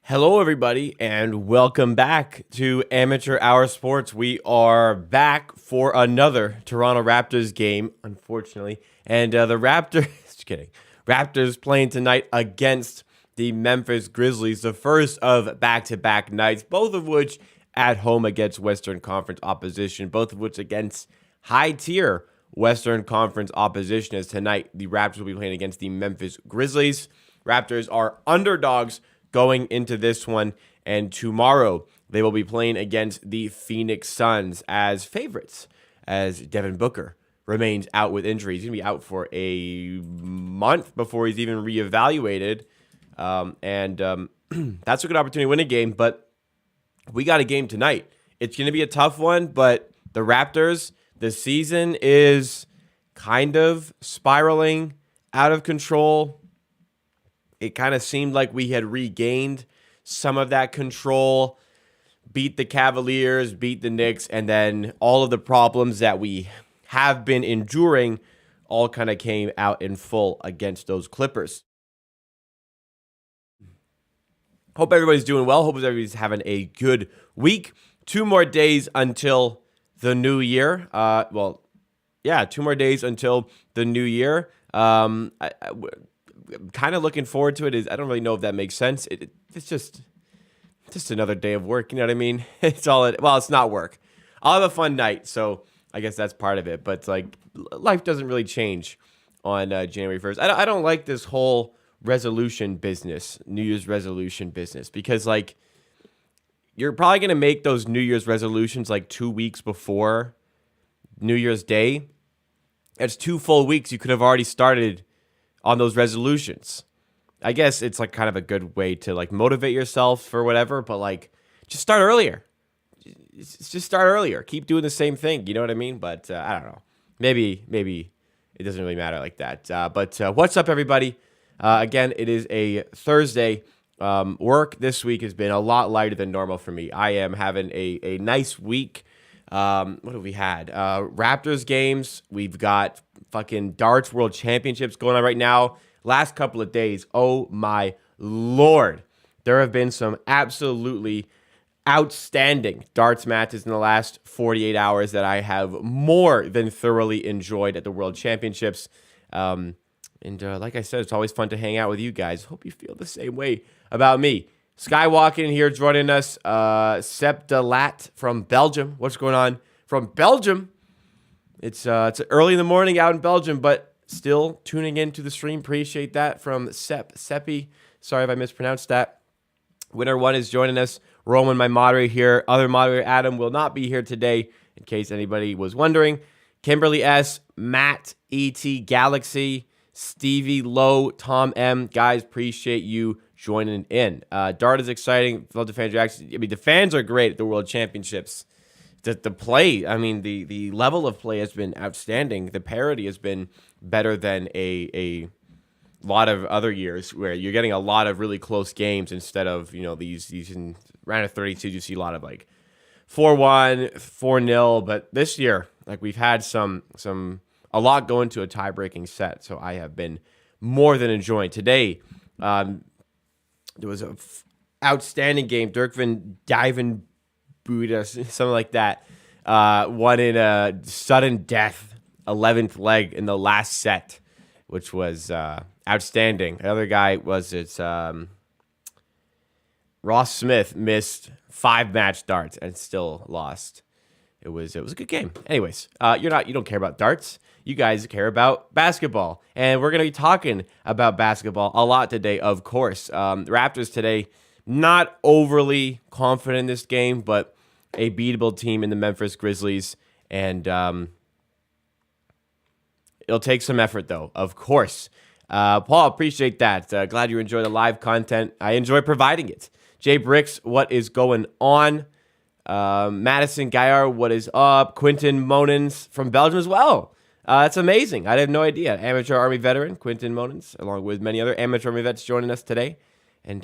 Hello, everybody, and welcome back to Amateur Hour Sports. We are back for another Toronto Raptors game, unfortunately. And the Raptors, just kidding, Raptors playing tonight against the Memphis Grizzlies, the first of back-to-back nights, both of which at home against Western Conference opposition, both of which against high-tier Western Conference opposition, as tonight the Raptors will be playing against the Memphis Grizzlies. Raptors are underdogs going into this one, and tomorrow they will be playing against the Phoenix Suns as favorites, as Devin Booker remains out with injury. He's going to be out for a month before he's even reevaluated, and that's a good opportunity to win a game, but we got a game tonight. It's going to be a tough one, but the Raptors, the season is kind of spiraling out of control. It kind of seemed like we had regained some of that control, beat the Cavaliers, beat the Knicks, and then all of the problems that we have been enduring all kind of came out in full against those Clippers. Hope everybody's doing well. Hope everybody's having a good week. 2 more days until the new year. 2 more days until the new year. Kind of looking forward to it. I don't really know if that makes sense. It's just another day of work. You know what I mean? It's not work. I'll have a fun night, so I guess that's part of it. But like, life doesn't really change on January 1st. I don't like this whole resolution business, New Year's resolution business, because like you're probably gonna make those New Year's resolutions like 2 weeks before New Year's Day. It's 2 full weeks. You could have already started on those resolutions. I guess it's like kind of a good way to like motivate yourself for whatever, but like just start earlier. Just start earlier. Keep doing the same thing. You know what I mean? But I don't know. Maybe it doesn't really matter like that. But what's up, everybody? Again, it is a Thursday. Work this week has been a lot lighter than normal for me. I am having a nice week. What have we had? Raptors games. We've got fucking darts world championships going on right now. Last couple of days, oh my Lord. There have been some absolutely outstanding darts matches in the last 48 hours that I have more than thoroughly enjoyed at the world championships. And like I said, it's always fun to hang out with you guys. Hope you feel the same way about me. Skywalking here joining us, Sep de Lat from Belgium. What's going on from Belgium? It's early in the morning out in Belgium, but still tuning into the stream. Appreciate that from Seppi. Sorry if I mispronounced that. Winner 1 is joining us. Roman, my moderator here. Other moderator Adam will not be here today, in case anybody was wondering. Kimberly S, Matt, ET Galaxy, Stevie Low, Tom M. Guys, appreciate you joining in. Dart is exciting. Love the fans reaction. I mean, the fans are great at the World Championships. The play, I mean, the level of play has been outstanding. The parity has been better than a lot of other years where you're getting a lot of really close games instead of, you know, these in round of 32, you see a lot of like 4-1, 4-0. But this year, like we've had a lot going to a tie-breaking set. So I have been more than enjoying. Today, there was an outstanding game. Dirk Van Dijven Buddha, something like that. Won in a sudden death, 11th leg in the last set, which was outstanding. Another guy was Ross Smith missed 5 match darts and still lost. It was a good game. Anyways, you don't care about darts. You guys care about basketball. And we're going to be talking about basketball a lot today, of course. The Raptors today, not overly confident in this game, but a beatable team in the Memphis Grizzlies. And it'll take some effort, though, of course. Paul, appreciate that. Glad you enjoy the live content. I enjoy providing it. Jay Bricks, what is going on? Madison Gaillard, what is up? Quinton Monens from Belgium as well. That's amazing. I had no idea. Amateur Army veteran, Quinton Monens, along with many other amateur Army vets joining us today. And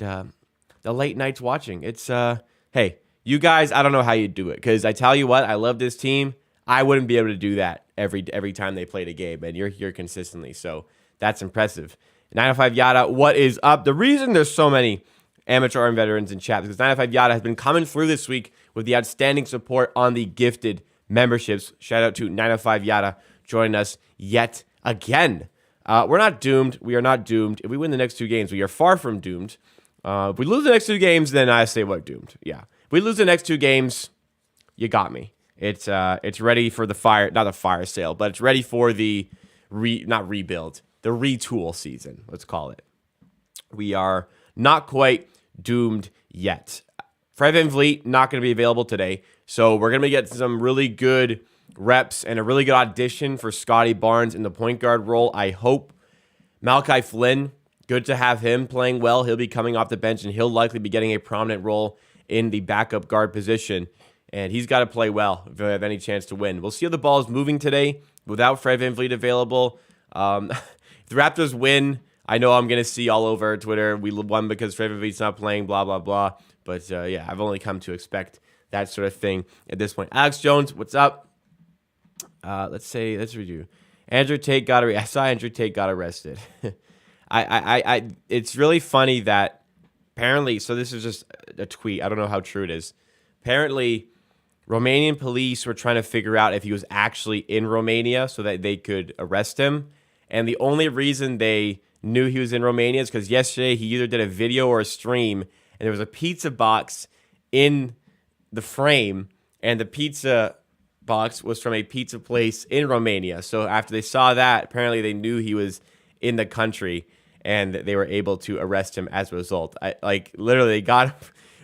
the late nights watching. It's, hey, you guys, I don't know how you do it. Because I tell you what, I love this team. I wouldn't be able to do that every time they played a game. And you're here consistently. So that's impressive. 905 Yada, what is up? The reason there's so many amateur and veterans in chat, because 905 Yada has been coming through this week with the outstanding support on the gifted memberships. Shout out to 905 Yada joining us yet again. We're not doomed. We are not doomed. If we win the next 2 games, we are far from doomed. If we lose the next 2 games, then I say we're doomed. Yeah. If we lose the next 2 games, you got me. It's ready for the fire, not the fire sale, but it's ready for the not rebuild, the retool season, let's call it. We are not quite doomed yet. Fred VanVleet not going to be available today, so we're going to get some really good reps and a really good audition for Scottie Barnes in the point guard role, I hope. Malachi Flynn, good to have him playing well. He'll be coming off the bench, and he'll likely be getting a prominent role in the backup guard position. And he's got to play well if they have any chance to win. We'll see how the ball is moving today without Fred VanVleet available. If the Raptors win, I know I'm going to see all over Twitter, we won because Fred VanVleet's not playing, blah, blah, blah. But, yeah, I've only come to expect that sort of thing at this point. Alex Jones, what's up? Let's review. Andrew Tate I saw Andrew Tate got arrested. It's really funny that apparently, so this is just a tweet. I don't know how true it is. Apparently, Romanian police were trying to figure out if he was actually in Romania so that they could arrest him. And the only reason they knew he was in Romania is because yesterday he either did a video or a stream, and there was a pizza box in the frame, and the pizza box was from a pizza place in Romania. So after they saw that, apparently they knew he was in the country, and they were able to arrest him as a result. Literally, they got him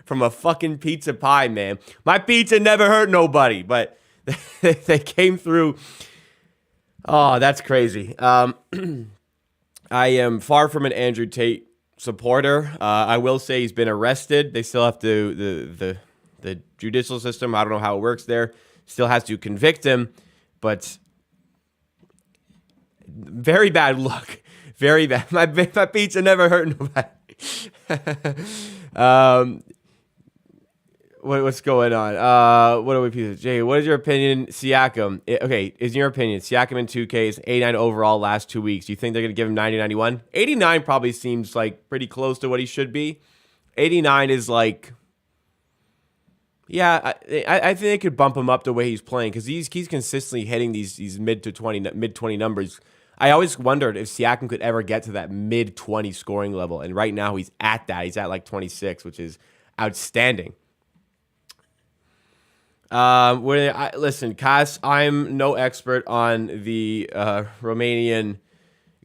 from a fucking pizza pie, man. My pizza never hurt nobody, but they came through. Oh, that's crazy. I am far from an Andrew Tate supporter. I will say he's been arrested. They still have to, the judicial system, I don't know how it works there, still has to convict him, but very bad look. Very bad. My pizza never hurt nobody. What's going on? What are we pieces? Jay, what is your opinion? Siakam. Okay, is your opinion Siakam in 2K is 89 overall last 2 weeks? Do you think they're going to give him 90, 91? 89 probably seems like pretty close to what he should be. 89 is like, yeah, I think they could bump him up the way he's playing because he's consistently hitting these mid 20 numbers. I always wondered if Siakam could ever get to that mid 20 scoring level, and right now he's at that. He's at like 26, which is outstanding. Listen, Cas, I'm no expert on the Romanian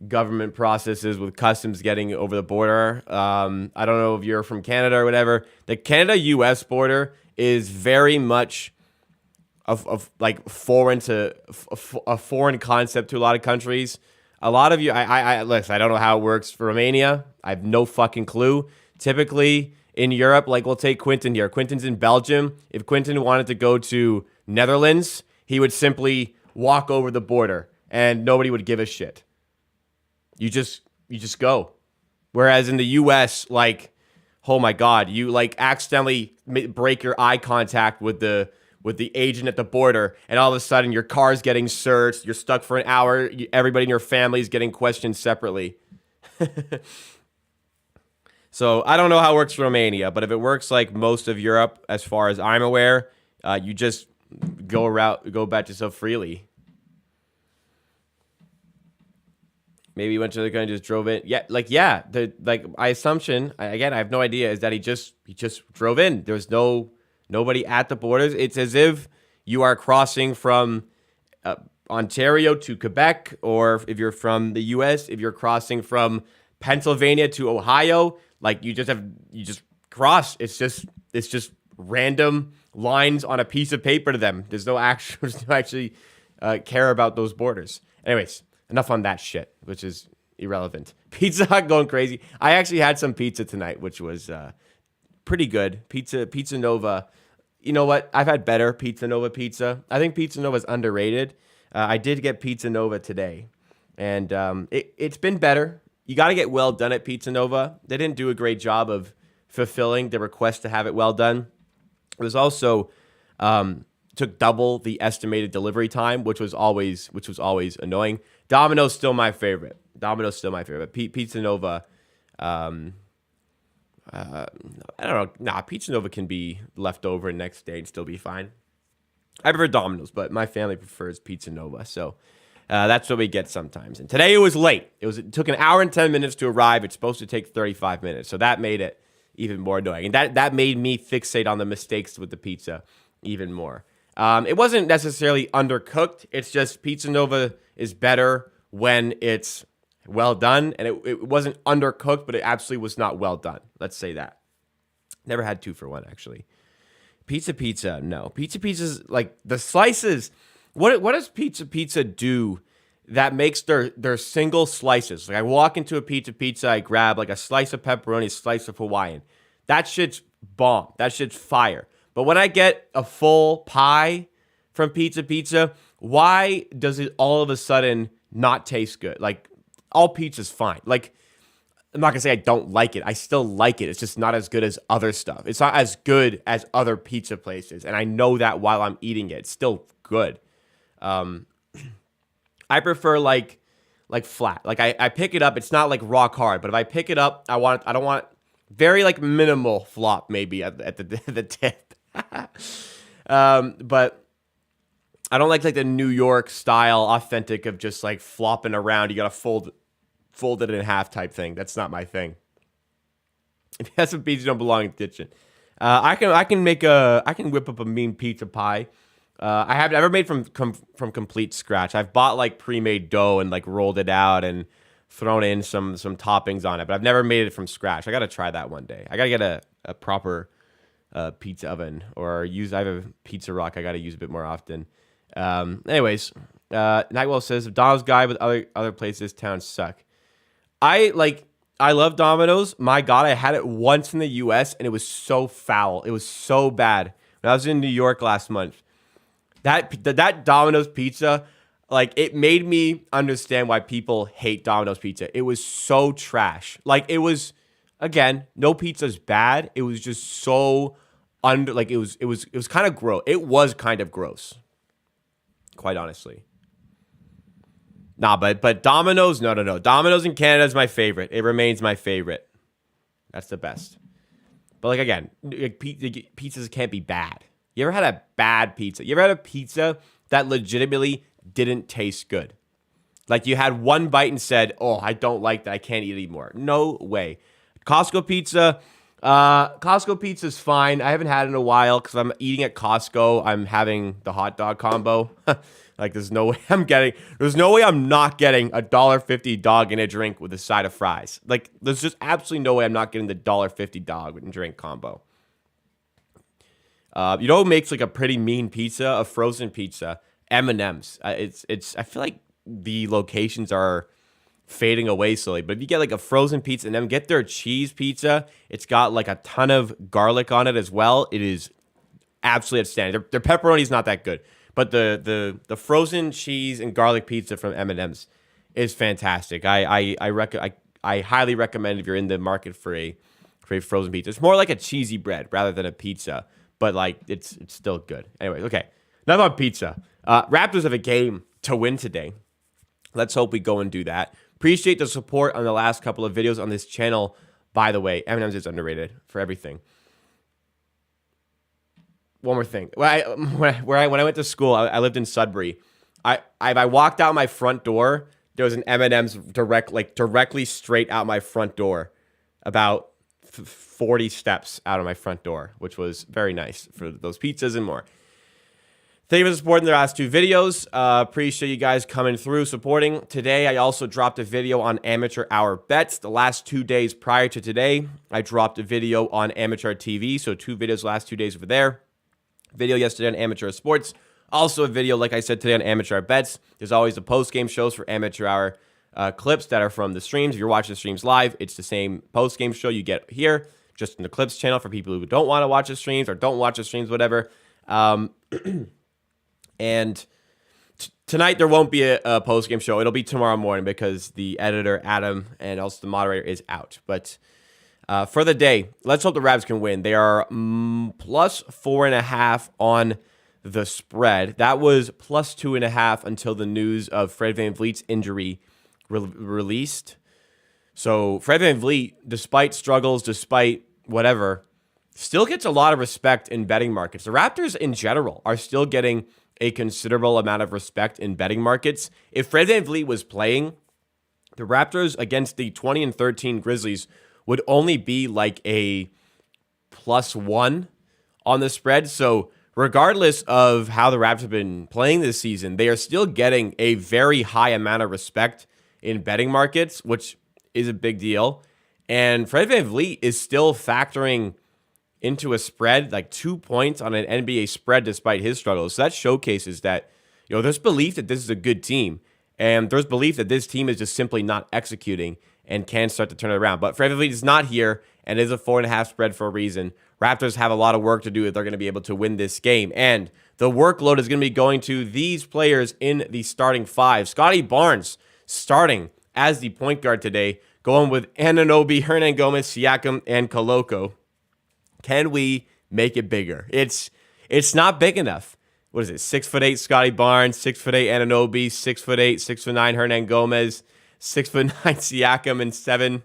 government processes with customs getting over the border. I don't know if you're from Canada or whatever. The Canada-U.S. border is very much of like foreign to a foreign concept to a lot of countries. A lot of you, listen, I don't know how it works for Romania. I have no fucking clue. Typically, in Europe, like we'll take Quentin here. Quentin's in Belgium. If Quentin wanted to go to Netherlands, he would simply walk over the border and nobody would give a shit. You just go. Whereas in the US, like, oh my God, you like accidentally break your eye contact with the agent at the border, and all of a sudden your car's getting searched. You're stuck for an hour. Everybody in your family is getting questioned separately. So I don't know how it works for Romania, but if it works like most of Europe, as far as I'm aware, you just go about yourself freely. Maybe he went to the guy and just drove in. Yeah, my assumption, again, I have no idea, is that he just drove in. There's nobody at the borders. It's as if you are crossing from Ontario to Quebec, or if you're from the U.S., if you're crossing from Pennsylvania to Ohio. Like you just cross. It's just random lines on a piece of paper to them. There's no actually care about those borders. Anyways, enough on that shit, which is irrelevant. Pizza Hut going crazy. I actually had some pizza tonight, which was pretty good. Pizza Nova. You know what? I've had better Pizza Nova pizza. I think Pizza Nova is underrated. I did get Pizza Nova today, and it's been better. You got to get well done at Pizza Nova. They didn't do a great job of fulfilling the request to have it well done. It was also took double the estimated delivery time, which was always annoying. Domino's still my favorite. Pizza Nova. I don't know. Nah, Pizza Nova can be left over next day and still be fine. I prefer Domino's, but my family prefers Pizza Nova, so that's what we get sometimes. And today it was late. It took an hour and 10 minutes to arrive. It's supposed to take 35 minutes, so that made it even more annoying. And that made me fixate on the mistakes with the pizza even more. It wasn't necessarily undercooked. It's just Pizza Nova is better when it's well done, and it wasn't undercooked, but it absolutely was not well done. Let's say that. Never had 2 for 1, actually. Pizza, no. Pizza's like the slices. What does pizza do that makes their single slices? Like I walk into a pizza, I grab like a slice of pepperoni, a slice of Hawaiian. That shit's bomb. That shit's fire. But when I get a full pie from pizza, why does it all of a sudden not taste good? Like all pizza's fine. Like I'm not gonna say I don't like it. I still like it. It's just not as good as other stuff. It's not as good as other pizza places, and I know that while I'm eating it. It's still good. I prefer like flat. Like I pick it up. It's not like rock hard, but if I pick it up, I don't want very like minimal flop maybe at the tip. But I don't like the New York style authentic of just like flopping around. You gotta fold it in half type thing. That's not my thing. If you have some pizza, don't belong in the kitchen. I can whip up a mean pizza pie. I have never made from complete scratch. I've bought like pre-made dough and like rolled it out and thrown in some toppings on it, but I've never made it from scratch. I gotta try that one day. I gotta get a proper pizza oven or I have a pizza rock. I gotta use a bit more often. Anyways, Nightwell says if Dom's guy with other places, towns suck. I love Domino's. My God, I had it once in the U.S. and it was so foul. It was so bad. When I was in New York last month, that Domino's pizza, like it made me understand why people hate Domino's pizza. It was so trash. Like it was, again, no pizza's bad. It was just so it was kind of gross. It was kind of gross, quite honestly. Nah, but Domino's, no. Domino's in Canada is my favorite. It remains my favorite. That's the best. But like again, pizzas can't be bad. You ever had a bad pizza? You ever had a pizza that legitimately didn't taste good? Like you had one bite and said, "Oh, I don't like that. I can't eat it anymore." No way. Costco pizza. Costco pizza's fine. I haven't had it in a while because I'm eating at Costco. I'm having the hot dog combo. Like there's no way I'm not getting a $1.50 dog and a drink with a side of fries. Like there's just absolutely no way I'm not getting the $1.50 dog and drink combo. You know what makes like a pretty mean pizza? A frozen pizza. M&M's. I feel like the locations are fading away slowly. But if you get like a frozen pizza and then get their cheese pizza, it's got like a ton of garlic on it as well. It is absolutely outstanding. Their pepperoni is not that good, but the frozen cheese and garlic pizza from M&M's is fantastic. I highly recommend if you're in the market for a frozen pizza. It's more like a cheesy bread rather than a pizza, but like it's still good. Anyways, okay. Enough about pizza. Raptors have a game to win today. Let's hope we go and do that. Appreciate the support on the last couple of videos on this channel. By the way, M&M's is underrated for everything. One more thing. When I went to school, I lived in Sudbury. I walked out my front door. There was an M&M's directly straight out my front door, about 40 steps out of my front door, which was very nice for those pizzas and more. Thank you for supporting the last 2 videos. Appreciate you guys coming through, supporting. Today, I also dropped a video on amateur hour bets. The last 2 days prior to today, I dropped a video on amateur TV. So 2 videos last 2 days over there. Video yesterday on amateur sports. Also a video, like I said, today on amateur bets. There's always the post-game shows for amateur hour clips that are from the streams. If you're watching the streams live, it's the same post-game show you get here, just in the clips channel for people who don't want to watch the streams or don't watch the streams, whatever. And tonight there won't be a post-game show. It'll be tomorrow morning because the editor, Adam, and also the moderator is out. But for the day, let's hope the Raps can win. They are plus 4.5 on the spread. That was plus 2.5 until the news of Fred VanVleet's injury released. So Fred VanVleet, despite struggles, despite whatever, still gets a lot of respect in betting markets. The Raptors in general are still getting a considerable amount of respect in betting markets. If Fred VanVleet was playing, the Raptors against the 20 and 13 Grizzlies would only be like a +1 on the spread. So regardless of how the Raptors have been playing this season, they are still getting a very high amount of respect in betting markets, which is a big deal. And Fred VanVleet is still factoring into a spread, like 2 points on an NBA spread despite his struggles. So that showcases that, there's belief that this is a good team. And there's belief that this team is just simply not executing and can start to turn it around. But Fred VanVleet is not here and is a 4.5 spread for a reason. Raptors have a lot of work to do if they're going to be able to win this game. And the workload is going to be going to these players in the starting five. Scottie Barnes starting as the point guard today, going with Anunoby, Hernangomez, Siakam, and Koloko. Can we make it bigger? It's not big enough. What is it? 6'8" Scottie Barnes, 6'8" Anunoby, 6'8", 6'9" Hernangomez, 6'9" Siakam, and 7'1"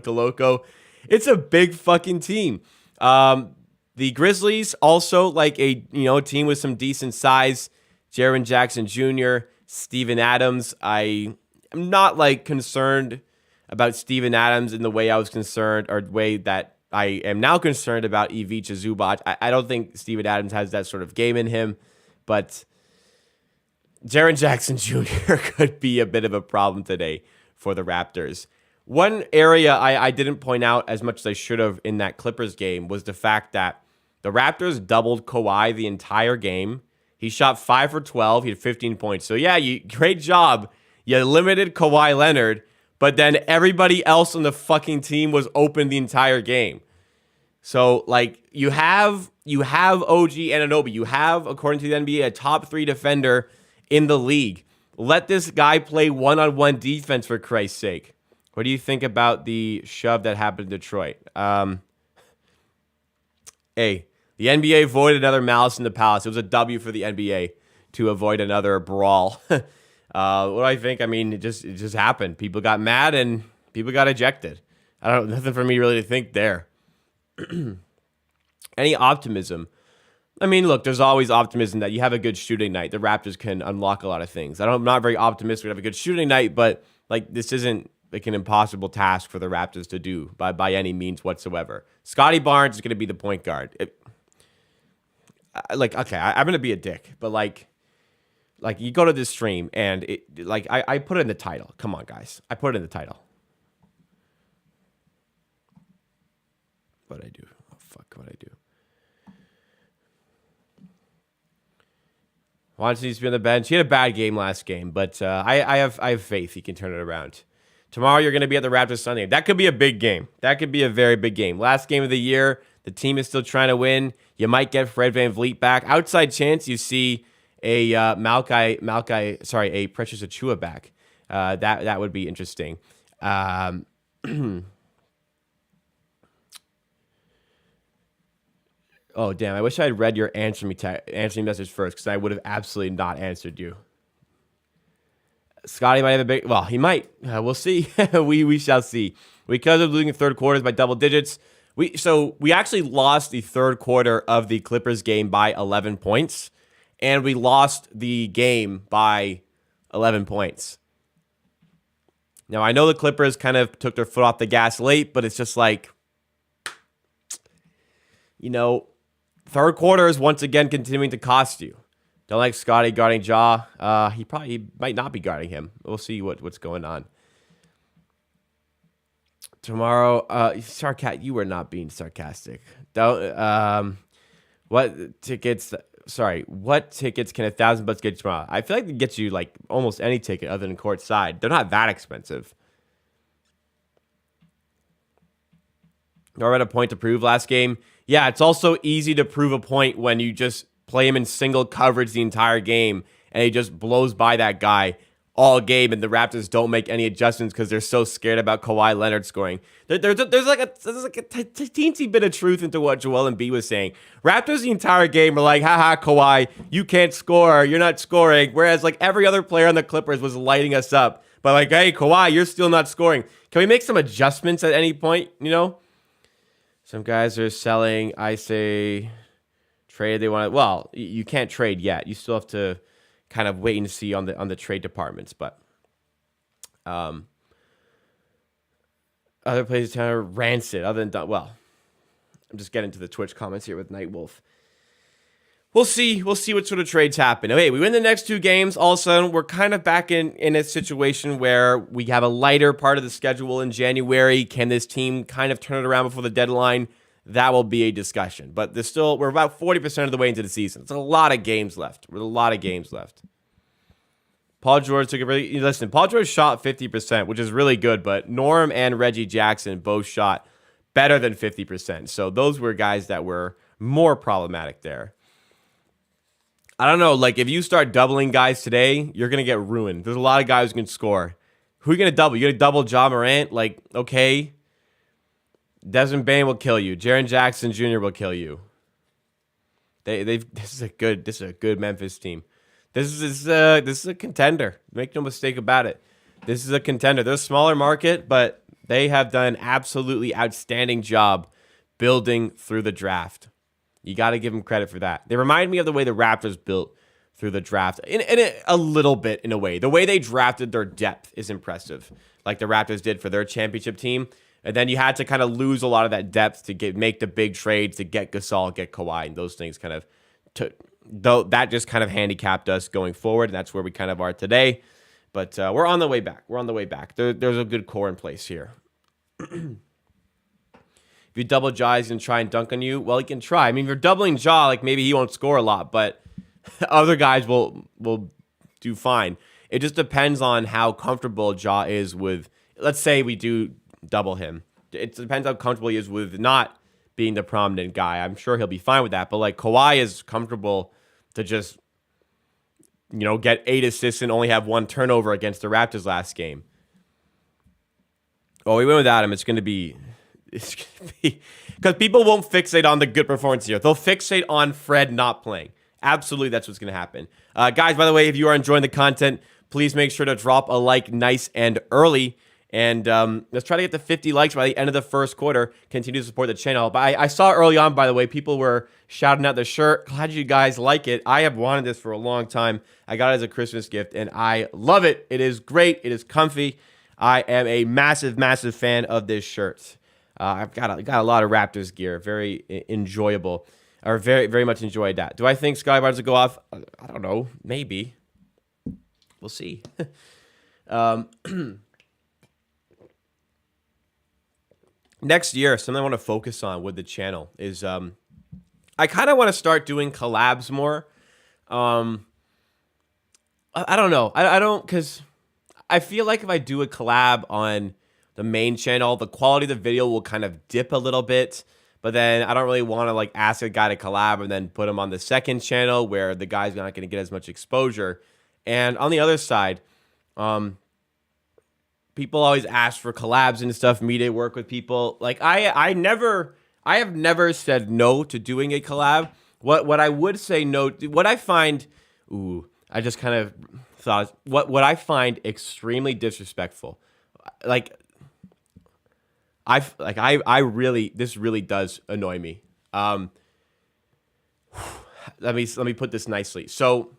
Koloko. It's a big fucking team. The Grizzlies also like a team with some decent size. Jaren Jackson Jr., Steven Adams. I am not like concerned about Steven Adams in the way I was concerned, or the way that I am now concerned about Ivica Zubac. I don't think Steven Adams has that sort of game in him, but Jaren Jackson Jr. could be a bit of a problem today for the Raptors. One area I didn't point out as much as I should have in that Clippers game was the fact that the Raptors doubled Kawhi the entire game. He shot 5 for 12. He had 15 points. So, yeah, great job. You limited Kawhi Leonard, but then everybody else on the fucking team was open the entire game. So, like, you have OG Anunoby. You have, according to the NBA, a top 3 defender in the league. Let this guy play one-on-one defense, for Christ's sake. What do you think about the shove that happened in Detroit? Hey, the NBA avoided another Malice in the Palace. It was a W for the NBA to avoid another brawl. What do I think? I mean, it just happened. People got mad and people got ejected. Nothing for me really to think there. Any optimism? I mean, look, there's always optimism that you have a good shooting night. The Raptors can unlock a lot of things. I'm not very optimistic we have a good shooting night, but like this isn't like an impossible task for the Raptors to do by any means whatsoever. Scottie Barnes is going to be the point guard. I'm going to be a dick, but like you go to this stream and I put it in the title. Come on, guys. I put it in the title. What'd I do? Oh, fuck, what'd I do? Wants needs to be on the bench. He had a bad game last game, but I have faith he can turn it around. Tomorrow you're going to be at the Raptors Sunday. That could be a big game. That could be a very big game. Last game of the year. The team is still trying to win. You might get Fred VanVleet back. Outside chance you see a Precious Achiuwa back. That would be interesting. Oh, damn. I wish I had read your answering message first, because I would have absolutely not answered you. Scottie might have a big... Well, he might. We'll see. we shall see. Because of losing third quarters by double digits, we actually lost the third quarter of the Clippers game by 11 points, and we lost the game by 11 points. Now, I know the Clippers kind of took their foot off the gas late, but it's just like, third quarter is once again continuing to cost you. Don't like Scottie guarding Ja. He might not be guarding him. We'll see what's going on. Tomorrow, you are not being sarcastic. What tickets can $1,000 get you tomorrow? I feel like it gets you like almost any ticket other than courtside. They're not that expensive. Norwood had a point to prove last game. Yeah, it's also easy to prove a point when you just play him in single coverage the entire game and he just blows by that guy all game, and the Raptors don't make any adjustments because they're so scared about Kawhi Leonard scoring. There's like a teensy bit of truth into what Joel Embiid was saying. Raptors the entire game were like, haha, Kawhi, you can't score, you're not scoring. Whereas like every other player on the Clippers was lighting us up. But like, hey, Kawhi, you're still not scoring. Can we make some adjustments at any point, Some guys are selling. I say trade. They want to. Well, you can't trade yet. You still have to kind of wait and see on the trade departments. But other places kind of rancid. Other than well, I'm just getting to the Twitch comments here with Nightwolf. We'll see. We'll see what sort of trades happen. Okay, we win the next 2 games. All of a sudden, we're kind of back in a situation where we have a lighter part of the schedule in January. Can this team kind of turn it around before the deadline? That will be a discussion. But we're about 40% of the way into the season. It's a lot of games left. Paul George took a really... Listen, Paul George shot 50%, which is really good. But Norm and Reggie Jackson both shot better than 50%. So those were guys that were more problematic there. I don't know, like, if you start doubling guys today, you're going to get ruined. There's a lot of guys who can score. Who are you going to double? You're going to double Ja Morant? Like, okay. Desmond Bane will kill you. Jaren Jackson Jr. will kill you. This is a good Memphis team. This is a contender. Make no mistake about it. This is a contender. They're a smaller market, but they have done an absolutely outstanding job building through the draft. You got to give them credit for that. They remind me of the way the Raptors built through the draft. In a little bit, in a way. The way they drafted their depth is impressive. Like the Raptors did for their championship team. And then you had to kind of lose a lot of that depth to make the big trades, to get Gasol, get Kawhi. And those things kind of that just kind of handicapped us going forward. And that's where we kind of are today. But we're on the way back. There's a good core in place here. If you double Ja, he's going to try and dunk on you. Well, he can try. I mean, if you're doubling Ja, like maybe he won't score a lot, but other guys will do fine. It just depends on how comfortable Ja is with, let's say we do double him. It depends how comfortable he is with not being the prominent guy. I'm sure he'll be fine with that. But like Kawhi is comfortable to just, get 8 assists and only have 1 turnover against the Raptors last game. Oh, we went without him. It's going to be because people won't fixate on the good performance here. They'll fixate on Fred not playing. Absolutely, that's what's going to happen. Guys, by the way, if you are enjoying the content, please make sure to drop a like nice and early. And let's try to get to 50 likes by the end of the first quarter. Continue to support the channel. But I saw early on, by the way, people were shouting out the shirt. Glad you guys like it. I have wanted this for a long time. I got it as a Christmas gift, and I love it. It is great. It is comfy. I am a massive, massive fan of this shirt. I've got a lot of Raptors gear. Very enjoyable. Or very, very much enjoyed that. Do I think Scottie Barnes will go off? I don't know. Maybe. We'll see. Next year, something I want to focus on with the channel is I kind of want to start doing collabs more. I don't know. I don't, because I feel like if I do a collab on the main channel, the quality of the video will kind of dip a little bit. But then I don't really want to like ask a guy to collab and then put him on the second channel where the guy's not going to get as much exposure. And on the other side, people always ask for collabs and stuff, me to work with people. Like I have never said no to doing a collab. What I would say no, what I find, I just kind of thought, what I find extremely disrespectful, this really does annoy me. Let me put this nicely. So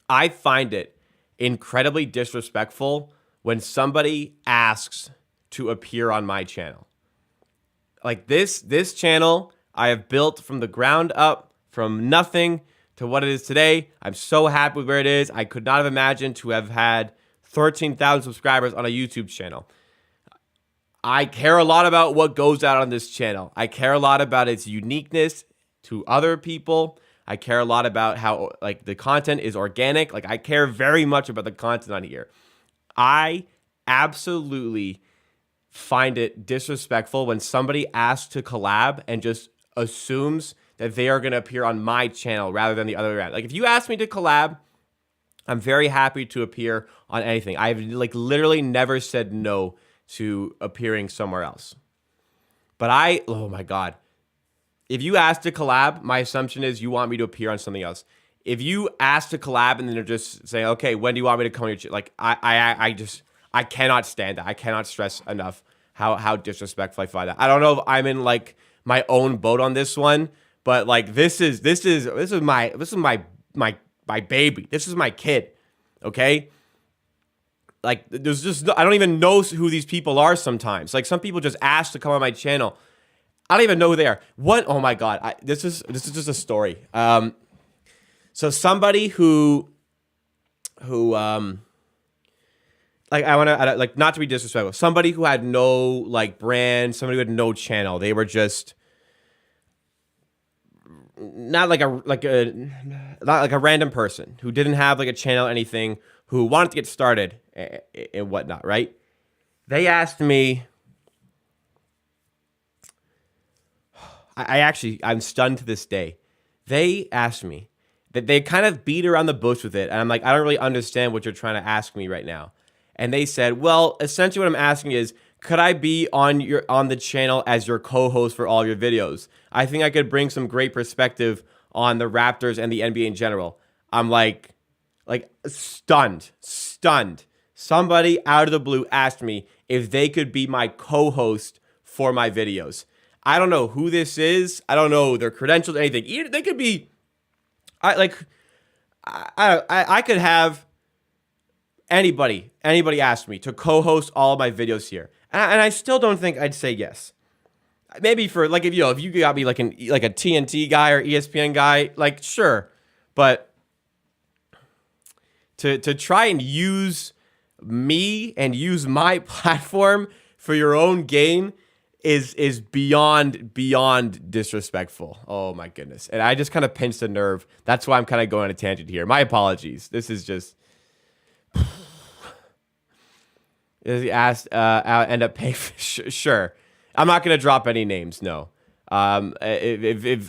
I find it incredibly disrespectful when somebody asks to appear on my channel. Like this channel I have built from the ground up, from nothing to what it is today. I'm so happy with where it is. I could not have imagined to have had 13,000 subscribers on a YouTube channel. I care a lot about what goes out on this channel. I care a lot about its uniqueness to other people. I care a lot about how like the content is organic. Like I care very much about the content on here. I absolutely find it disrespectful when somebody asks to collab and just assumes that they are going to appear on my channel rather than the other way around. Like if you ask me to collab, I'm very happy to appear on anything. I've like literally never said no to appearing somewhere else. But oh my God. If you ask to collab, my assumption is you want me to appear on something else. If you ask to collab and then they're just saying, okay, when do you want me to come on your channel? Like I cannot stand that. I cannot stress enough how disrespectful I find that. I don't know if I'm in like my own boat on this one, but like this is my baby. This is my kid. Okay? Like there's just I don't even know who these people are sometimes. Like some people just ask to come on my channel. I don't even know who they are. What? Oh my god! This is just a story. So somebody who like I want to like not to be disrespectful. Somebody who had no like brand, somebody who had no channel. They were just not like a random person who didn't have like a channel or anything, who wanted to get started and whatnot, right? They asked me. I'm stunned to this day. They asked me that they kind of beat around the bush with it. And I'm like, I don't really understand what you're trying to ask me right now. And they said, well, essentially what I'm asking is, could I be on the channel as your co-host for all your videos? I think I could bring some great perspective on the Raptors and the NBA in general. I'm like stunned. Somebody out of the blue asked me if they could be my co-host for my videos. I don't know who this is. I don't know their credentials, anything. They could be, I could have anybody ask me to co-host all of my videos here, and I still don't think I'd say yes. Maybe for like if you got me like a TNT guy or ESPN guy, like sure, but to try and use me and use my platform for your own gain is beyond disrespectful. Oh my goodness. And I just kind of pinched a nerve. That's why I'm kind of going on a tangent here. My apologies. This is just asked end up paying sure. I'm not going to drop any names, no. If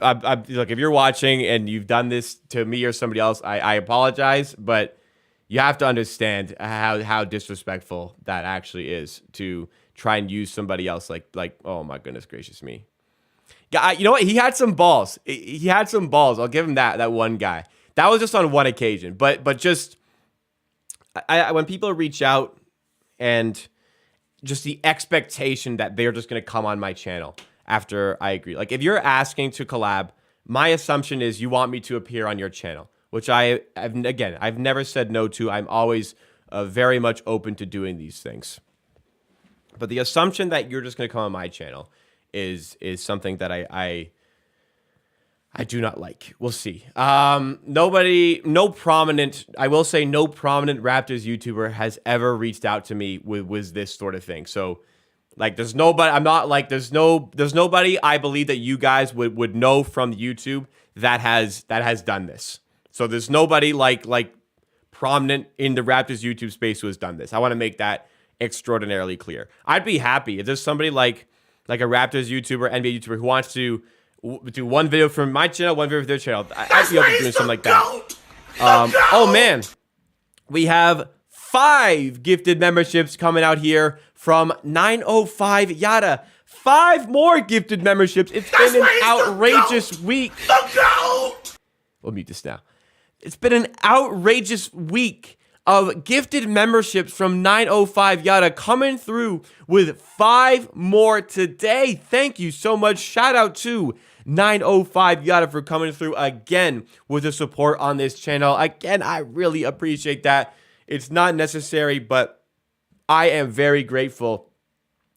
you're watching and you've done this to me or somebody else, I apologize, but you have to understand how disrespectful that actually is to try and use somebody else like oh my goodness gracious me. Yeah, you know what? He had some balls. He had some balls. I'll give him that one guy. That was just on one occasion. But just when people reach out and just the expectation that they're just going to come on my channel after I agree. Like if you're asking to collab, my assumption is you want me to appear on your channel, which I've never said no to. I'm always very much open to doing these things. But the assumption that you're just going to come on my channel is something that I do not like. We'll see. No prominent Raptors YouTuber has ever reached out to me with this sort of thing. So like there's nobody I believe that you guys would know from YouTube that has done this. So there's nobody like prominent in the Raptors YouTube space who has done this. I want to make that extraordinarily clear. I'd be happy if there's somebody like a Raptors YouTuber, NBA YouTuber who wants to do one video from my channel, one video for their channel. I'd be open to doing something like that. Oh man, we have 5 gifted memberships coming out here from 905 Yada. 5 more gifted memberships. It's been an outrageous week. We'll mute this now. It's been an outrageous week of gifted memberships from 905 Yada coming through with 5 more today. Thank you so much. Shout out to 905 Yada for coming through again with the support on this channel. Again, I really appreciate that. It's not necessary, but I am very grateful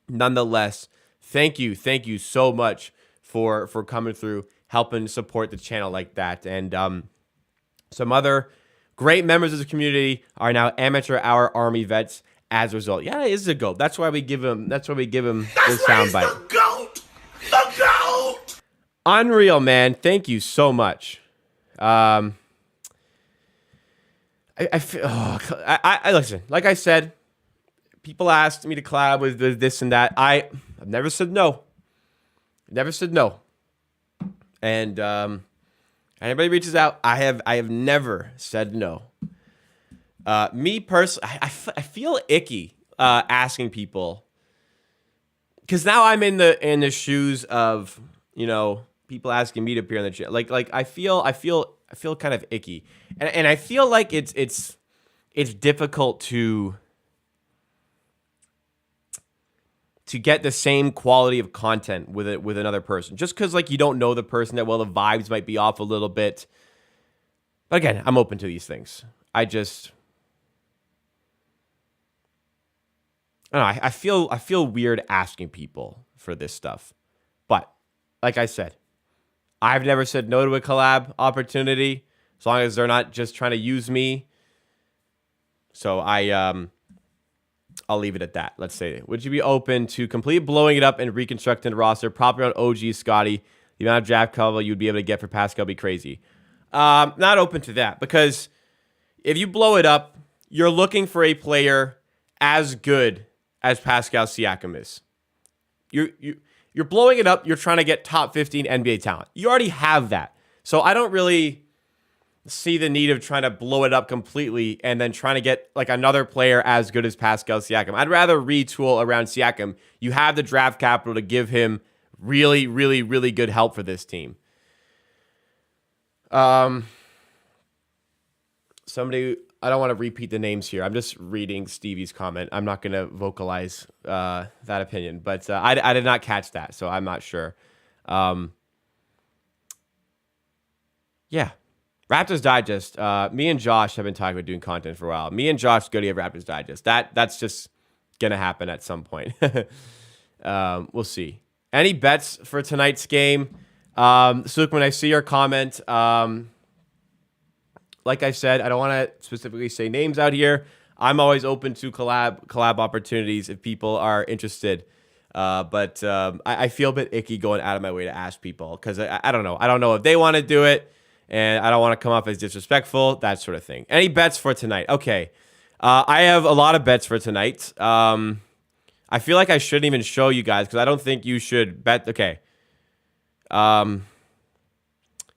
nonetheless. Thank you so much for coming through, helping support the channel like that. And some other great members of the community are now amateur hour Army vets as a result. Yeah, it is a GOAT. That's why we give him this soundbite. The GOAT! Unreal, man. Thank you so much. I listen, like I said, people asked me to collab with this and that. I've never said no. And anybody reaches out, I have never said no. Me personally, I feel icky asking people, because now I'm in the shoes of people asking me to appear on the channel. Like I feel kind of icky, and I feel like it's difficult to to get the same quality of content with it with another person. Just because like you don't know the person that well, the vibes might be off a little bit. But again, I'm open to these things. I don't know. I feel weird asking people for this stuff. But like I said, I've never said no to a collab opportunity as long as they're not just trying to use me. So I'll leave it at that. Let's say, would you be open to complete blowing it up and reconstructing the roster, properly on OG Scottie? The amount of draft cover you'd be able to get for Pascal be crazy. Not open to that, because if you blow it up, you're looking for a player as good as Pascal Siakam is. You're blowing it up. You're trying to get top 15 NBA talent. You already have that. So I don't really see the need of trying to blow it up completely and then trying to get like another player as good as Pascal Siakam. I'd rather retool around Siakam. You have the draft capital to give him really, really, really good help for this team. Somebody, I don't want to repeat the names here. I'm just reading Stevie's comment. I'm not going to vocalize that opinion, but I did not catch that, so I'm not sure. Yeah. Raptors Digest. Me and Josh have been talking about doing content for a while. Me and Josh Goody of Raptors Digest. That's just going to happen at some point. We'll see. Any bets for tonight's game? Sukman, I see your comment. Like I said, I don't want to specifically say names out here. I'm always open to collab opportunities if people are interested. But I feel a bit icky going out of my way to ask people because I don't know. I don't know if they want to do it, and I don't want to come off as disrespectful, that sort of thing. Any bets for tonight? Okay. I have a lot of bets for tonight. I feel like I shouldn't even show you guys because I don't think you should bet. Okay.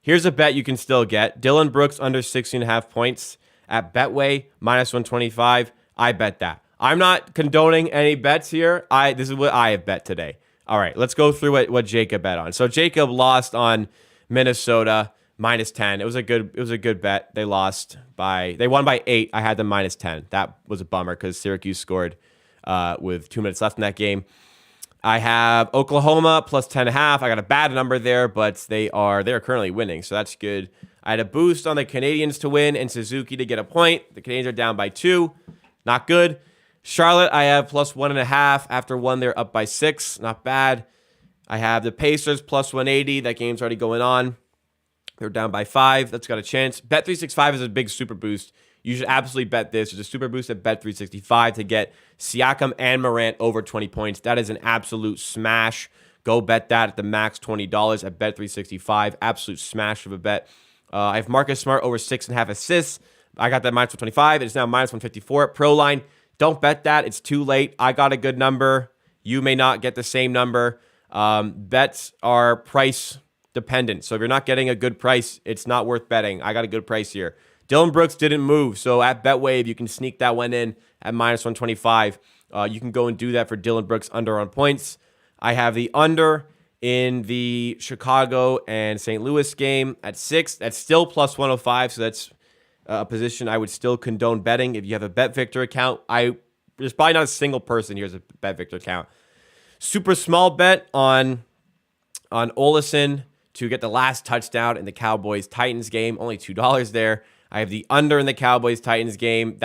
Here's a bet you can still get. Dylan Brooks under 16.5 points at Betway, -125. I bet that. I'm not condoning any bets here. This is what I have bet today. All right, let's go through what Jacob bet on. So Jacob lost on Minnesota -10. It was a good bet. They won by 8. I had them -10. That was a bummer because Syracuse scored with 2 minutes left in that game. I have Oklahoma +10.5. I got a bad number there, but they are currently winning, so that's good. I had a boost on the Canadians to win and Suzuki to get a point. The Canadians are down by 2. Not good. Charlotte, I have +1.5. After 1, they're up by 6. Not bad. I have the Pacers +180. That game's already going on. They're down by 5. That's got a chance. Bet365 is a big super boost. You should absolutely bet this. There's a super boost at Bet365 to get Siakam and Morant over 20 points. That is an absolute smash. Go bet that at the max $20 at Bet365. Absolute smash of a bet. I have Marcus Smart over 6.5 assists. I got that -125. It's now -154 at Proline. Don't bet that. It's too late. I got a good number. You may not get the same number. Bets are price dependent. So if you're not getting a good price, it's not worth betting. I got a good price here. Dylan Brooks didn't move, so at Betwave, you can sneak that one in at -125. You can go and do that for Dylan Brooks under on points. I have the under in the Chicago and St. Louis game at 6. That's still +105, so that's a position I would still condone betting. If you have a BetVictor account, there's probably not a single person here has a BetVictor account. Super small bet on Olesen to get the last touchdown in the Cowboys-Titans game, only $2 there. I have the under in the Cowboys-Titans game.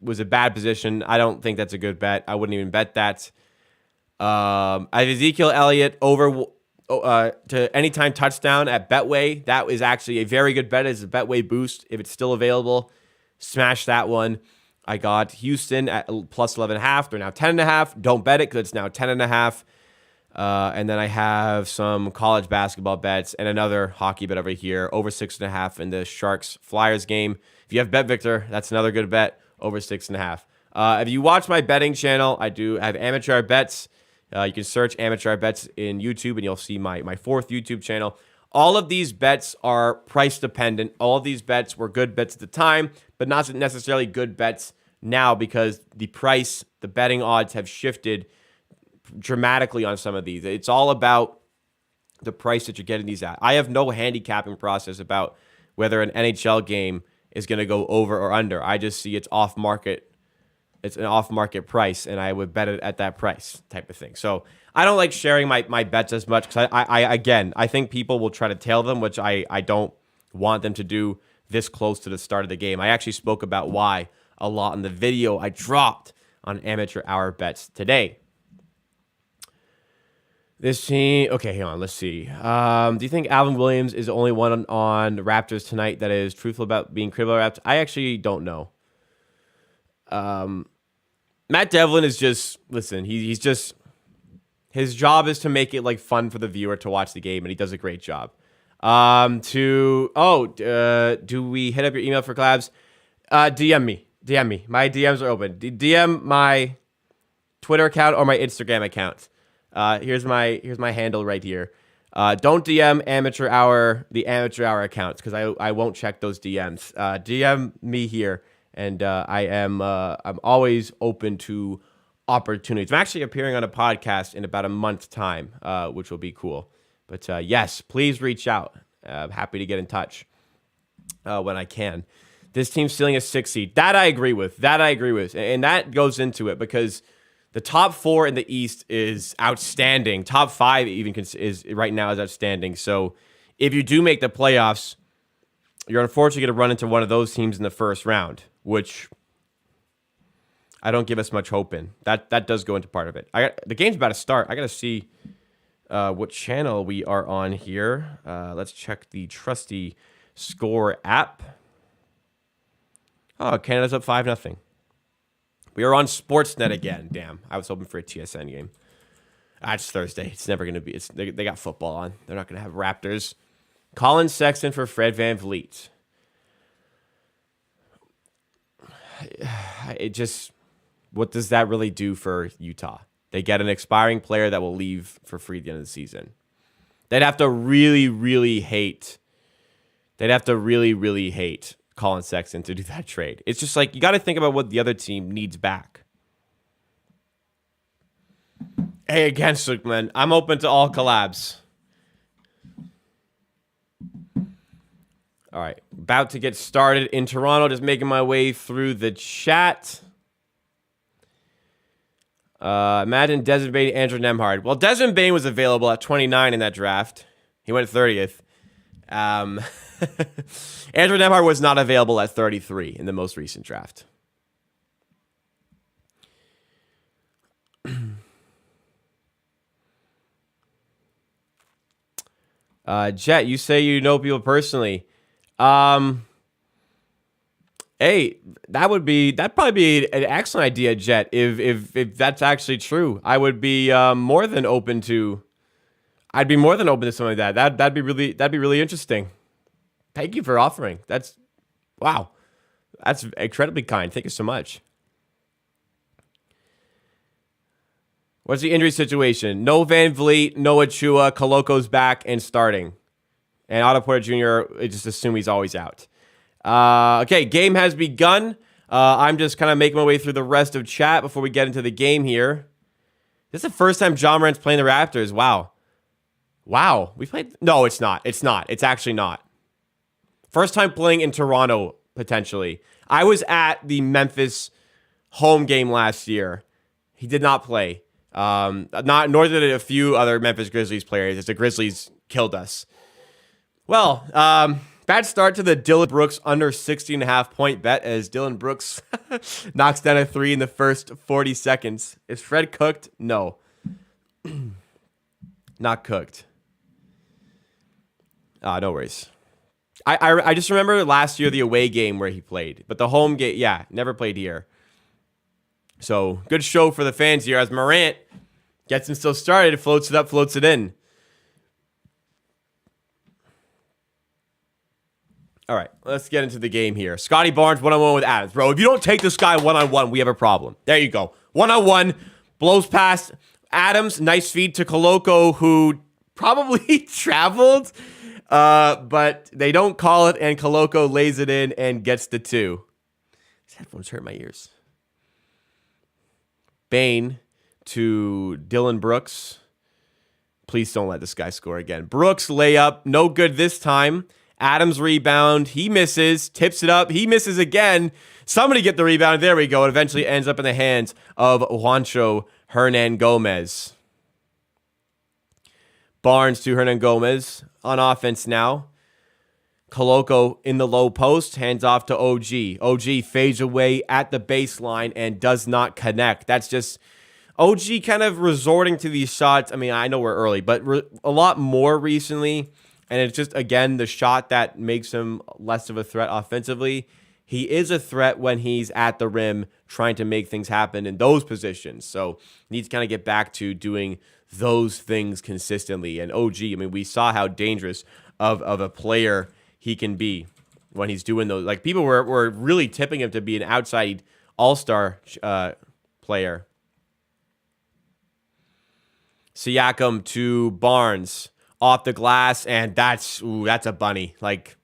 Was a bad position. I don't think that's a good bet. I wouldn't even bet that. I have Ezekiel Elliott over to anytime touchdown at Betway. That is actually a very good bet. It's a Betway boost. If it's still available, smash that one. I got Houston at +11.5. They're now 10.5. Don't bet it because it's now 10.5. And then I have some college basketball bets and another hockey bet over here, over 6.5 in the Sharks-Flyers game. If you have BetVictor, that's another good bet, over 6.5. If you watch my betting channel, I do have amateur bets. You can search amateur bets in YouTube, and you'll see my 4th YouTube channel. All of these bets are price dependent. All of these bets were good bets at the time, but not necessarily good bets now because the betting odds have shifted dramatically on some of these. It's all about the price that you're getting these at. I have no handicapping process about whether an NHL game is going to go over or under. I just see it's off market it's an off-market price, and I would bet it at that price type of thing. So I don't like sharing my bets as much because I think people will try to tail them, which I don't want them to do this close to the start of the game. I actually spoke about why a lot in the video I dropped on Amateur Hour Bets today. This team, okay, hang on, let's see. Do you think Alvin Williams is the only one on the Raptors tonight that is truthful about being critical of Raptors? I actually don't know. Matt Devlin is just, listen, he's just, his job is to make it like fun for the viewer to watch the game, and he does a great job. Do we hit up your email for collabs? DM me. My DMs are open. DM my Twitter account or my Instagram account. Here's my handle right here. Don't DM the Amateur Hour accounts because I won't check those DMs. DM me here, and I'm always open to opportunities. I'm actually appearing on a podcast in about a month's time, which will be cool. But yes, please reach out. I'm happy to get in touch when I can. This team's stealing a 6 seed. That I agree with. And that goes into it because the top 4 in the East is outstanding. Top 5 even is right now is outstanding. So if you do make the playoffs, you're unfortunately going to run into one of those teams in the first round, which I don't give us much hope in. That does go into part of it. The game's about to start. I got to see what channel we are on here. Let's check the trusty score app. Oh, Canada's up 5-0. We are on Sportsnet again. Damn, I was hoping for a TSN game. It's Thursday. It's never going to be. They got football on. They're not going to have Raptors. Colin Sexton for Fred VanVleet. It just, what does that really do for Utah? They get an expiring player that will leave for free at the end of the season. They'd have to really, really hate. Colin Sexton to do that trade. It's just like, you got to think about what the other team needs back. Hey, again, Sookman, I'm open to all collabs. All right, about to get started in Toronto. Just making my way through the chat. Imagine Desmond Bane, Andrew Nemhard. Well, Desmond Bane was available at 29 in that draft. He went 30th. Andrew Nemhard was not available at 33 in the most recent draft. Jet, you say you know people personally. Hey, that'd probably be an excellent idea, Jet. If that's actually true, I would be more than open to. I'd be more than open to something like that. That'd be really interesting. Thank you for offering. Wow. That's incredibly kind. Thank you so much. What's the injury situation? No VanVleet, no Achua, Koloko's back and starting. And Otto Porter Jr., just assume he's always out. Okay, game has begun. I'm just kind of making my way through the rest of chat before we get into the game here. This is the first time Ja Morant's playing the Raptors. Wow. We played... No, it's not. It's actually not. First time playing in Toronto, potentially. I was at the Memphis home game last year. He did not play. Nor did a few other Memphis Grizzlies players, as the Grizzlies killed us. Well, bad start to the Dylan Brooks under 60.5 point bet as Dylan Brooks knocks down a 3 in the first 40 seconds. Is Fred cooked? No. Not cooked. No worries. I just remember last year the away game where he played, but the home game, yeah, never played here. So good show for the fans here as Morant gets him still started, floats it up, floats it in. All right, let's get into the game here. Scottie Barnes one-on-one with Adams. Bro, if you don't take this guy one-on-one, we have a problem. There you go. One-on-one, blows past Adams. Nice feed to Koloko, who probably traveled. But they don't call it, and Koloko lays it in and gets the 2. These headphones hurt my ears. Bane to Dylan Brooks. Please don't let this guy score again. Brooks layup, no good this time. Adams rebound. He misses. Tips it up. He misses again. Somebody get the rebound. There we go. It eventually ends up in the hands of Juancho Hernangomez. Barnes to Hernangomez on offense now. Koloko in the low post, hands off to OG. OG fades away at the baseline and does not connect. That's just OG kind of resorting to these shots. I mean, I know we're early, but a lot more recently. And it's just, again, the shot that makes him less of a threat offensively. He is a threat when he's at the rim trying to make things happen in those positions. So needs to kind of get back to doing those things consistently. And OG, I mean, we saw how dangerous of a player he can be when he's doing those. Like, people were really tipping him to be an outside all-star player. Siakam to Barnes off the glass, and that's a bunny. Like,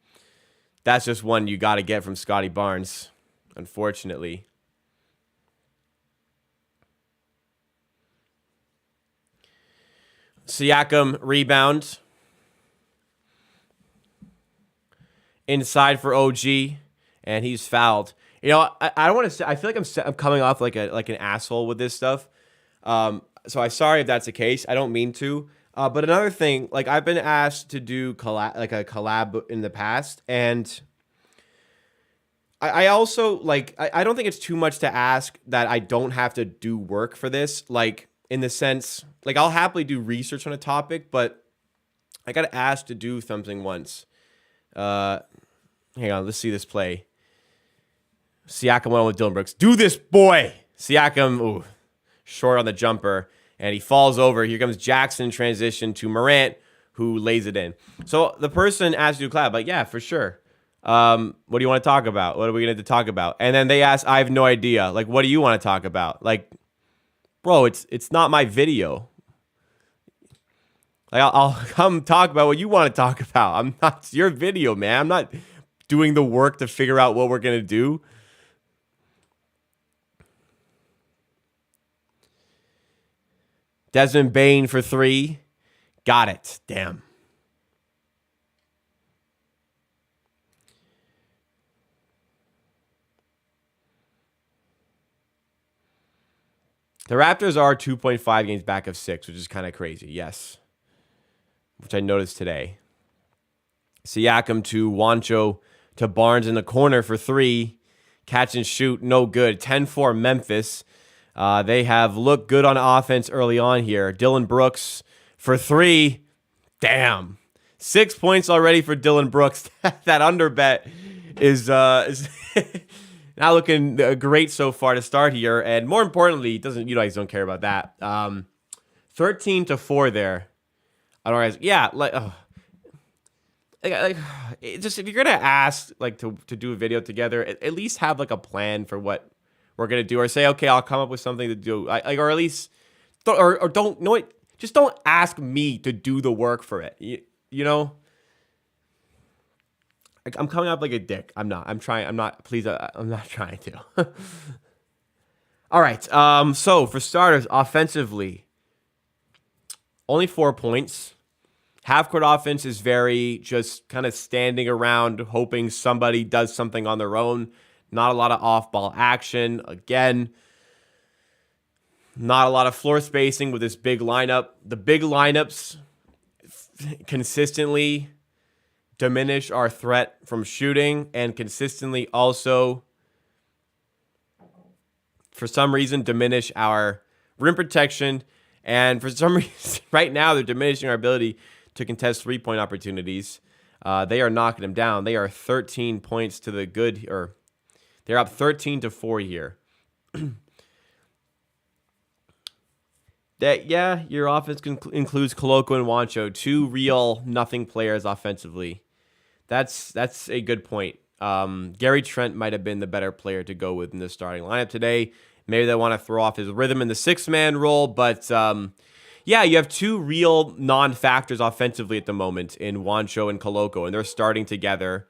that's just one you got to get from Scottie Barnes, unfortunately. Siakam rebound. Inside for OG, and he's fouled. You know, I don't want to say. I feel like I'm coming off like an asshole with this stuff. So I'm sorry if that's the case. I don't mean to. But another thing, like, I've been asked to do a collab in the past, and I also, like, I don't think it's too much to ask that I don't have to do work for this. Like, in the sense, like, I'll happily do research on a topic, but I got asked to do something once. Hang on, let's see this play. Siakam went on with Dillon Brooks. Do this, boy! Siakam, short on the jumper, and he falls over. Here comes Jackson in transition to Morant, who lays it in. So the person asked you to collab, like, yeah, for sure. What do you want to talk about? What are we going to talk about? And then they asked, I have no idea. Like, what do you want to talk about? Like, bro, it's not my video. Like, I'll come talk about what you want to talk about. I'm not, it's your video, man. I'm not doing the work to figure out what we're going to do. Desmond Bane for 3. Got it. Damn. The Raptors are 2.5 games back of 6, which is kind of crazy. Yes. Which I noticed today. Siakam to Juancho to Barnes in the corner for 3. Catch and shoot, no good. 10-4 Memphis. They have looked good on offense early on here. Dillon Brooks for 3. Damn. 6 points already for Dillon Brooks. That under bet is not looking great so far to start here. And more importantly, you guys don't care about that. 13-4 there. I don't know. Yeah, just if you're gonna ask to do a video together, at least have like a plan for what we're gonna do, or say, okay, I'll come up with something to do, or at least, or don't know it. Just don't ask me to do the work for it. You know, I'm coming up like a dick. I'm not. I'm trying. I'm not. Please, I'm not trying to. All right. So for starters, offensively, only 4 points. Half-court offense is very just kind of standing around, hoping somebody does something on their own. Not a lot of off-ball action. Again, not a lot of floor spacing with this big lineup. The big lineups consistently diminish our threat from shooting, and consistently also, for some reason, diminish our rim protection. And for some reason, right now, they're diminishing our ability to contest three-point opportunities. They are knocking them down. They are 13 points to the good, or they're up 13-4 here. Your offense includes Koloko and Juancho, 2 real nothing players offensively. That's a good point. Gary Trent might have been the better player to go with in the starting lineup today. Maybe they want to throw off his rhythm in the 6-man role, but you have 2 real non-factors offensively at the moment in Juancho and Koloko, and they're starting together.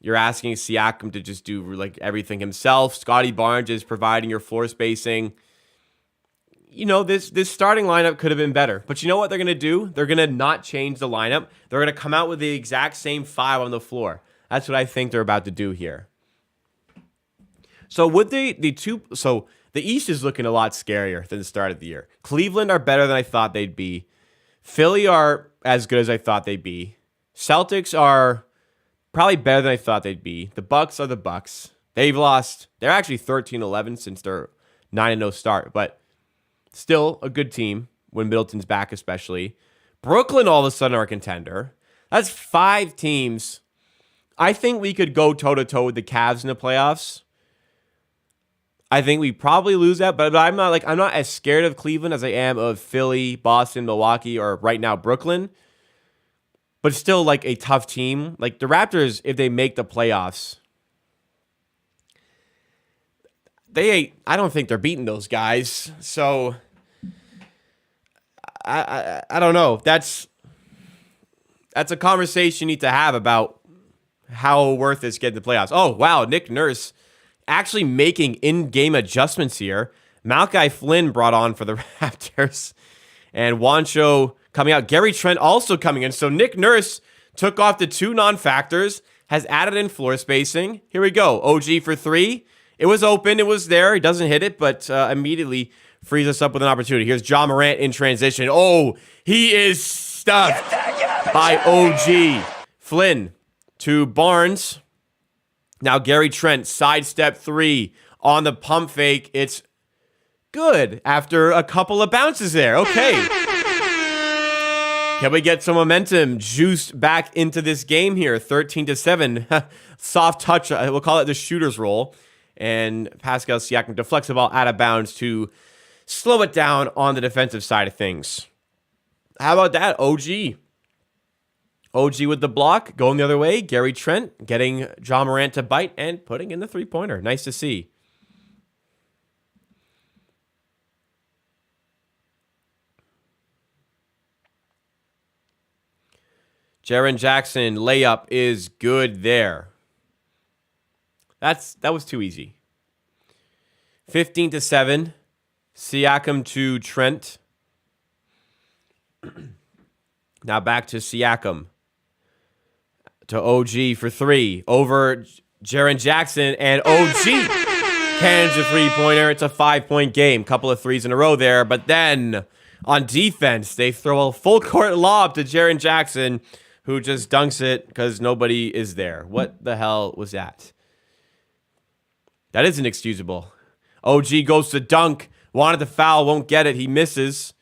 You're asking Siakam to just do like everything himself. Scottie Barnes is providing your floor spacing. this starting lineup could have been better. But you know what they're going to do? They're going to not change the lineup. They're going to come out with the exact same 5 on the floor. That's what I think they're about to do here. So with the East is looking a lot scarier than the start of the year. Cleveland are better than I thought they'd be. Philly are as good as I thought they'd be. Celtics are probably better than I thought they'd be. The Bucks are the Bucks. They're actually 13-11 since their 9-0 start, but still a good team when Middleton's back especially. Brooklyn all of a sudden are a contender. That's 5 teams. I think we could go toe-to-toe with the Cavs in the playoffs. I think we probably lose that, but I'm not as scared of Cleveland as I am of Philly, Boston, Milwaukee, or right now Brooklyn. But still like a tough team. Like the Raptors, if they make the playoffs, I don't think they're beating those guys. So I don't know. That's a conversation you need to have about how worth it's getting the playoffs. Oh wow, Nick Nurse actually making in-game adjustments here. Malachi Flynn brought on for the Raptors. And Juancho coming out. Gary Trent also coming in. So Nick Nurse took off the 2 non-factors, has added in floor spacing. Here we go. OG for 3. It was open. It was there. He doesn't hit it, but immediately frees us up with an opportunity. Here's Ja Morant in transition. Oh, he is stuffed by OG. Flynn to Barnes. Now Gary Trent, sidestep 3 on the pump fake. It's good after a couple of bounces there. Okay. Can we get some momentum juiced back into this game here? 13-7. Soft touch. We'll call it the shooter's roll. And Pascal Siakam deflects the ball out of bounds to slow it down on the defensive side of things. How about that? OG with the block, going the other way. Gary Trent getting Ja Morant to bite and putting in the 3-pointer. Nice to see. Jaren Jackson layup is good there. That was too easy. 15-7. Siakam to Trent. Now back to Siakam. To OG for 3. Over Jaren Jackson, and OG cans a 3-pointer. It's a 5-point game. Couple of threes in a row there. But then on defense, they throw a full court lob to Jaren Jackson, who just dunks it because nobody is there. What the hell was that? That is inexcusable. OG goes to dunk. Wanted the foul. Won't get it. He misses.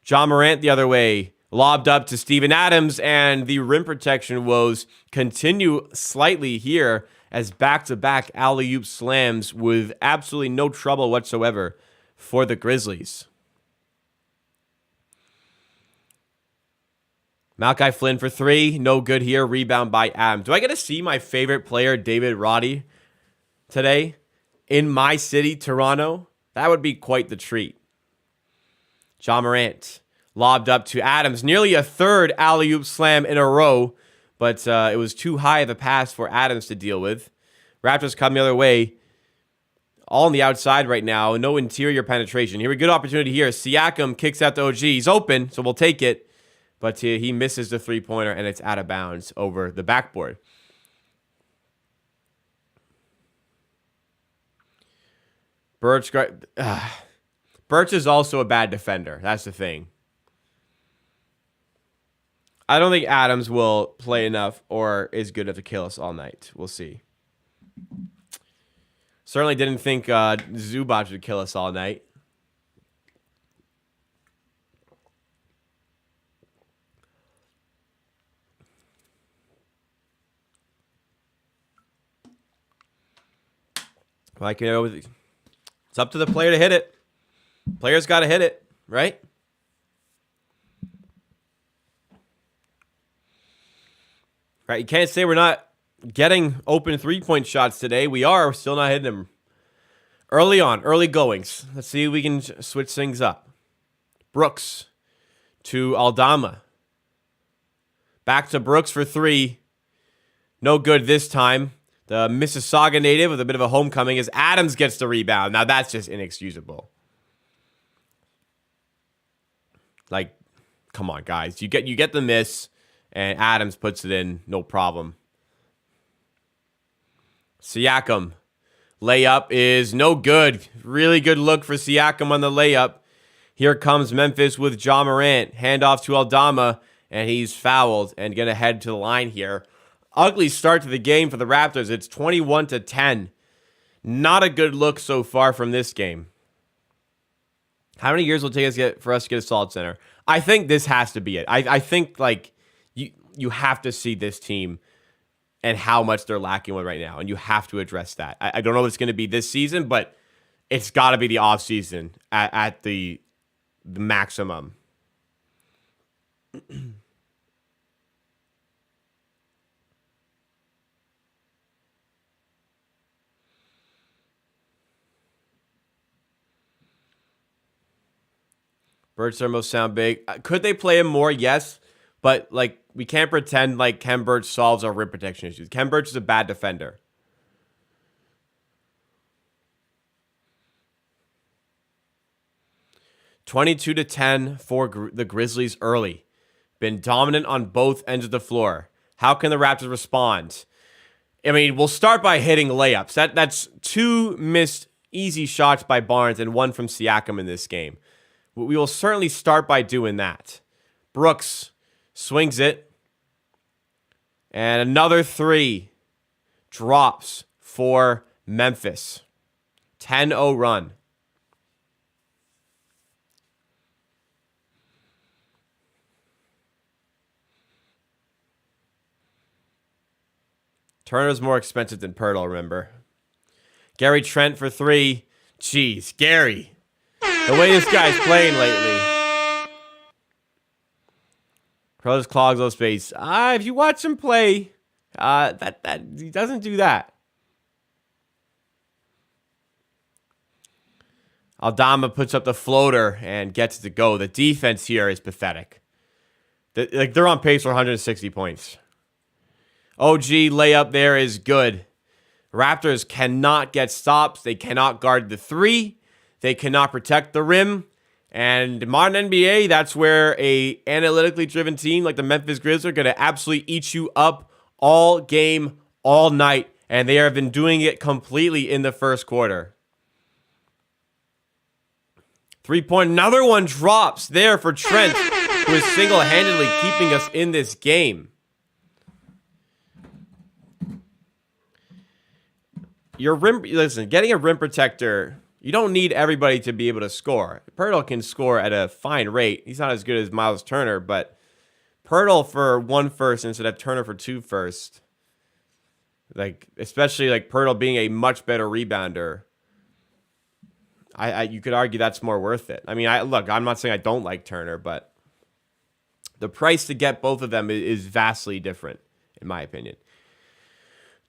Ja Morant the other way. Lobbed up to Steven Adams, and the rim protection woes continue slightly here as back-to-back alley-oop slams with absolutely no trouble whatsoever for the Grizzlies. Malachi Flynn for 3. No good here. Rebound by Adams. Do I get to see my favorite player, David Roddy, today in my city, Toronto? That would be quite the treat. Ja Morant. Lobbed up to Adams. Nearly a third alley-oop slam in a row, but it was too high of a pass for Adams to deal with. Raptors come the other way. All on the outside right now. No interior penetration. Here, a good opportunity here. Siakam kicks out to OG. He's open, so we'll take it. But he misses the 3-pointer, and it's out of bounds over the backboard. Birch is also a bad defender. That's the thing. I don't think Adams will play enough or is good enough to kill us all night. We'll see. Certainly didn't think Zubac would kill us all night. Like, it's up to the player to hit it. Players got to hit it, right? Right, you can't say we're not getting open 3-point shots today. We're still not hitting them. Early goings. Let's see if we can switch things up. Brooks to Aldama. Back to Brooks for 3. No good this time. The Mississauga native with a bit of a homecoming as Adams gets the rebound. Now that's just inexcusable. Like, come on, guys. You get the miss, and Adams puts it in, no problem. Siakam. Layup is no good. Really good look for Siakam on the layup. Here comes Memphis with Ja Morant. Handoff to Aldama, and he's fouled and going to head to the line here. Ugly start to the game for the Raptors. It's 21-10. Not a good look so far from this game. How many years will it take for us to get a solid center? I think this has to be it. I think like you have to see this team and how much they're lacking with right now, and you have to address that. I don't know if it's going to be this season, but it's got to be the offseason at the maximum. Birch thermos sound big. Could they play him more? Yes. But, like, we can't pretend like Ken Birch solves our rim protection issues. Ken Birch is a bad defender. (22-10) for the Grizzlies early. Been dominant on both ends of the floor. How can the Raptors respond? I mean, we'll start by hitting layups. That's 2 missed easy shots by Barnes and 1 from Siakam in this game. We will certainly start by doing that. Brooks swings it. And another 3 drops for Memphis. 10-0 run. Turner's more expensive than Pirtle, remember. Gary Trent for 3. Jeez, Gary. The way this guy's playing lately. Pirtle's clogs those space. If you watch him play, that he doesn't do that. Aldama puts up the floater and gets it to go. The defense here is pathetic. They're on pace for 160 points. OG layup there is good. Raptors cannot get stops. They cannot guard the 3. They cannot protect the rim. And modern NBA, that's where a analytically driven team like the Memphis Grizzlies are going to absolutely eat you up all game, all night. And they have been doing it completely in the first quarter. 3-point, another one drops there for Trent, who is single-handedly keeping us in this game. Getting a rim protector, you don't need everybody to be able to score. Pirtle can score at a fine rate. He's not as good as Miles Turner, but Pirtle for 1 first instead of Turner for 2 first. Especially Pirtle being a much better rebounder. You could argue that's more worth it. I mean, I'm not saying I don't like Turner, but the price to get both of them is vastly different, in my opinion.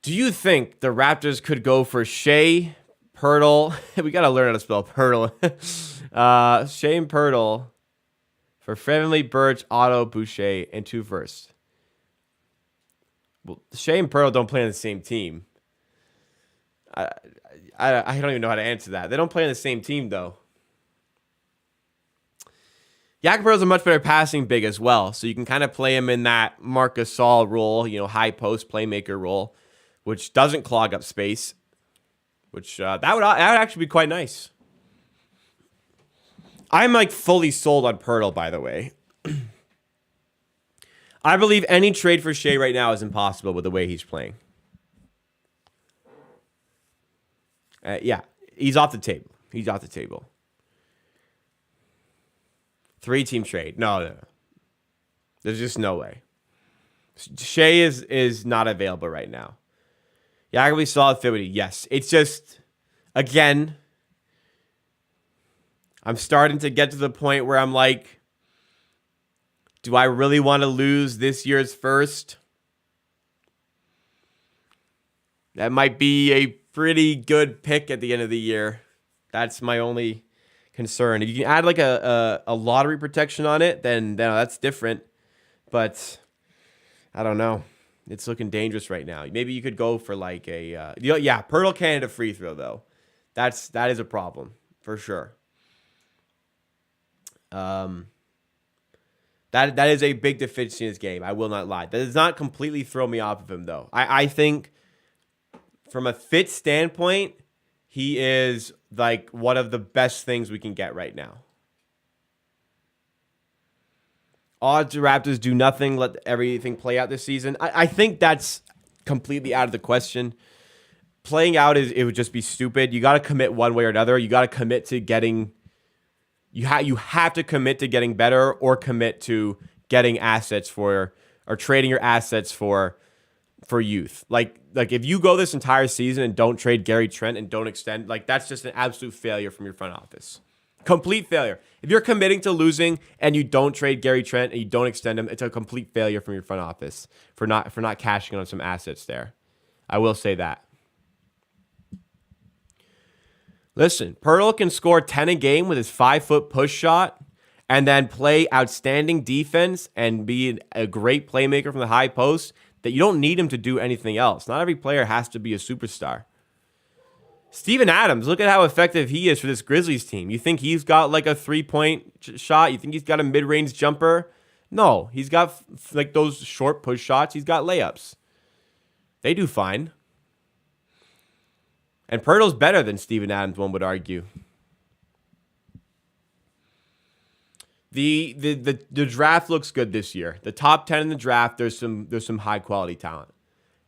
Do you think the Raptors could go for Shea, Pirtle? We got to learn how to spell Pirtle. Shea and Pirtle for Family, Birch, Otto, Boucher, and 2 firsts. Well, Shea and Pirtle don't play on the same team. I don't even know how to answer that. They don't play on the same team, though. Jakob Pirtle's a much better passing big as well, so you can kind of play him in that Marc Gasol role, high post playmaker role, which doesn't clog up space, which that would actually be quite nice. I'm fully sold on Pirtle, by the way. I believe any trade for Shea right now is impossible with the way he's playing. Yeah, he's off the table. 3-team trade. No. There's just no way. Shea is not available right now. Jakob solid fit with it. Yes. It's just, again, I'm starting to get to the point where I'm like, do I really want to lose this year's first? That might be a pretty good pick at the end of the year. That's my only concern. If you can add a lottery protection on it, then that's different. But I don't know. It's looking dangerous right now. Maybe you could go for Pirtle can't hit a free throw though. That is a problem for sure. That is a big deficiency in his game. I will not lie. That does not completely throw me off of him, though. I think from a fit standpoint, he is like one of the best things we can get right now. Odds the Raptors do nothing, let everything play out this season. I think that's completely out of the question. Playing out it would just be stupid. You got to commit one way or another. You got to commit to getting. You have to commit to getting better, or commit to getting assets or trading your assets for youth. Like if you go this entire season and don't trade Gary Trent and don't extend, like that's just an absolute failure from your front office. Complete failure. If you're committing to losing and you don't trade Gary Trent and you don't extend him, it's a complete failure from your front office for not cashing on some assets there. I will say that. Listen, Poeltl can score 10 a game with his 5-foot push shot and then play outstanding defense and be a great playmaker from the high post that you don't need him to do anything else. Not every player has to be a superstar. Steven Adams, look at how effective he is for this Grizzlies team. You think he's got like a 3-point shot? You think he's got a mid-range jumper? No, he's got like those short push shots. He's got layups. They do fine. And Poeltl's better than Steven Adams, one would argue. The draft looks good this year. The top 10 in the draft, there's some high quality talent.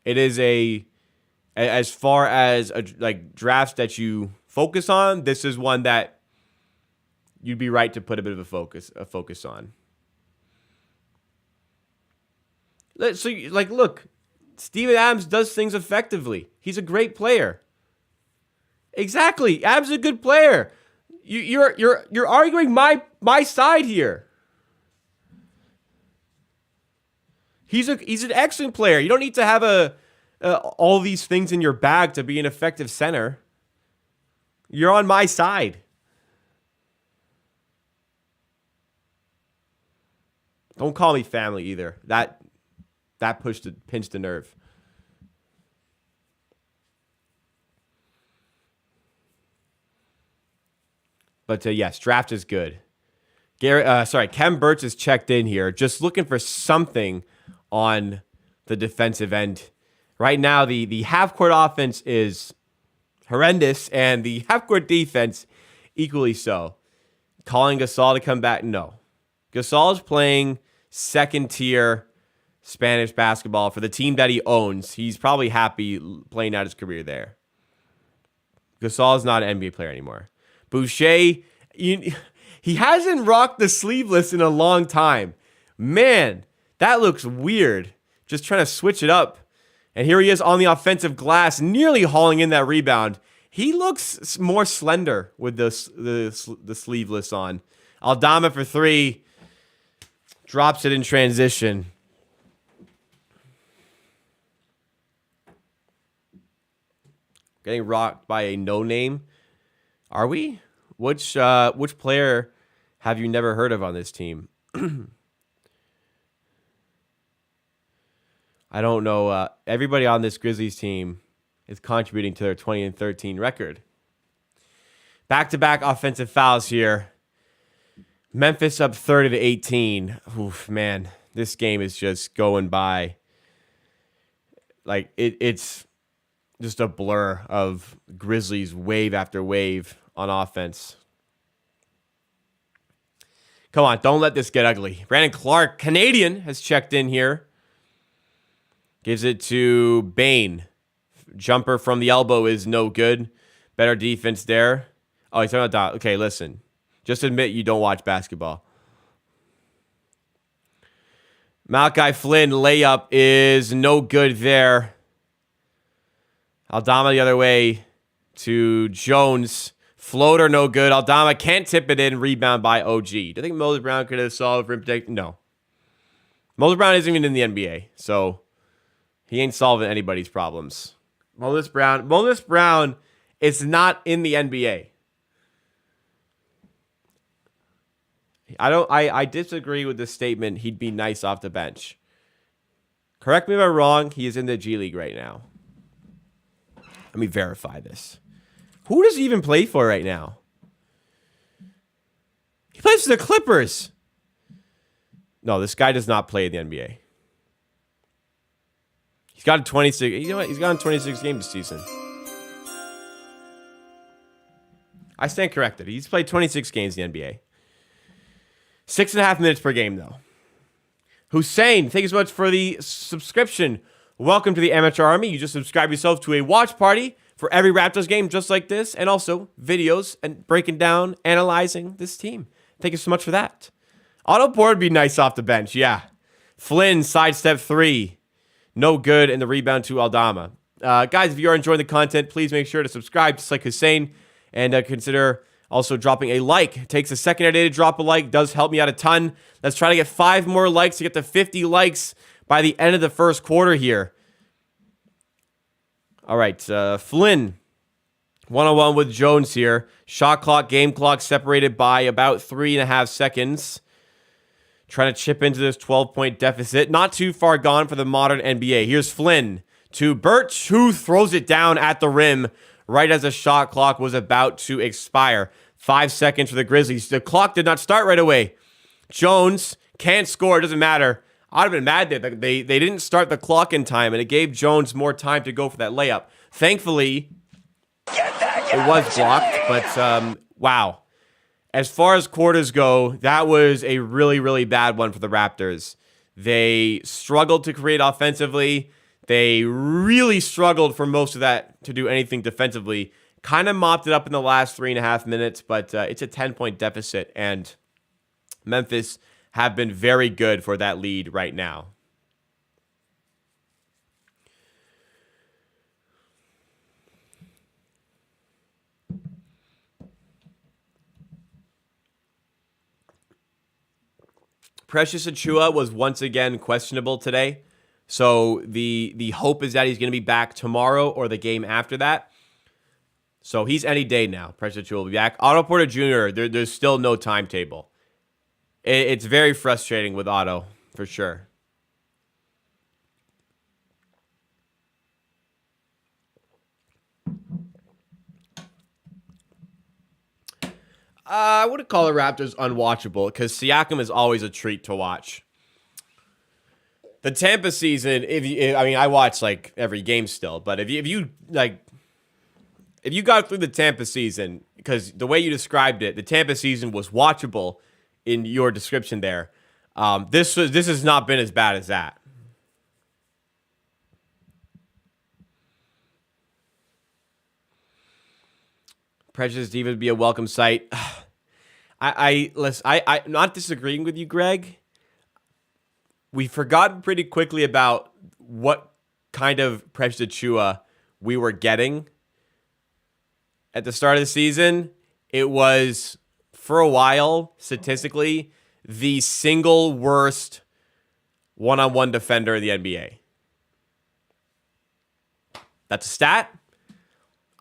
It is as far as like drafts that you focus on, this is one that you'd be right to put a bit of a focus on. So like, look, Steven Adams does things effectively. He's a great player. Exactly, Adams is a good player. You're arguing my side here. He's an excellent player. You don't need to have all these things in your bag to be an effective center. You're on my side. Don't call me family either. That pinched the nerve. But yes, draft is good. Kem Birch is checked in here, just looking for something on the defensive end. Right now, the half-court offense is horrendous, and the half-court defense equally so. Calling Gasol to come back? No. Gasol is playing second-tier Spanish basketball for the team that he owns. He's probably happy playing out his career there. Gasol is not an NBA player anymore. Boucher, he hasn't rocked the sleeveless in a long time. Man, that looks weird. Just trying to switch it up. And here he is on the offensive glass, nearly hauling in that rebound. He looks more slender with the sleeveless on. Aldama for 3. Drops it in transition. Getting rocked by a no-name. Are we? Which player have you never heard of on this team? I don't know. Everybody on this Grizzlies team is contributing to their 20-13 record. Back-to-back offensive fouls here. Memphis up 30-18. Oof, man, this game is just going by. Like it's just a blur of Grizzlies wave after wave on offense. Come on, don't let this get ugly. Brandon Clark, Canadian, has checked in here. Gives it to Bane. Jumper from the elbow is no good. Better defense there. Oh, he's talking about that. Okay, listen. Just admit you don't watch basketball. Malachi Flynn layup is no good there. Aldama the other way to Jones. Floater no good. Aldama can't tip it in. Rebound by OG. Do you think Moses Brown could have solved rim protection? No. Moses Brown isn't even in the NBA, so he ain't solving anybody's problems. Moses Brown is not in the NBA. I disagree with the statement he'd be nice off the bench. Correct me if I'm wrong. He is in the G League right now. Let me verify this. Who does he even play for right now? He plays for the Clippers. No, this guy does not play in the NBA. He's got a 26. You know what? He's got 26 games this season. I stand corrected. He's played 26 games in the NBA. 6.5 minutes per game, though. Hussein, thank you so much for the subscription. Welcome to the Amateur Army. You just subscribe yourself to a watch party for every Raptors game just like this, and also videos and breaking down, analyzing this team. Thank you so much for that. Otto Porter would be nice off the bench, yeah. Flynn, sidestep 3. No good, and the rebound to Aldama. Guys, if you are enjoying the content, please make sure to subscribe, just like Hussein, and consider also dropping a like. It takes a second a day to drop a like. Does help me out a ton. Let's try to get 5 more likes to get to 50 likes by the end of the first quarter here. All right, Flynn, one-on-one with Jones here. Shot clock, game clock separated by about 3.5 seconds. Trying to chip into this 12-point deficit. Not too far gone for the modern NBA. Here's Flynn to Birch, who throws it down at the rim right as the shot clock was about to expire. 5 seconds for the Grizzlies. The clock did not start right away. Jones can't score. It doesn't matter. I'd have been mad that they didn't start the clock in time, and it gave Jones more time to go for that layup. Thankfully, it was blocked, but wow. As far as quarters go, that was a really, really bad one for the Raptors. They struggled to create offensively. They really struggled for most of that to do anything defensively. Kind of mopped it up in the last 3.5 minutes, but it's a 10-point deficit, and Memphis have been very good for that lead right now. Precious Achiuwa was once again questionable today. So the hope is that he's going to be back tomorrow or the game after that. So he's any day now. Precious Achiuwa will be back. Otto Porter Jr., there's still no timetable. It's very frustrating with Otto, for sure. I wouldn't call the Raptors unwatchable because Siakam is always a treat to watch. The Tampa season, I watch like every game still, but if you got through the Tampa season, because the way you described it, the Tampa season was watchable in your description there. This has not been as bad as that. Prejudice Diva would be a welcome sight. I'm not disagreeing with you, Greg. We forgot pretty quickly about what kind of Precious Achiuwa we were getting at the start of the season. It was, for a while, statistically, the single worst one-on-one defender in the NBA. That's a stat.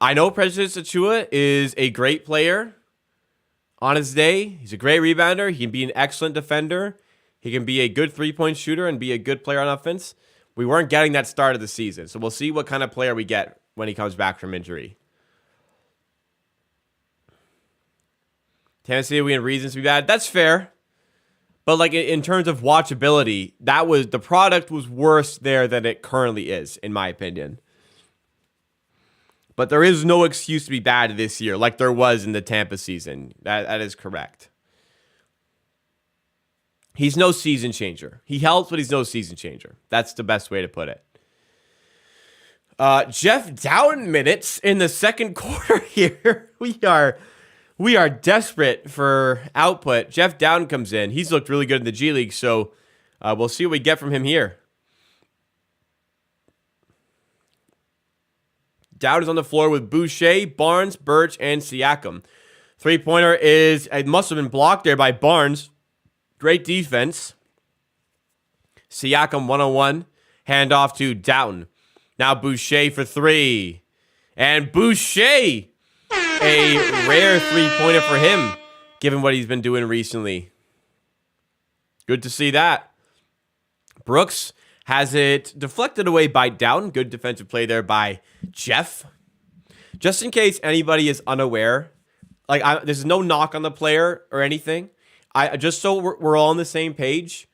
I know Precious Achiuwa is a great player on his day. He's a great rebounder. He can be an excellent defender. He can be a good three-point shooter and be a good player on offense. We weren't getting that start of the season, so we'll see what kind of player we get when he comes back from injury. Tennessee, we had reasons to be bad. That's fair. But like in terms of watchability, the product was worse there than it currently is, in my opinion. But there is no excuse to be bad this year, like there was in the Tampa season. That is correct. He's no season changer. He helps, but he's no season changer. That's the best way to put it. Jeff Dowden minutes in the second quarter here. We are desperate for output. Jeff Dowden comes in. He's looked really good in the G League, so we'll see what we get from him here. Dowd is on the floor with Boucher, Barnes, Birch, and Siakam. Three-pointer it must have been blocked there by Barnes. Great defense. Siakam one-on-one. Handoff to Dowden. Now Boucher for three. And Boucher, a rare three-pointer for him, given what he's been doing recently. Good to see that. Brooks has it deflected away by Dowden. Good defensive play there by Jeff. Just in case anybody is unaware, there's no knock on the player or anything. Just so we're all on the same page,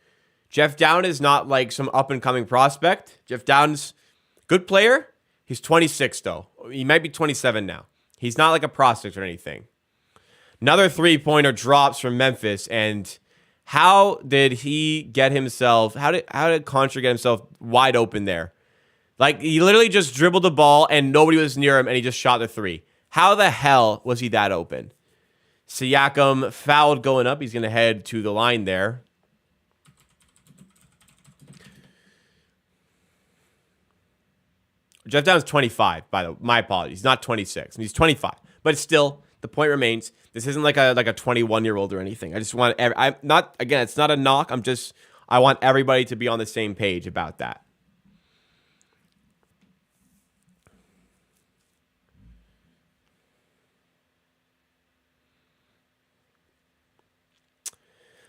Jeff Downs is not like some up-and-coming prospect. Jeff Downs, good player. He's 26, though. He might be 27 now. He's not like a prospect or anything. Another three-pointer drops from Memphis, and how did he get himself, how did Contra get himself wide open there? Like, he literally just dribbled the ball, and nobody was near him, and he just shot the three. How the hell was he that open? Siakam fouled going up. He's going to head to the line there. Jeff Downs is 25, by the way. My apologies. He's not 26. He's 25. But still, the point remains, this isn't like a 21-year-old or anything. I just want, I'm not, again, it's not a knock. I want everybody to be on the same page about that.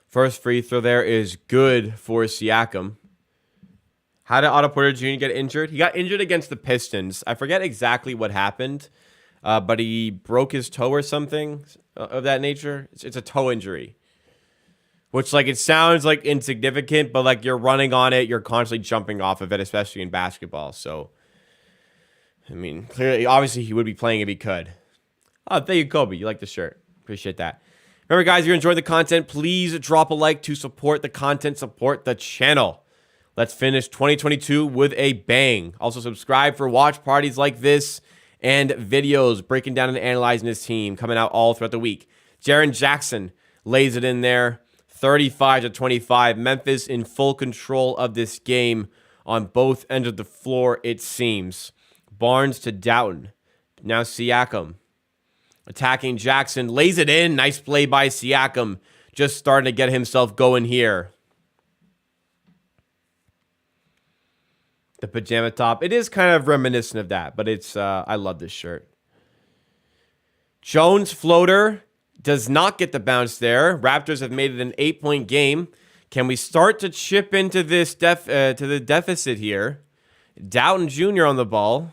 First free throw there is good for Siakam. How did Otto Porter Jr. get injured? He got injured against the Pistons. I forget exactly what happened, but he broke his toe or something of that nature. It's a toe injury, which, like, it sounds like insignificant, but like you're running on it, you're constantly jumping off of it, especially in basketball. So, I mean, clearly, obviously, he would be playing if he could. Oh, thank you, Kobe. You like the shirt. Appreciate that. Remember, guys, if you're enjoying the content, please drop a like to support the content, support the channel. Let's finish 2022 with a bang. Also, subscribe for watch parties like this and videos breaking down and analyzing this team coming out all throughout the week. Jaren Jackson lays it in there, 35-25. Memphis in full control of this game on both ends of the floor, it seems. Barnes to Doughton. Now Siakam attacking Jackson. Lays it in. Nice play by Siakam. Just starting to get himself going here. The pajama top. It is kind of reminiscent of that, but it's I love this shirt. Jones floater does not get the bounce there. Raptors have made it an 8-point game. Can we start to chip into this to the deficit here? Doughton Jr. on the ball.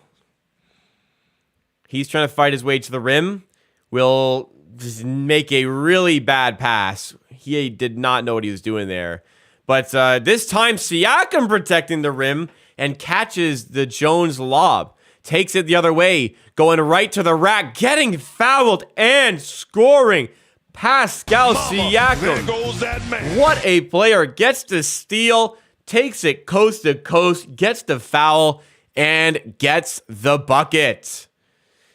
He's trying to fight his way to the rim. Will just make a really bad pass. He did not know what he was doing there. But this time, Siakam protecting the rim and catches the Jones lob. Takes it the other way, going right to the rack, getting fouled and scoring. Pascal Siakam. There goes that man. What a player. Gets the steal, takes it coast to coast, gets the foul, and gets the bucket.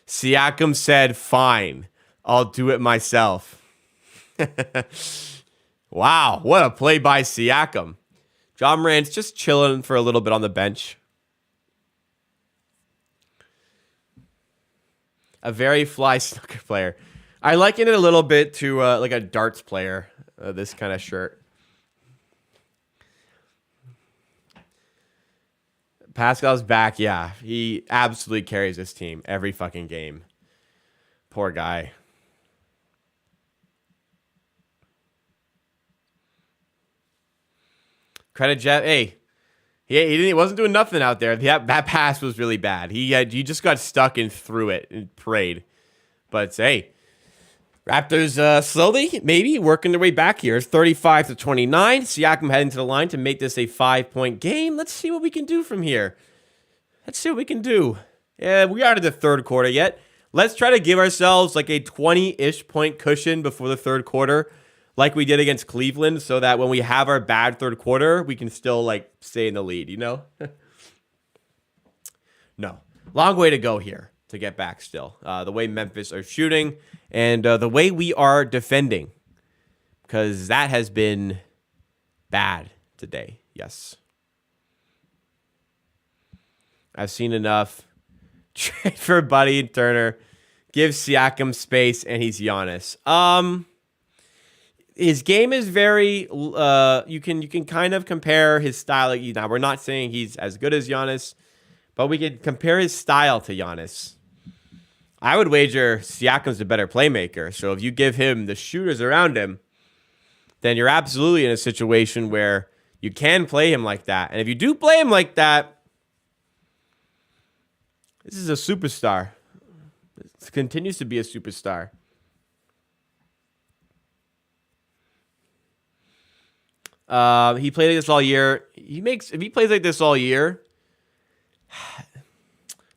Siakam said, fine, I'll do it myself. Wow, what a play by Siakam. Ja Morant's just chilling for a little bit on the bench. A very fly snooker player. I liken it a little bit to like a darts player, this kind of shirt. Pascal's back, yeah. He absolutely carries this team every fucking game. Poor guy. Credit Jeff. Hey, he wasn't doing nothing out there. That pass was really bad. He just got stuck and threw it and prayed. But hey, Raptors slowly maybe working their way back here. It's 35-29. Siakam heading to the line to make this a 5-point game. Let's see what we can do from here. Let's see what we can do. Yeah, we aren't in the third quarter yet. Let's try to give ourselves like a 20-ish point cushion before the third quarter, like we did against Cleveland, so that when we have our bad third quarter, we can still like stay in the lead, you know? No. Long way to go here to get back still. The way Memphis are shooting and the way we are defending, because that has been bad today. Yes. I've seen enough. Trade for Buddy and Turner. Give Siakam space, and he's Giannis. His game is very. You can kind of compare his style. Now we're not saying he's as good as Giannis, but we could compare his style to Giannis. I would wager Siakam's the better playmaker. So if you give him the shooters around him, then you're absolutely in a situation where you can play him like that. And if you do play him like that, this is a superstar. This continues to be a superstar. He played like this all year. If he plays like this all year,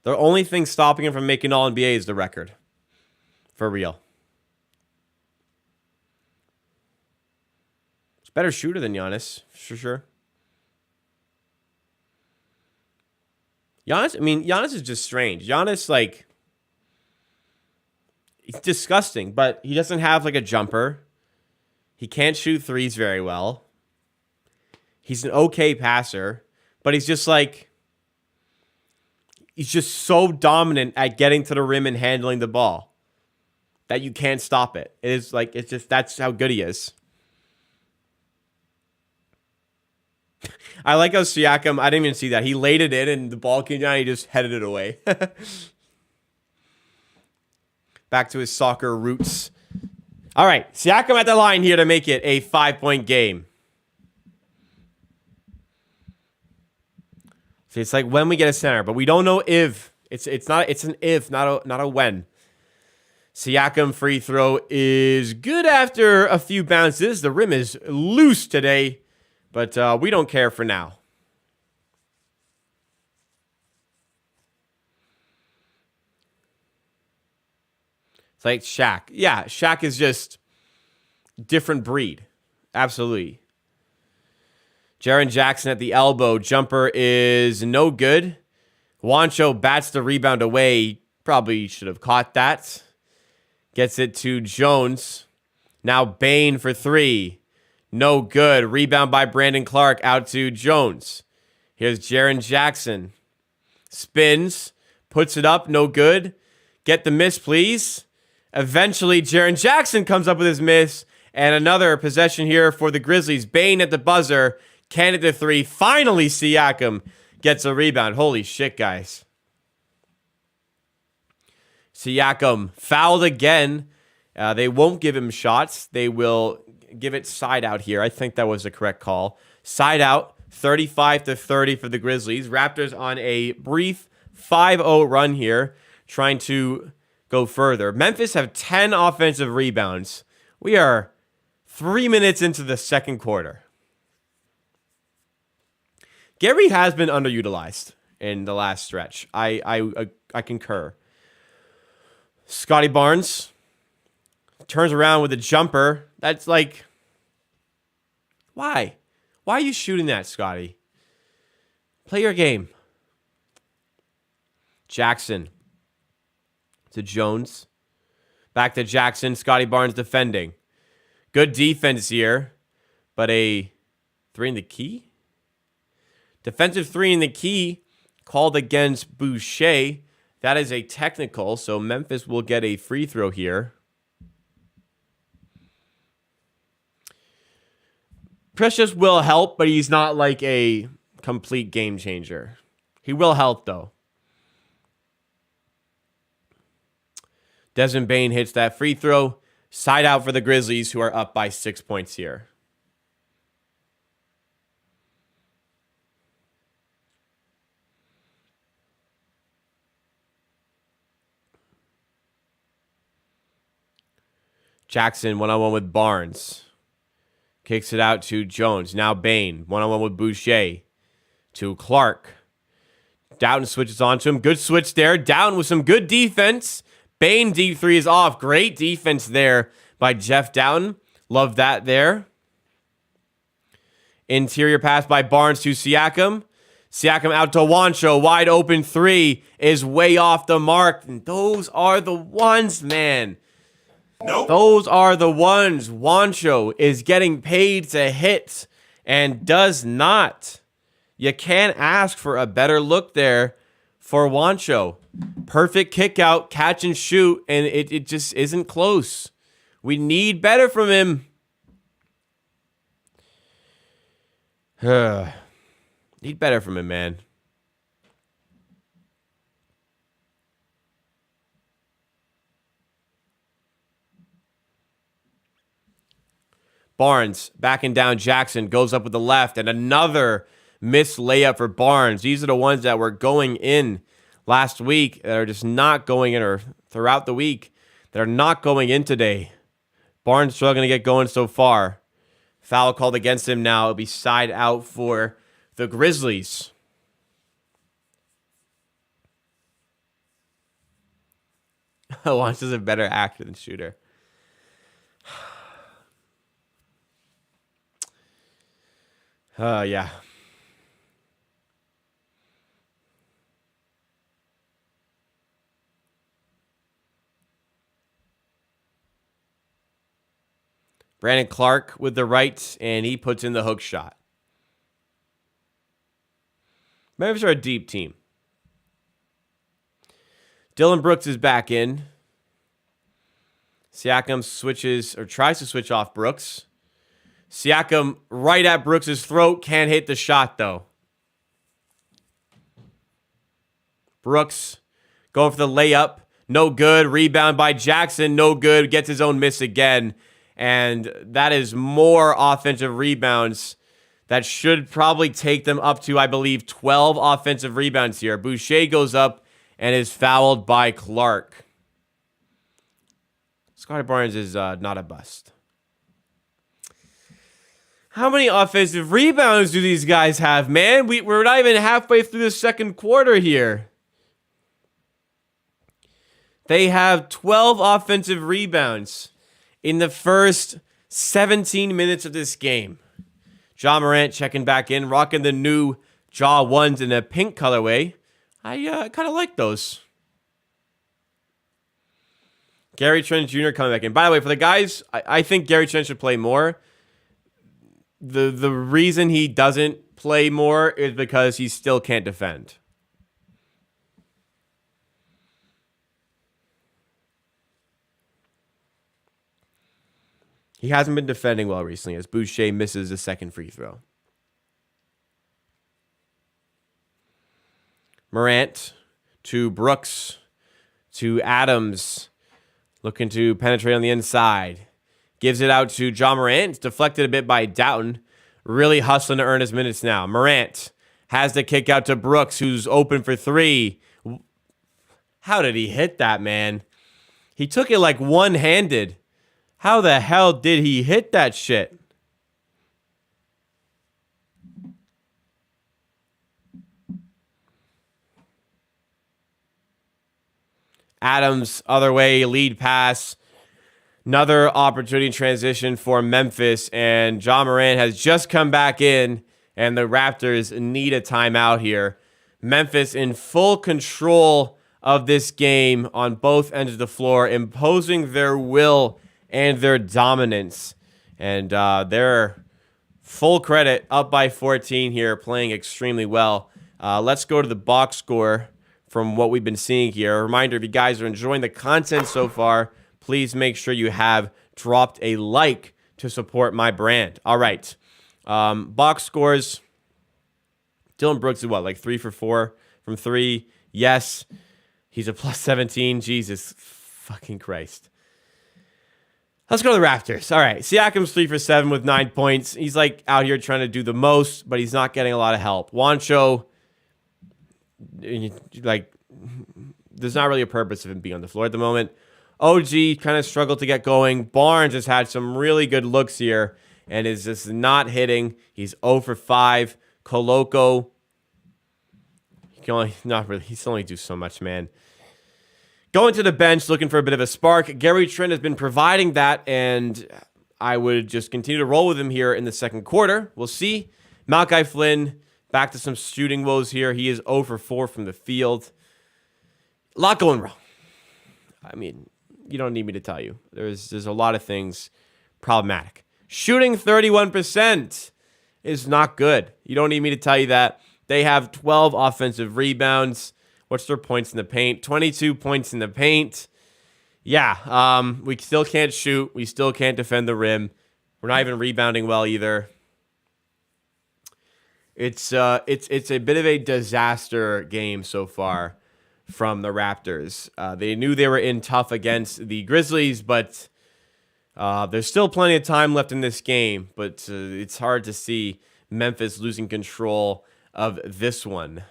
the only thing stopping him from making All NBA is the record. For real. He's a better shooter than Giannis, for sure. Giannis is just strange. Giannis, like, he's disgusting, but he doesn't have, like, a jumper. He can't shoot threes very well. He's an okay passer, but he's just, like, he's just so dominant at getting to the rim and handling the ball that you can't stop it. That's how good he is. I like how Siakam, I didn't even see that. He laid it in and the ball came down and he just headed it away. Back to his soccer roots. All right, Siakam at the line here to make it a 5-point game. See, it's like when we get a center, but we don't know if. It's an if, not a when. Siakam free throw is good after a few bounces. The rim is loose today. But we don't care for now. It's like Shaq. Yeah, Shaq is just different breed. Absolutely. Jaren Jackson at the elbow. Jumper is no good. Juancho bats the rebound away. Probably should have caught that. Gets it to Jones. Now Bane for three. No good. Rebound by Brandon Clark out to Jones. Here's Jaren Jackson. Spins. Puts it up. No good. Get the miss, please. Eventually, Jaren Jackson comes up with his miss. And another possession here for the Grizzlies. Bane at the buzzer. Can it to three. Finally, Siakam gets a rebound. Holy shit, guys. Siakam fouled again. They won't give him shots. They will give it side out here. I think that was the correct call. Side out, 35-30 for the Grizzlies. Raptors on a brief 5-0 run here, trying to go further. Memphis have 10 offensive rebounds. We are 3 minutes into the second quarter. Gary has been underutilized in the last stretch. I concur. Scottie Barnes turns around with a jumper. That's like, why? Why are you shooting that, Scottie? Play your game. Jackson to Jones. Back to Jackson. Scottie Barnes defending. Good defense here, but a 3 in the key? Defensive 3 in the key called against Boucher. That is a technical, so Memphis will get a free throw here. Precious will help, but he's not like a complete game changer. He will help, though. Desmond Bane hits that free throw. Side out for the Grizzlies, who are up by 6 points here. Jackson one-on-one with Barnes. Kicks it out to Jones. Now Bane one-on-one with Boucher. To Clark. Doughton switches on to him. Good switch there. Doughton with some good defense. Bane deep three is off. Great defense there by Jeff Doughton. Love that there. Interior pass by Barnes to Siakam. Siakam out to Juancho. Wide open three is way off the mark. And those are the ones, man. Nope. Those are the ones. Juancho is getting paid to hit and does not. You can't ask for a better look there for Juancho. Perfect kick out, catch and shoot, and it just isn't close. We need better from him. Need better from him, man. Barnes backing down Jackson, goes up with the left, and another missed layup for Barnes. These are the ones that were going in last week that are just not going in, or throughout the week that are not going in today. Barnes struggling to get going so far. Foul called against him now. It'll be side out for the Grizzlies. Wants is a better actor than shooter. Yeah. Brandon Clark with the right, and he puts in the hook shot. Memphis are a deep team. Dylan Brooks is back in. Siakam switches or tries to switch off Brooks. Siakam right at Brooks' throat. Can't hit the shot, though. Brooks going for the layup. No good. Rebound by Jackson. No good. Gets his own miss again. And that is more offensive rebounds. That should probably take them up to, I believe, 12 offensive rebounds here. Boucher goes up and is fouled by Clark. Scottie Barnes is not a bust. How many offensive rebounds do these guys have, man? We're not even halfway through the second quarter here. They have 12 offensive rebounds in the first 17 minutes of this game. Ja Morant checking back in, rocking the new Ja 1s in a pink colorway. I kind of like those. Gary Trent Jr. coming back in. By the way, for the guys, I think Gary Trent should play more. The reason he doesn't play more is because he still can't defend. He hasn't been defending well recently as Boucher misses the second free throw. Morant to Brooks to Adams. Looking to penetrate on the inside. Gives it out to Ja Morant. It's deflected a bit by Daunting. Really hustling to earn his minutes now. Morant has the kick out to Brooks, who's open for three. How did he hit that, man? He took it like one-handed. How the hell did he hit that shit? Adams, other way, lead pass. Another opportunity transition for Memphis. And Ja Morant has just come back in. And the Raptors need a timeout here. Memphis in full control of this game on both ends of the floor, imposing their will and their dominance. And they're full credit, up by 14 here, playing extremely well. Let's go to the box score from what we've been seeing here. A reminder, if you guys are enjoying the content so far, please make sure you have dropped a like to support my brand. All right. Box scores. Dylan Brooks is what, like 3 for 4 from 3? Yes. He's a plus 17. Jesus fucking Christ. Let's go to the Raptors. All right. Siakam's 3 for 7 with 9 points. He's like out here trying to do the most, but he's not getting a lot of help. Juancho, like, there's not really a purpose of him being on the floor at the moment. OG kind of struggled to get going. Barnes has had some really good looks here and is just not hitting. He's 0 for 5. Koloko, he can only do so much, man. Going to the bench, looking for a bit of a spark. Gary Trent has been providing that, and I would just continue to roll with him here in the second quarter. We'll see. Malachi Flynn, back to some shooting woes here. He is 0 for 4 from the field. A lot going wrong. I mean, you don't need me to tell you. There's a lot of things problematic. Shooting 31% is not good. You don't need me to tell you that. They have 12 offensive rebounds. What's their points in the paint? 22 points in the paint. Yeah, we still can't shoot. We still can't defend the rim. We're not even rebounding well either. It's a bit of a disaster game so far from the Raptors. They knew they were in tough against the Grizzlies, but there's still plenty of time left in this game. But it's hard to see Memphis losing control of this one.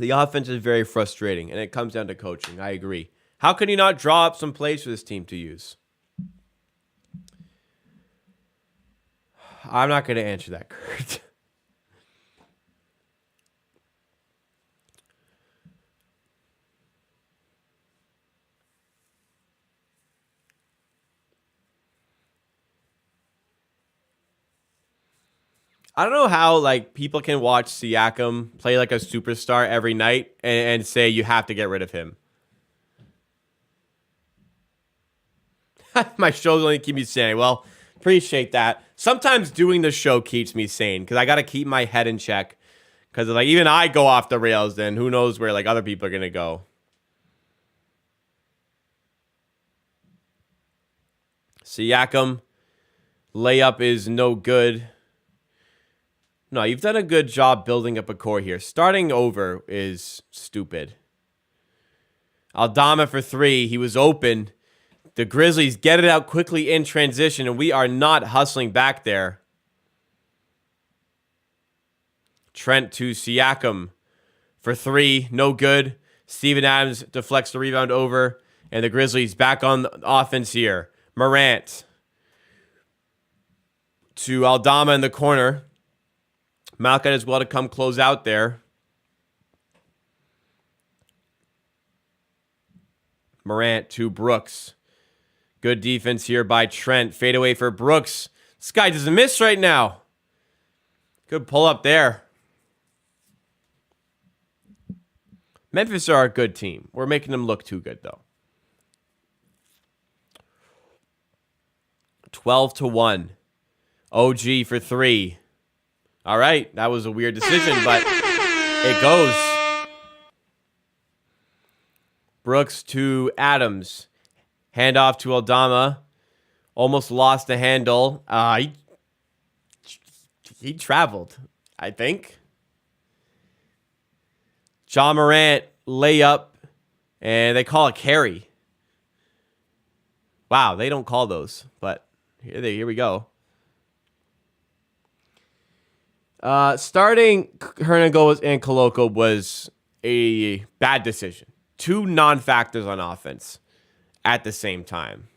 The offense is very frustrating, and it comes down to coaching. I agree. How can you not draw up some plays for this team to use? I'm not going to answer that, Kurt. I don't know how like people can watch Siakam play like a superstar every night and say you have to get rid of him. My shows only keep me sane. Well, appreciate that. Sometimes doing the show keeps me sane because I got to keep my head in check. Because like even I go off the rails, then who knows where like other people are gonna go. Siakam layup is no good. No, you've done a good job building up a core here. Starting over is stupid. Aldama for three. He was open. The Grizzlies get it out quickly in transition, and we are not hustling back there. Trent to Siakam for three. No good. Steven Adams deflects the rebound over, and the Grizzlies back on offense here. Morant to Aldama in the corner. Malkin as well to come close out there. Morant to Brooks. Good defense here by Trent. Fade away for Brooks. This guy doesn't miss right now. Good pull up there. Memphis are a good team. We're making them look too good, though. 12-1. OG for three. All right, that was a weird decision, but it goes. Brooks to Adams. Handoff to Aldama. Almost lost the handle. He traveled, I think. Ja Morant layup, and they call it carry. Wow, they don't call those, but here we go. Starting Hernangomez and Koloko was a bad decision. Two non-factors on offense at the same time.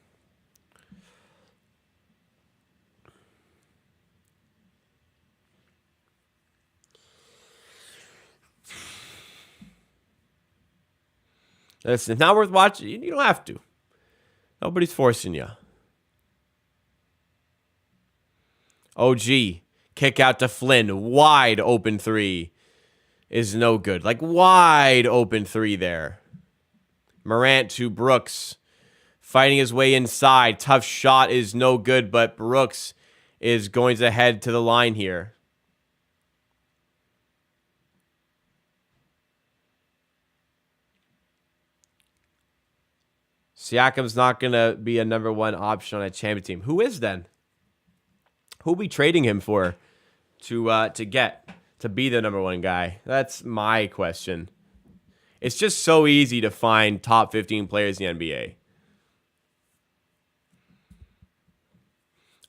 Listen, it's not worth watching. You don't have to. Nobody's forcing you. OG. Kick out to Flynn. Wide open three is no good. Like, wide open three there. Morant to Brooks. Fighting his way inside. Tough shot is no good, but Brooks is going to head to the line here. Siakam's not going to be a number one option on a champion team. Who is then? Who will be trading him for to get to be the number one guy? That's my question. It's just so easy to find top 15 players in the NBA.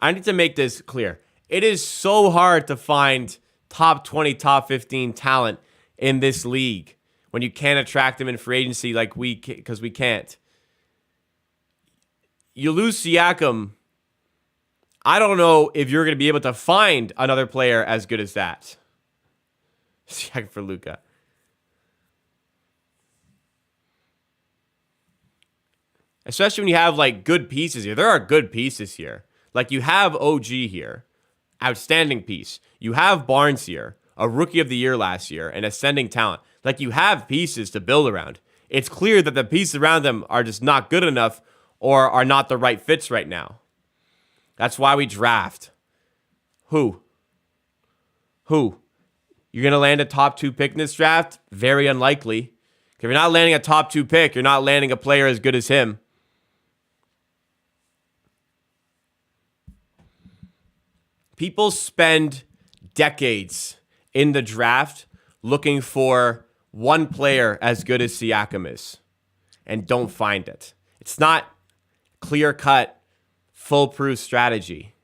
I need to make this clear. It is so hard to find top 20, top 15 talent in this league when you can't attract them in free agency like because we can't. You lose Siakam. I don't know if you're going to be able to find another player as good as that. Siakam for Luka. Especially when you have like good pieces here. There are good pieces here. Like you have OG here. Outstanding piece. You have Barnes here. A rookie of the year last year. An ascending talent. Like you have pieces to build around. It's clear that the pieces around them are just not good enough or are not the right fits right now. That's why we draft. Who? You're going to land a top 2 pick in this draft? Very unlikely. If you're not landing a top 2 pick, you're not landing a player as good as him. People spend decades in the draft looking for one player as good as Siakam is and don't find it. It's not clear-cut, foolproof strategy.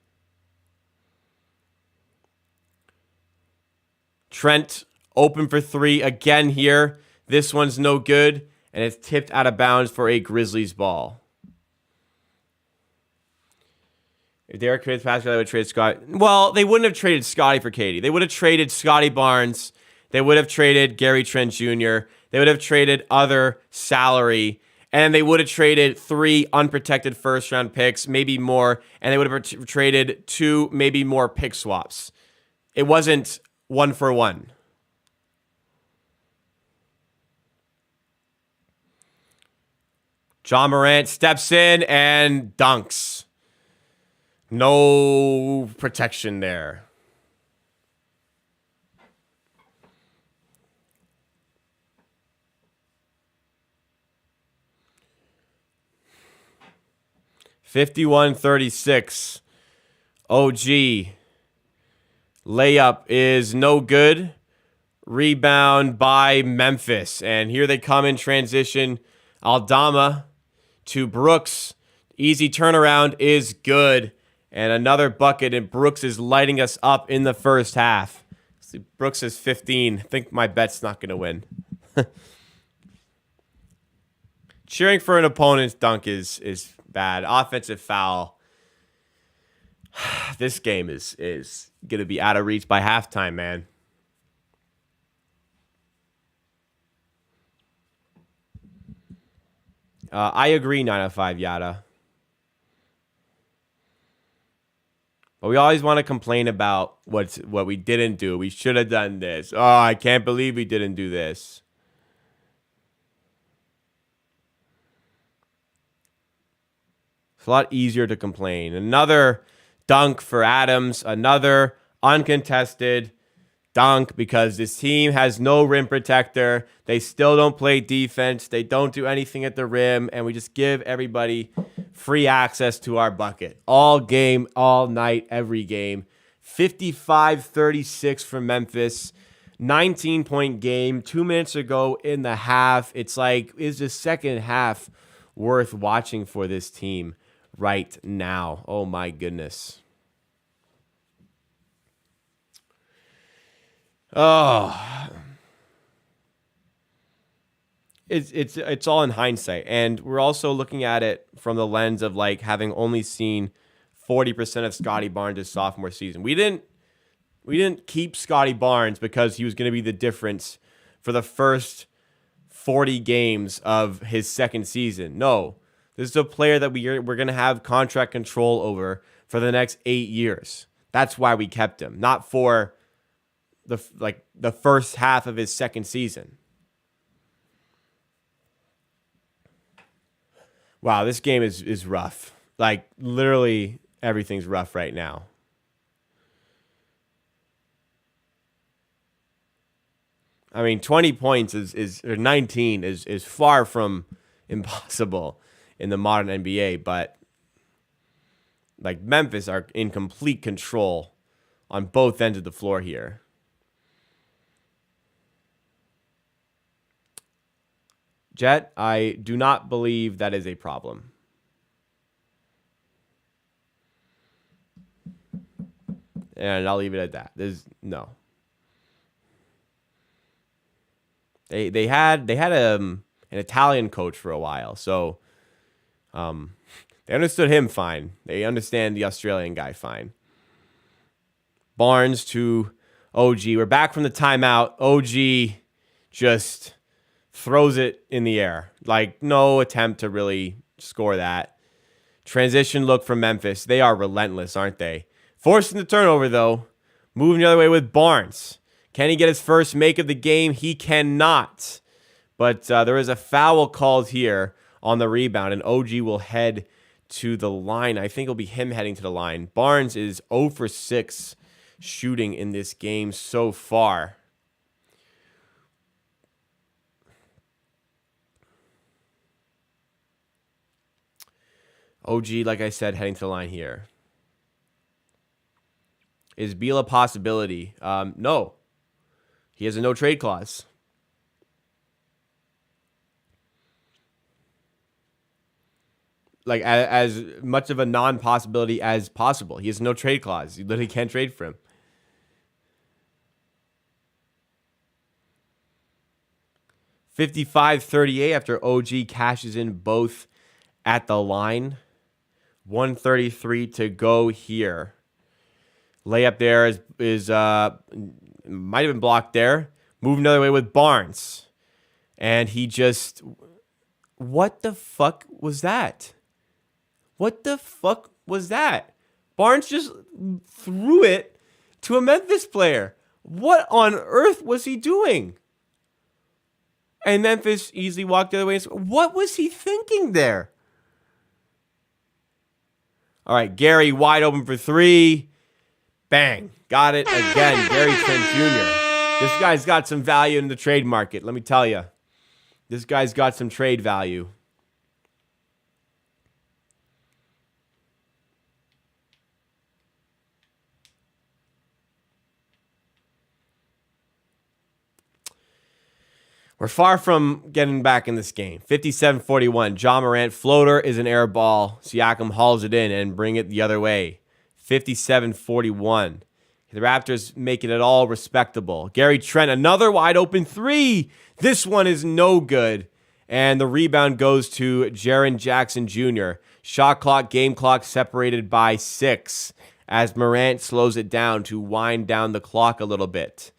Trent Open for three again here. This one's no good, and it's tipped out of bounds for a Grizzlies ball. If Derek trades Pascal, they would trade Scott. Well, they wouldn't have traded Scottie for Katie. They would have traded Scottie Barnes. They would have traded Gary Trent Jr. They would have traded other salary. And they would have traded 3 unprotected first-round picks, maybe more. And they would have traded 2, maybe more pick swaps. It wasn't 1-for-1. Ja Morant steps in and dunks. No protection there. (51-36). OG. Layup is no good. Rebound by Memphis. And here they come in transition. Aldama to Brooks. Easy turnaround is good. And another bucket, and Brooks is lighting us up in the first half. See, Brooks is 15. I think my bet's not going to win. Cheering for an opponent's dunk is bad. Offensive foul. This game is going to be out of reach by halftime, man. I agree, 905 Yada. But we always want to complain about what we didn't do. We should have done this. Oh, I can't believe we didn't do this. It's a lot easier to complain. Another dunk for Adams. Another uncontested dunk because this team has no rim protector. They still don't play defense. They don't do anything at the rim. And we just give everybody free access to our bucket. All game, all night, every game. 55-36 for Memphis. 19-point game. 2 minutes ago in the half. It's like, is the second half worth watching for this team right now? Oh my goodness. Oh, it's all in hindsight, and we're also looking at it from the lens of like having only seen 40% of Scottie Barnes' sophomore season. We didn't keep Scottie Barnes because he was going to be the difference for the first 40 games of his second season. No, this is a player that we're going to have contract control over for the next 8 years. That's why we kept him, not for the first half of his second season. Wow, this game is rough. Like, literally everything's rough right now. I mean, 20 points or 19 is far from impossible in the modern NBA, but like Memphis are in complete control on both ends of the floor here. Jet, I do not believe that is a problem. And I'll leave it at that. There's no. They had an Italian coach for a while, so they understood him fine. They understand the Australian guy fine. Barnes to OG. We're back from the timeout. OG just throws it in the air. Like, no attempt to really score that. Transition look from Memphis. They are relentless, aren't they? Forcing the turnover, though. Moving the other way with Barnes. Can he get his first make of the game? He cannot. But there is a foul called here on the rebound, and OG will head to the line. I think it'll be him heading to the line. Barnes is 0 for 6 shooting in this game so far. OG, like I said, heading to the line here. Is Beal a possibility? No. He has a no-trade clause. Like, as much of a non-possibility as possible. He has no trade clause. You literally can't trade for him. 55-38 after OG cashes in both at the line. 133 to go here. Layup there is might have been blocked there. Move another way with Barnes. And he just... What the fuck was that? What the fuck was that? Barnes just threw it to a Memphis player. What on earth was he doing? And Memphis easily walked the other way. What was he thinking there? All right, Gary wide open for three. Bang. Got it again. Gary Trent Jr. This guy's got some value in the trade market, let me tell you. This guy's got some trade value. We're far from getting back in this game. 57-41. Ja Morant floater is an air ball. Siakam hauls it in and bring it the other way. 57-41. The Raptors making it all respectable. Gary Trent, another wide open three. This one is no good. And the rebound goes to Jaren Jackson Jr. Shot clock, game clock separated by 6 as Morant slows it down to wind down the clock a little bit.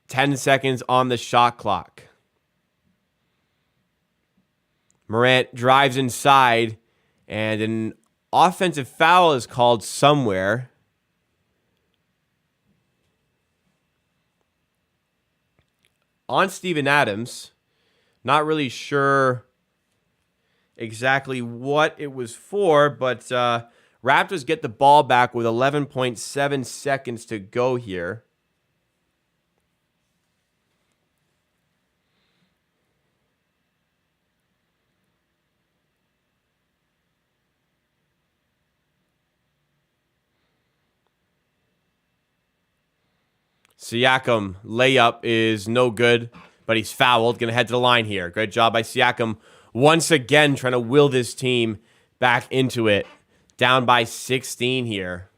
10 seconds on the shot clock. Morant drives inside, and an offensive foul is called somewhere. On Steven Adams. Not really sure exactly what it was for, but Raptors get the ball back with 11.7 seconds to go here. Siakam layup is no good, but he's fouled. Going to head to the line here. Great job by Siakam. Once again, trying to will this team back into it. Down by 16 here.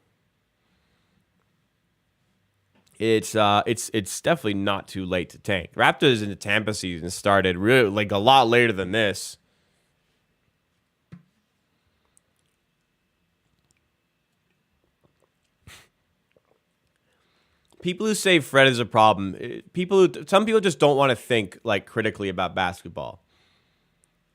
It's definitely not too late to tank. Raptors in the Tampa season started really like a lot later than this. People who say Fred is a problem, some people just don't want to think like critically about basketball.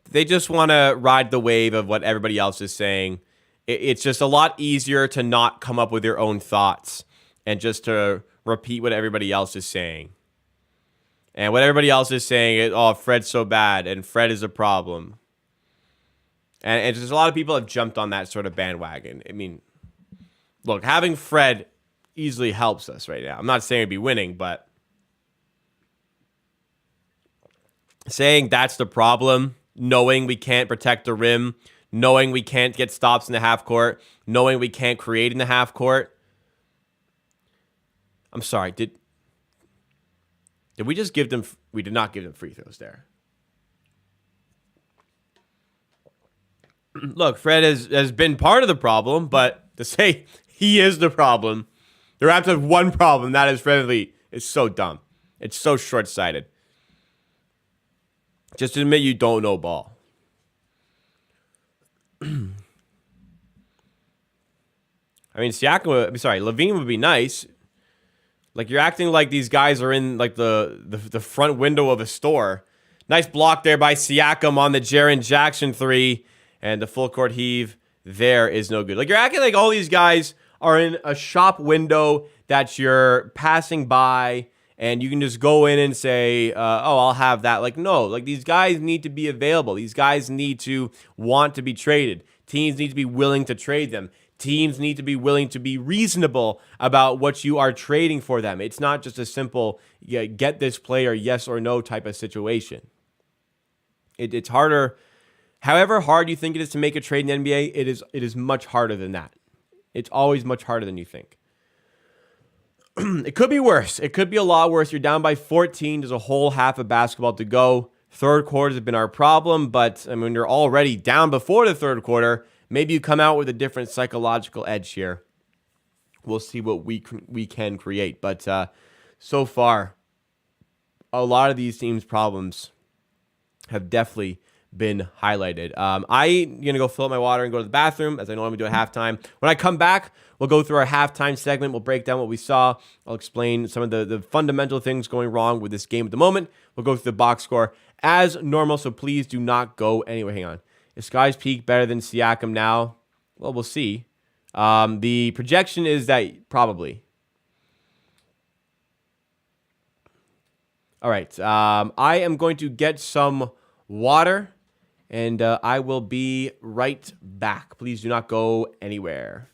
They just want to ride the wave of what everybody else is saying. It's just a lot easier to not come up with your own thoughts and just to repeat what everybody else is saying. And what everybody else is saying is, oh, Fred's so bad and Fred is a problem. And just a lot of people have jumped on that sort of bandwagon. I mean, look, having Fred easily helps us right now. I'm not saying it'd be winning, but saying that's the problem, knowing we can't protect the rim, knowing we can't get stops in the half court, knowing we can't create in the half court. I'm sorry, did we just give them... We did not give them free throws there. Look, Fred has been part of the problem, but to say he is the problem... The Raptors have one problem, that is Fred VanVleet. It's so dumb. It's so short-sighted. Just admit you don't know ball. I mean, Levine would be nice. Like, you're acting like these guys are in, like, the front window of a store. Nice block there by Siakam on the Jaren Jackson three. And the full court heave there is no good. Like, you're acting like all these guys are in a shop window that you're passing by and you can just go in and say, oh, I'll have that. Like, no, like these guys need to be available. These guys need to want to be traded. Teams need to be willing to trade them. Teams need to be willing to be reasonable about what you are trading for them. It's not just a simple get this player yes or no type of situation. It's harder. However hard you think it is to make a trade in the NBA, it is much harder than that. It's always much harder than you think. It could be worse. It could be a lot worse. You're down by 14. There's a whole half of basketball to go. Third quarters have been our problem, but I mean, you're already down before the third quarter. Maybe you come out with a different psychological edge here. We'll see what we can create. But so far, a lot of these teams' problems have definitely been highlighted. I'm going to go fill up my water and go to the bathroom, as I normally do at halftime. When I come back, we'll go through our halftime segment. We'll break down what we saw. I'll explain some of the fundamental things going wrong with this game at the moment. We'll go through the box score as normal, so please do not go anywhere. Hang on. Is Sky's Peak better than Siakam now? Well, we'll see. The projection is that probably. All right. I am going to get some water, and I will be right back. Please do not go anywhere.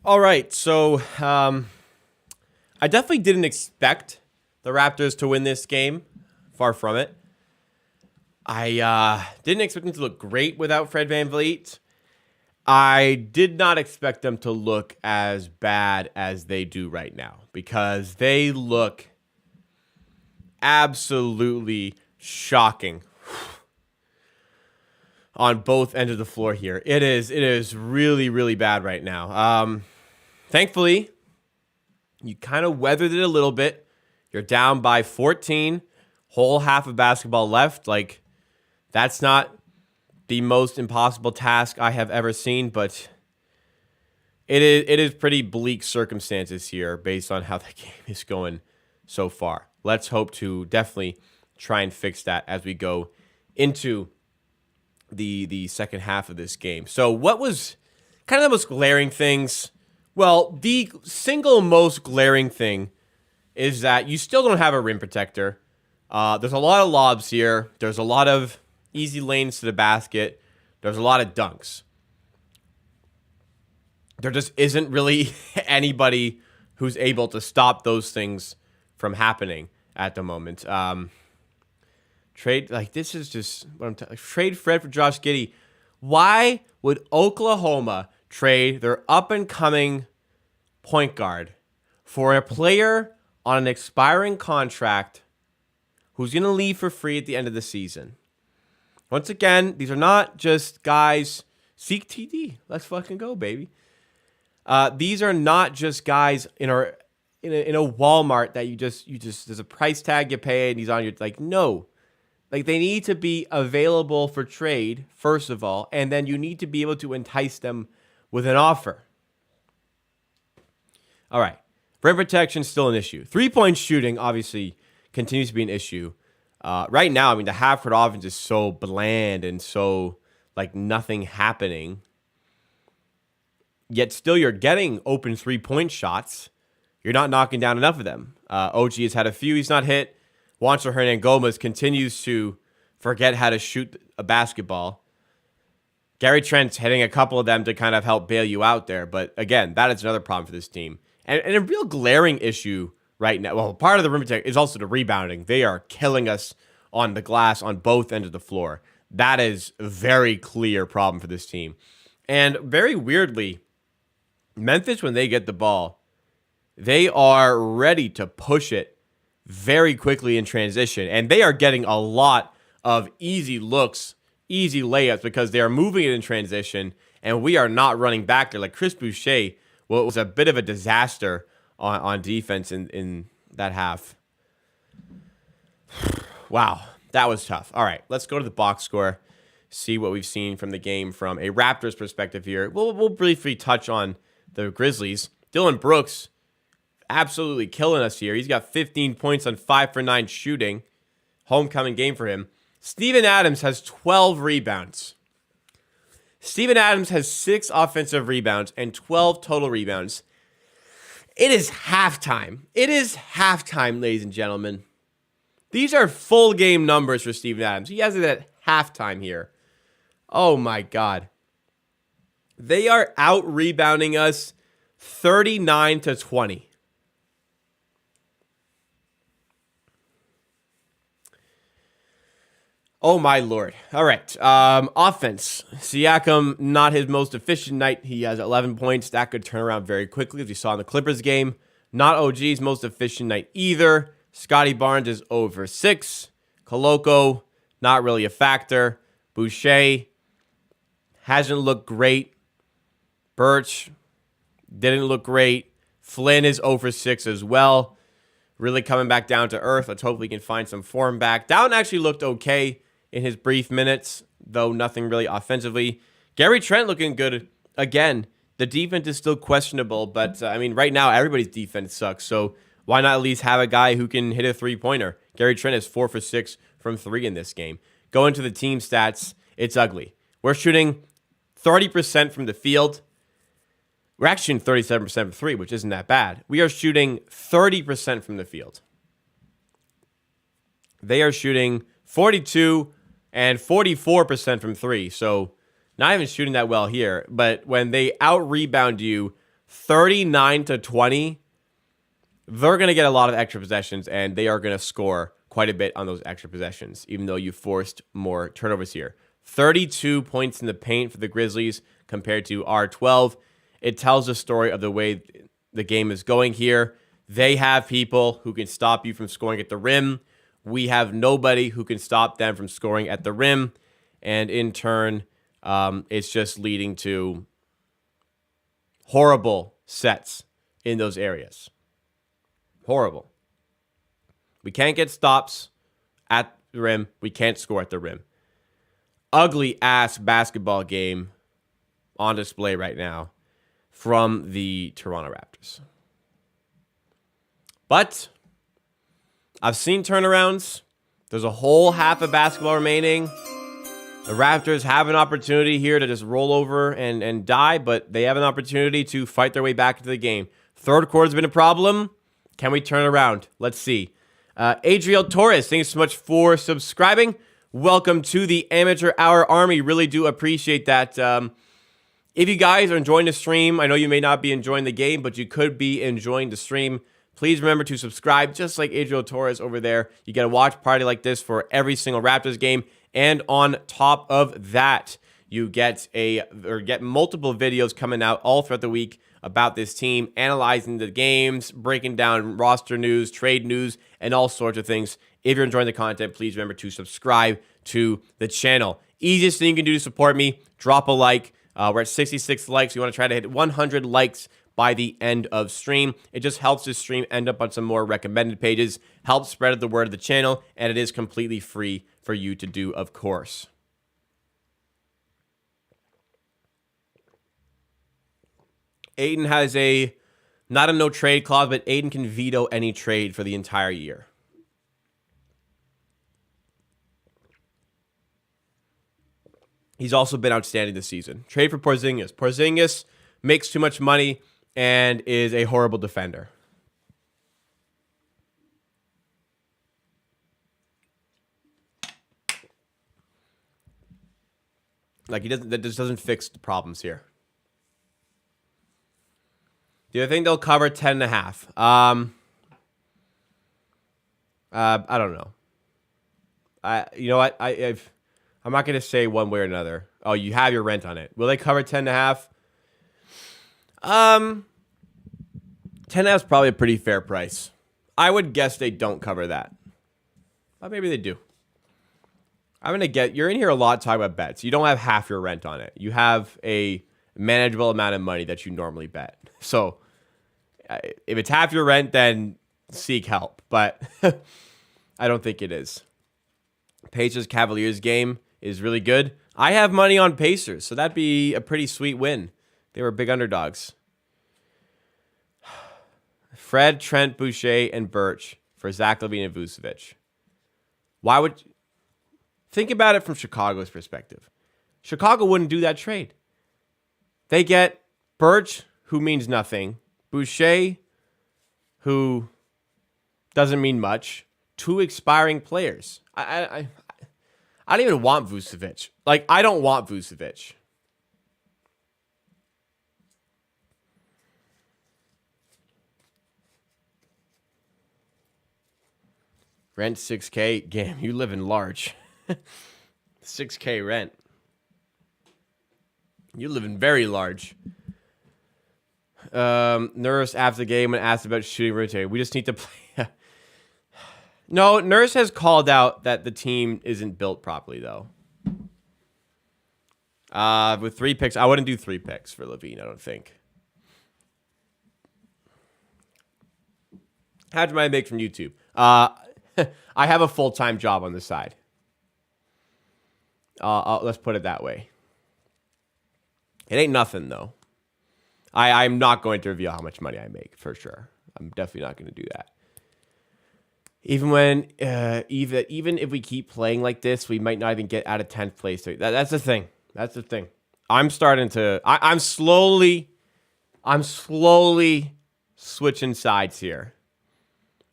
All right, so I definitely didn't expect the Raptors to win this game. Far from it. I didn't expect them to look great without Fred VanVleet. I did not expect them to look as bad as they do right now, because they look absolutely shocking on both ends of the floor here. It is really, really bad right now. Thankfully, you kind of weathered it a little bit. You're down by 14, whole half of basketball left. Like, that's not the most impossible task I have ever seen, but it is pretty bleak circumstances here based on how the game is going so far. Let's hope to definitely try and fix that as we go into the second half of this game. So what was kind of the most glaring things? Well, the single most glaring thing is that you still don't have a rim protector. There's a lot of lobs here. There's a lot of easy lanes to the basket. There's a lot of dunks. There just isn't really anybody who's able to stop those things from happening at the moment. Trade, like, this is just what I'm telling. Trade Fred for Josh Giddey. Why would Oklahoma trade their up-and-coming point guard for a player on an expiring contract who's going to leave for free at the end of the season? Once again, these are not just guys. Seek TD. Let's fucking go, baby. These are not just guys in a Walmart that you just there's a price tag you pay and he's on your, like, no. Like, they need to be available for trade, first of all, and then you need to be able to entice them with an offer. All right. Rim protection still an issue. 3-point shooting obviously continues to be an issue. Right now, I mean, the half-court offense is so bland and so, like, nothing happening yet still you're getting open 3-point shots. You're not knocking down enough of them. OG has had a few he's not hit. Juancho Hernan-Gomez continues to forget how to shoot a basketball. Gary Trent's hitting a couple of them to kind of help bail you out there. But again, that is another problem for this team. And a real glaring issue right now. Well, part of the rim attack is also the rebounding. They are killing us on the glass on both ends of the floor. That is a very clear problem for this team. And very weirdly, Memphis, when they get the ball, they are ready to push it very quickly in transition. And they are getting a lot of easy looks, easy layups, because they are moving it in transition, and we are not running back there. Like Chris Boucher, well, it was a bit of a disaster on defense in that half. Wow, that was tough. All right, let's go to the box score, see what we've seen from the game from a Raptors perspective here. We'll briefly touch on the Grizzlies. Dylan Brooks absolutely killing us here. He's got 15 points on 5 for 9 shooting. Homecoming game for him. Steven Adams has 12 rebounds. Steven Adams has 6 offensive rebounds and 12 total rebounds. It is halftime. It is halftime, ladies and gentlemen. These are full game numbers for Steven Adams. He has it at halftime here. Oh my God. They are out rebounding us 39-20. Oh, my Lord. All right. Offense. Siakam, not his most efficient night. He has 11 points. That could turn around very quickly, as we saw in the Clippers game. Not OG's most efficient night either. Scottie Barnes is over 6. Koloko, not really a factor. Boucher hasn't looked great. Birch didn't look great. Flynn is over 6 as well. Really coming back down to earth. Let's hope we can find some form back. Down actually looked okay in his brief minutes, though nothing really offensively. Gary Trent looking good again. The defense is still questionable, but I mean, right now everybody's defense sucks. So why not at least have a guy who can hit a 3-pointer? Gary Trent is 4 for 6 from 3 in this game. Going to the team stats, it's ugly. We're shooting 30% from the field. We're actually shooting 37% from 3, which isn't that bad. We are shooting 30% from the field. They are shooting 42 and 44% from 3. So not even shooting that well here. But when they out-rebound you 39-20, they're going to get a lot of extra possessions, and they are going to score quite a bit on those extra possessions, even though you forced more turnovers here. 32 points in the paint for the Grizzlies compared to our 12. It tells the story of the way the game is going here. They have people who can stop you from scoring at the rim. We have nobody who can stop them from scoring at the rim. And in turn, it's just leading to horrible sets in those areas. Horrible. We can't get stops at the rim. We can't score at the rim. Ugly-ass basketball game on display right now from the Toronto Raptors. But I've seen turnarounds. There's a whole half of basketball remaining. The Raptors have an opportunity here to just roll over and die, but they have an opportunity to fight their way back into the game. Third quarter's been a problem. Can we turn around? Let's see. Adriel Torres, thanks so much for subscribing. Welcome to the Amateur Hour Army. Really do appreciate that. If you guys are enjoying the stream, I know you may not be enjoying the game, but you could be enjoying the stream. Please remember to subscribe, just like Adriel Torres over there. You get a watch party like this for every single Raptors game. And on top of that, you get multiple videos coming out all throughout the week about this team, analyzing the games, breaking down roster news, trade news, and all sorts of things. If you're enjoying the content, please remember to subscribe to the channel. Easiest thing you can do to support me, drop a like. We're at 66 likes. We want to try to hit 100 likes by the end of stream. It just helps this stream end up on some more recommended pages, helps spread the word of the channel, and it is completely free for you to do, of course. Aiden has not a no trade clause, but Aiden can veto any trade for the entire year. He's also been outstanding this season. Trade for Porzingis. Porzingis makes too much money, and is a horrible defender. Like, that just doesn't fix the problems here. Do I think they'll cover 10.5? I don't know. You know what? I'm not going to say one way or another. Oh, you have your rent on it. Will they cover 10.5? 10.5 is probably a pretty fair price. I would guess they don't cover that. But maybe they do. You're in here a lot talking about bets. You don't have half your rent on it. You have a manageable amount of money that you normally bet. So if it's half your rent, then seek help. But I don't think it is. Pacers Cavaliers game is really good. I have money on Pacers, so that'd be a pretty sweet win. They were big underdogs. Fred, Trent, Boucher, and Birch for Zach LaVine and Vucevic. Think about it from Chicago's perspective. Chicago wouldn't do that trade. They get Birch, who means nothing, Boucher, who doesn't mean much, 2 expiring players. I don't even want Vucevic. Like, I don't want Vucevic. Rent $6K. Damn, you live in large. $6K rent. You live in very large. Nurse after the game and asked about shooting rotating. We just need to play. No, Nurse has called out that the team isn't built properly, though. With 3 picks, I wouldn't do 3 picks for LaVine, I don't think. How much money I make from YouTube? I have a full-time job on the side. Let's put it that way. It ain't nothing, though. I'm not going to reveal how much money I make, for sure. I'm definitely not going to do that. Even if we keep playing like this, we might not even get out of 10th place. That's the thing. That's the thing. I'm slowly switching sides here.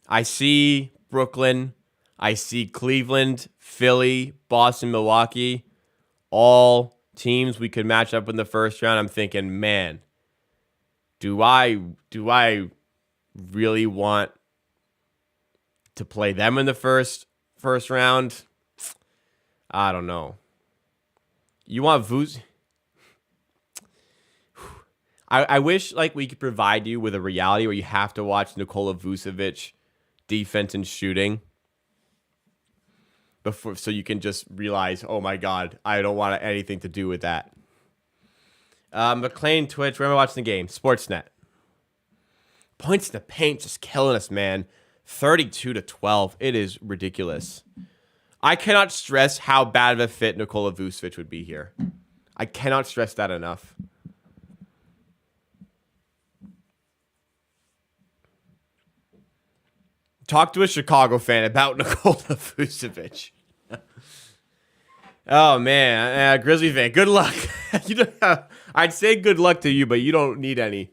I see Brooklyn. I see Cleveland, Philly, Boston, Milwaukee, all teams we could match up in the first round. I'm thinking, man, do I really want to play them in the first round? I don't know. You want Vuz? I wish like we could provide you with a reality where you have to watch Nikola Vucevic defense and shooting before, so you can just realize, oh my God, I don't want anything to do with that. McLean Twitch, where am I watching the game? Sportsnet. Points in the paint just killing us, man. 32-12. It is ridiculous. I cannot stress how bad of a fit Nikola Vucevic would be here. I cannot stress that enough. Talk to a Chicago fan about Nikola Vucevic. Oh, man. Grizzly fan, good luck. I'd say good luck to you, but you don't need any.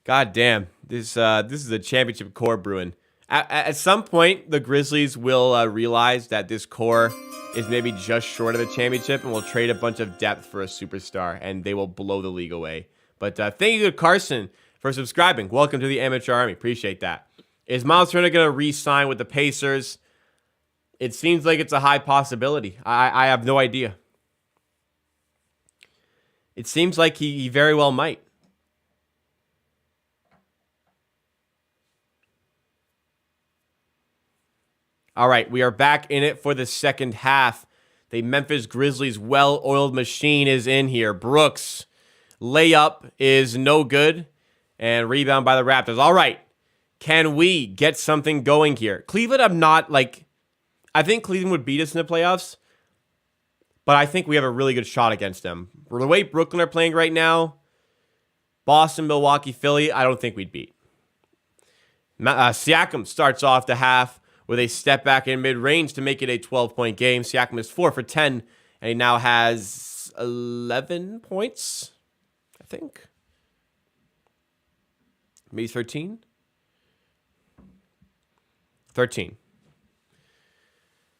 God damn. This is a championship core brewing. At some point, the Grizzlies will realize that this core is maybe just short of a championship and will trade a bunch of depth for a superstar, and they will blow the league away. But thank you to Carson for subscribing. Welcome to the Amateur Army. Appreciate that. Is Miles Turner going to re-sign with the Pacers? It seems like it's a high possibility. I have no idea. It seems like he very well might. All right, we are back in it for the second half. The Memphis Grizzlies well-oiled machine is in here. Brooks, layup is no good, and rebound by the Raptors. All right, can we get something going here? Cleveland, I think Cleveland would beat us in the playoffs, but I think we have a really good shot against them. The way Brooklyn are playing right now, Boston, Milwaukee, Philly, I don't think we'd beat. Siakam starts off the half with a step back in mid-range to make it a 12-point game. Siakam is 4 for 10, and he now has 11 points, I think. Maybe 13? 13.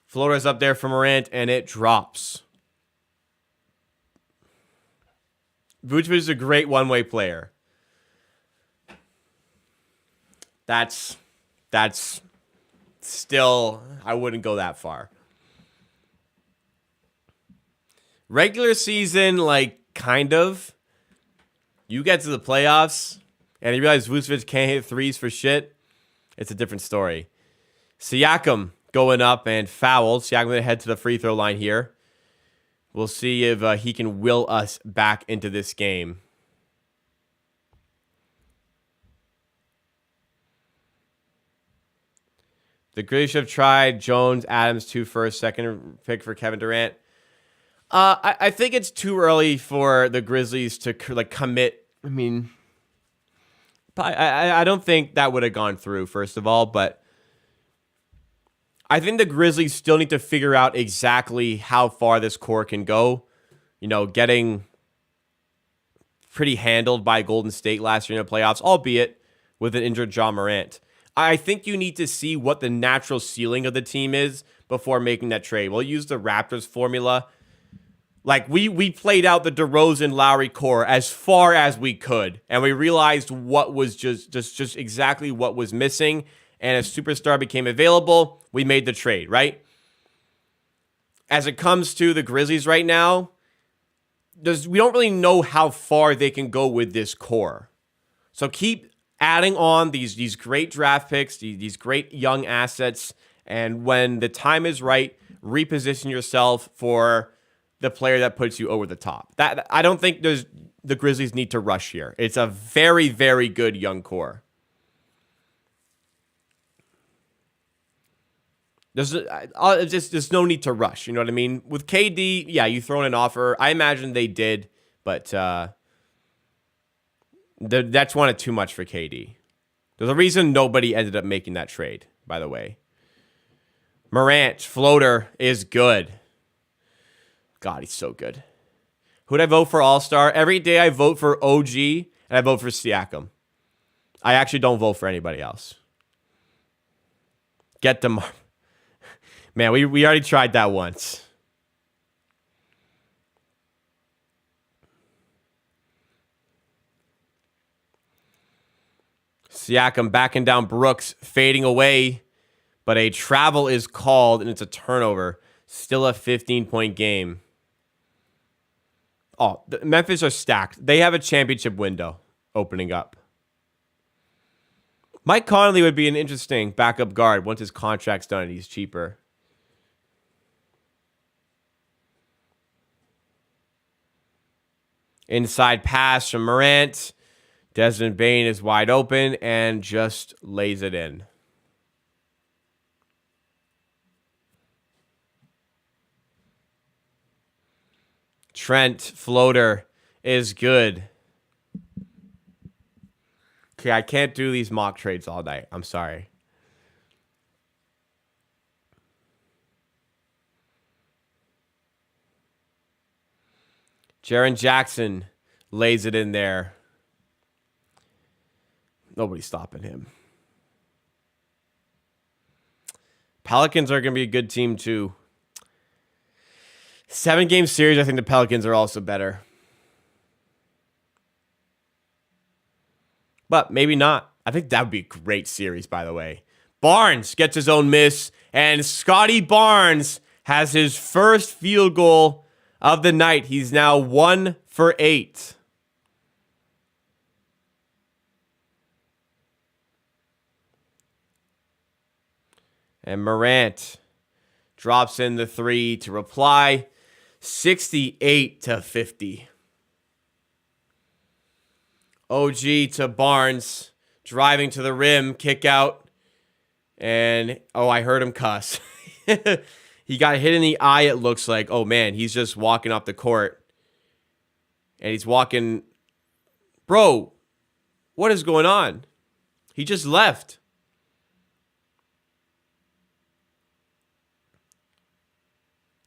Floater's up there for Morant, and it drops. Vucevic is a great one-way player. That's still, I wouldn't go that far. Regular season, like, kind of. You get to the playoffs, and you realize Vucevic can't hit threes for shit. It's a different story. Siakam going up and fouled. Siakam going to head to the free throw line here. We'll see if he can will us back into this game. The Grizzlies should have tried Jones, Adams, 2 first, second pick for Kevin Durant. I think it's too early for the Grizzlies to commit. I mean, I don't think that would have gone through, first of all, but I think the Grizzlies still need to figure out exactly how far this core can go. You know, getting pretty handled by Golden State last year in the playoffs, albeit with an injured Ja Morant. I think you need to see what the natural ceiling of the team is before making that trade. We'll use the Raptors formula. Like, we played out the DeRozan Lowry core as far as we could, and we realized what was just exactly what was missing. And a superstar became available, we made the trade, right? As it comes to the Grizzlies right now, we don't really know how far they can go with this core. So keep adding on these great draft picks, these great young assets, and when the time is right, reposition yourself for the player that puts you over the top. That I don't think the Grizzlies need to rush here. It's a very, very good young core. There's no need to rush. You know what I mean? With KD, yeah, you throw in an offer. I imagine they did, but that's wanted too much for KD. There's a reason nobody ended up making that trade, by the way. Morant, floater, is good. God, he's so good. Who'd I vote for All-Star? Every day I vote for OG, and I vote for Siakam. I actually don't vote for anybody else. Get them. Man, we already tried that once. Siakam backing down Brooks, fading away, but a travel is called, and it's a turnover. Still a 15-point game. Oh, the Memphis are stacked. They have a championship window opening up. Mike Conley would be an interesting backup guard once his contract's done and he's cheaper. Inside pass from Morant. Desmond Bane is wide open and just lays it in. Trent, floater, is good. Okay, I can't do these mock trades all night. I'm sorry. Jaren Jackson lays it in there. Nobody's stopping him. Pelicans are going to be a good team, too. 7-game series, I think the Pelicans are also better. But maybe not. I think that would be a great series, by the way. Barnes gets his own miss, and Scottie Barnes has his first field goal of the night. He's now 1 for 8. And Morant drops in the 3 to reply. 68-50. OG to Barnes, driving to the rim, kick out. And, oh, I heard him cuss. He got hit in the eye, it looks like. Oh, man, he's just walking off the court. And he's walking. Bro, what is going on? He just left.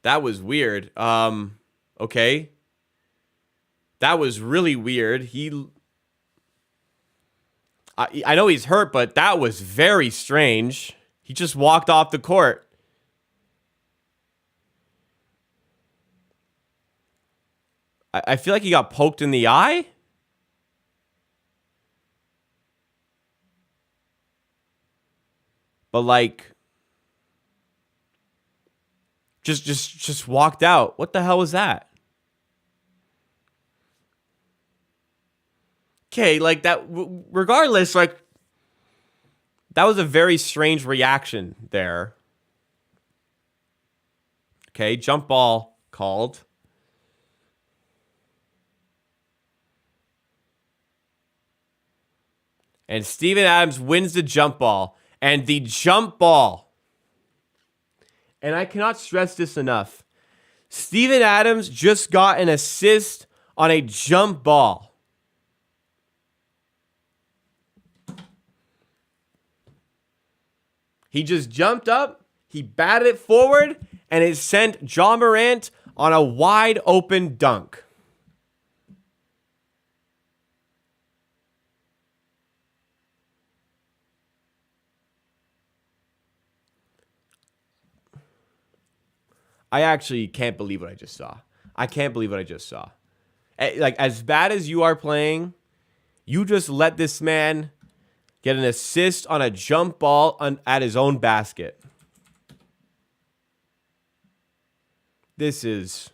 That was weird. Okay. That was really weird. I know he's hurt, but that was very strange. He just walked off the court. I feel like he got poked in the eye. But like, just walked out. What the hell was that? Okay, like that. Regardless, like that was a very strange reaction there. Okay, jump ball called. And Steven Adams wins the jump ball. And the jump ball, and I cannot stress this enough, Steven Adams just got an assist on a jump ball. He just jumped up, he batted it forward, and it sent Ja Morant on a wide open dunk. I actually can't believe what I just saw. I can't believe what I just saw. Like, as bad as you are playing, you just let this man get an assist on a jump ball at his own basket. This is...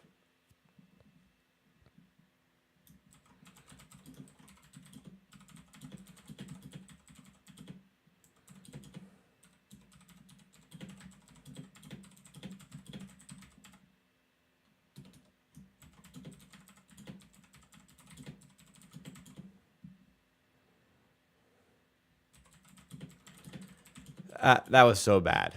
that was so bad.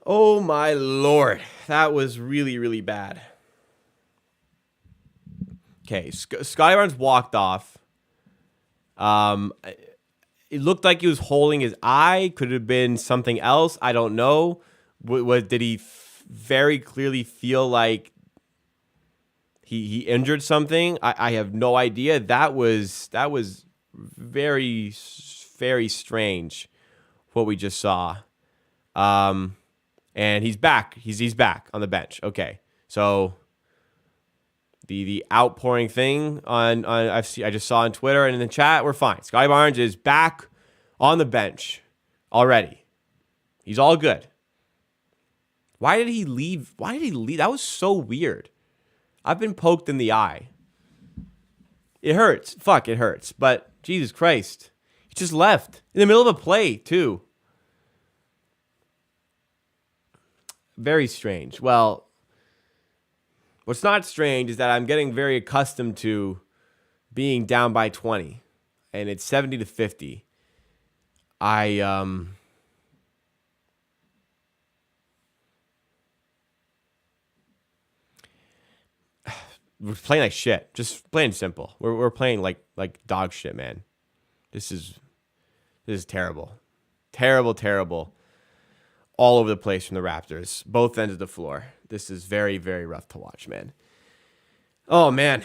Oh my Lord. That was really, really bad. Okay, Scottie Barnes walked off. It looked like he was holding his eye. Could it have been something else? I don't know. Did he very clearly feel like he injured something? I have no idea. That was very, very strange what we just saw. And he's back. He's back on the bench. Okay, so the outpouring thing I just saw on Twitter and in the chat, we're fine. Scottie Barnes is back on the bench already. He's all good. Why did he leave? That was so weird. I've been poked in the eye. It hurts. Fuck, it hurts. But Jesus Christ, he just left in the middle of a play too. Very strange. Well, what's not strange is that I'm getting very accustomed to being down by 20, and it's 70-50. We're playing like shit. Just plain simple. We're playing like dog shit, man. This is terrible. Terrible. All over the place from the Raptors. Both ends of the floor. This is very, very rough to watch, man. Oh, man.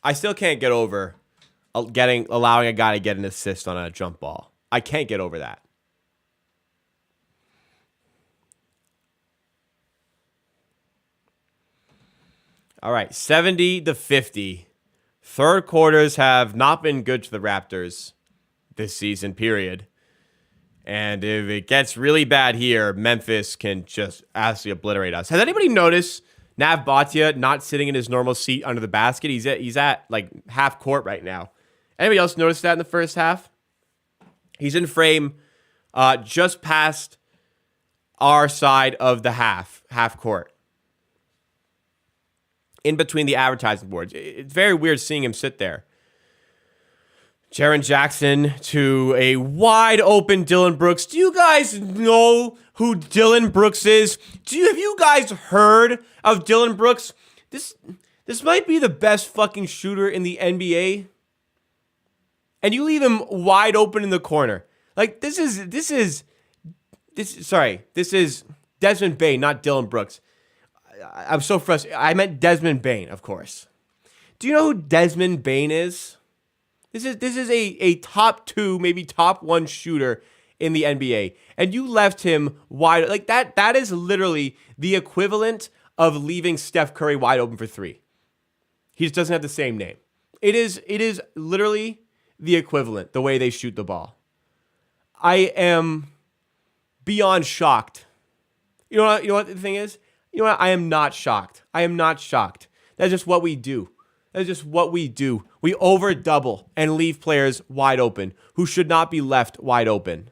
I still can't get over allowing a guy to get an assist on a jump ball. I can't get over that. All right, 70-50. Third quarters have not been good to the Raptors this season, period. And if it gets really bad here, Memphis can just absolutely obliterate us. Has anybody noticed Nav Bhatia not sitting in his normal seat under the basket? He's at like half court right now. Anybody else notice that in the first half? He's in frame just past our side of the half court. In between the advertising boards. It's very weird seeing him sit there. Jaren Jackson to a wide open Dillon Brooks. Do you guys know who Dillon Brooks is? Have you guys heard of Dillon Brooks? This This might be the best fucking shooter in the NBA. And you leave him wide open in the corner. Like, this is Desmond Bane, not Dylan Brooks. I'm so frustrated. I meant Desmond Bane, of course. Do you know who Desmond Bane is? This is a top 2, maybe top 1 shooter in the NBA. And you left him wide. Like, that is literally the equivalent of leaving Steph Curry wide open for 3. He just doesn't have the same name. It is literally the equivalent, the way they shoot the ball. I am beyond shocked. You know what the thing is? You know what? I am not shocked. I am not shocked. That's just what we do. That's just what we do. We over double and leave players wide open who should not be left wide open.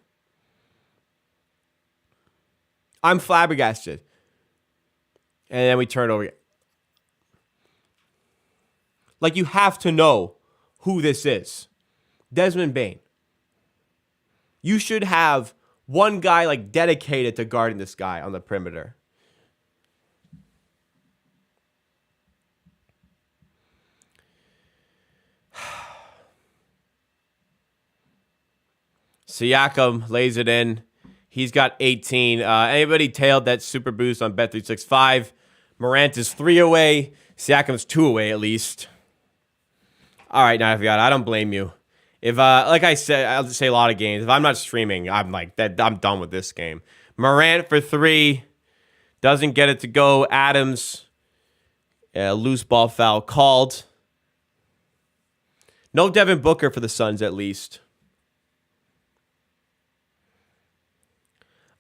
I'm flabbergasted. And then we turn over. Like, you have to know who this is. Desmond Bane. You should have one guy like dedicated to guarding this guy on the perimeter. Siakam lays it in. He's got 18. Anybody tailed that super boost on Bet365? Morant is 3 away. Siakam's 2 away at least. All right, now I forgot. I don't blame you. If like I said, I'll just say a lot of games. If I'm not streaming, I'm like that. I'm done with this game. Morant for 3, doesn't get it to go. Adams, loose ball foul called. No Devin Booker for the Suns at least.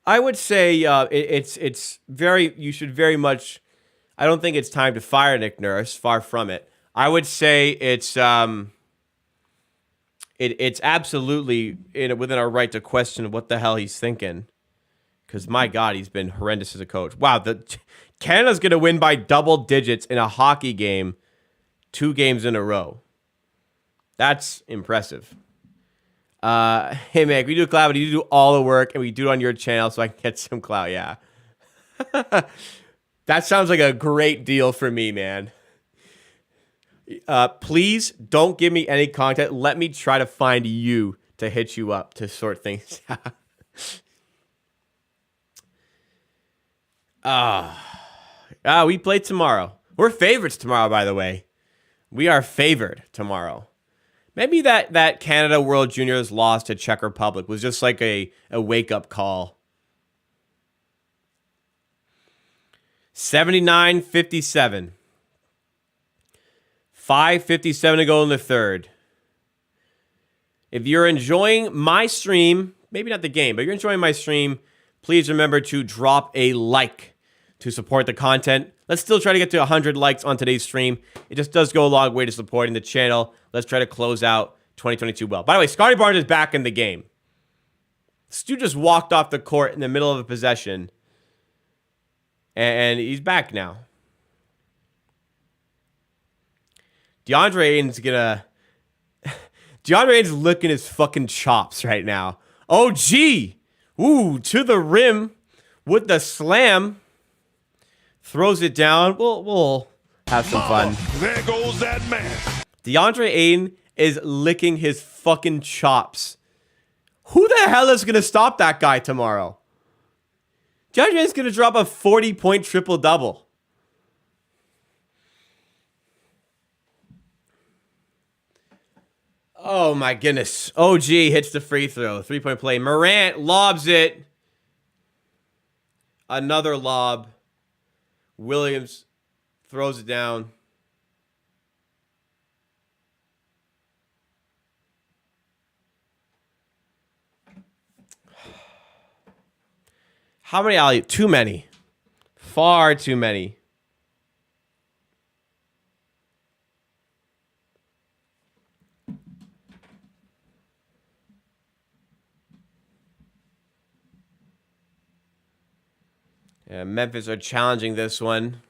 I would say it's very. You should very much. I don't think it's time to fire Nick Nurse. Far from it. I would say it's absolutely within our right to question what the hell he's thinking. Because, my God, he's been horrendous as a coach. Wow, Canada's going to win by double digits in a hockey game 2 games in a row. That's impressive. Hey, man, we do clout, but you do all the work, and we do it on your channel so I can get some clout, yeah. That sounds like a great deal for me, man. Please don't give me any content. Let me try to find you to hit you up to sort things out. We play tomorrow. We're favorites tomorrow, by the way. We are favored tomorrow. Maybe that Canada World Juniors loss to Czech Republic was just like a wake-up call. 79-57. 5:57 to go in the third. If you're enjoying my stream, maybe not the game, but you're enjoying my stream, please remember to drop a like to support the content. Let's still try to get to 100 likes on today's stream. It just does go a long way to supporting the channel. Let's try to close out 2022 well. By the way, Scottie Barnes is back in the game. Stu just walked off the court in the middle of a possession, and he's back now. DeAndre Ayton's licking his fucking chops right now. Oh, gee. Ooh, to the rim with the slam. Throws it down. We'll have some fun. There goes that man. DeAndre Ayton is licking his fucking chops. Who the hell is going to stop that guy tomorrow? DeAndre Ayton's going to drop a 40-point triple-double. Oh, my goodness. OG hits the free throw. 3-point play. Morant lobs it. Another lob. Williams throws it down. How many alley? Too many. Far too many. Yeah, Memphis are challenging this one.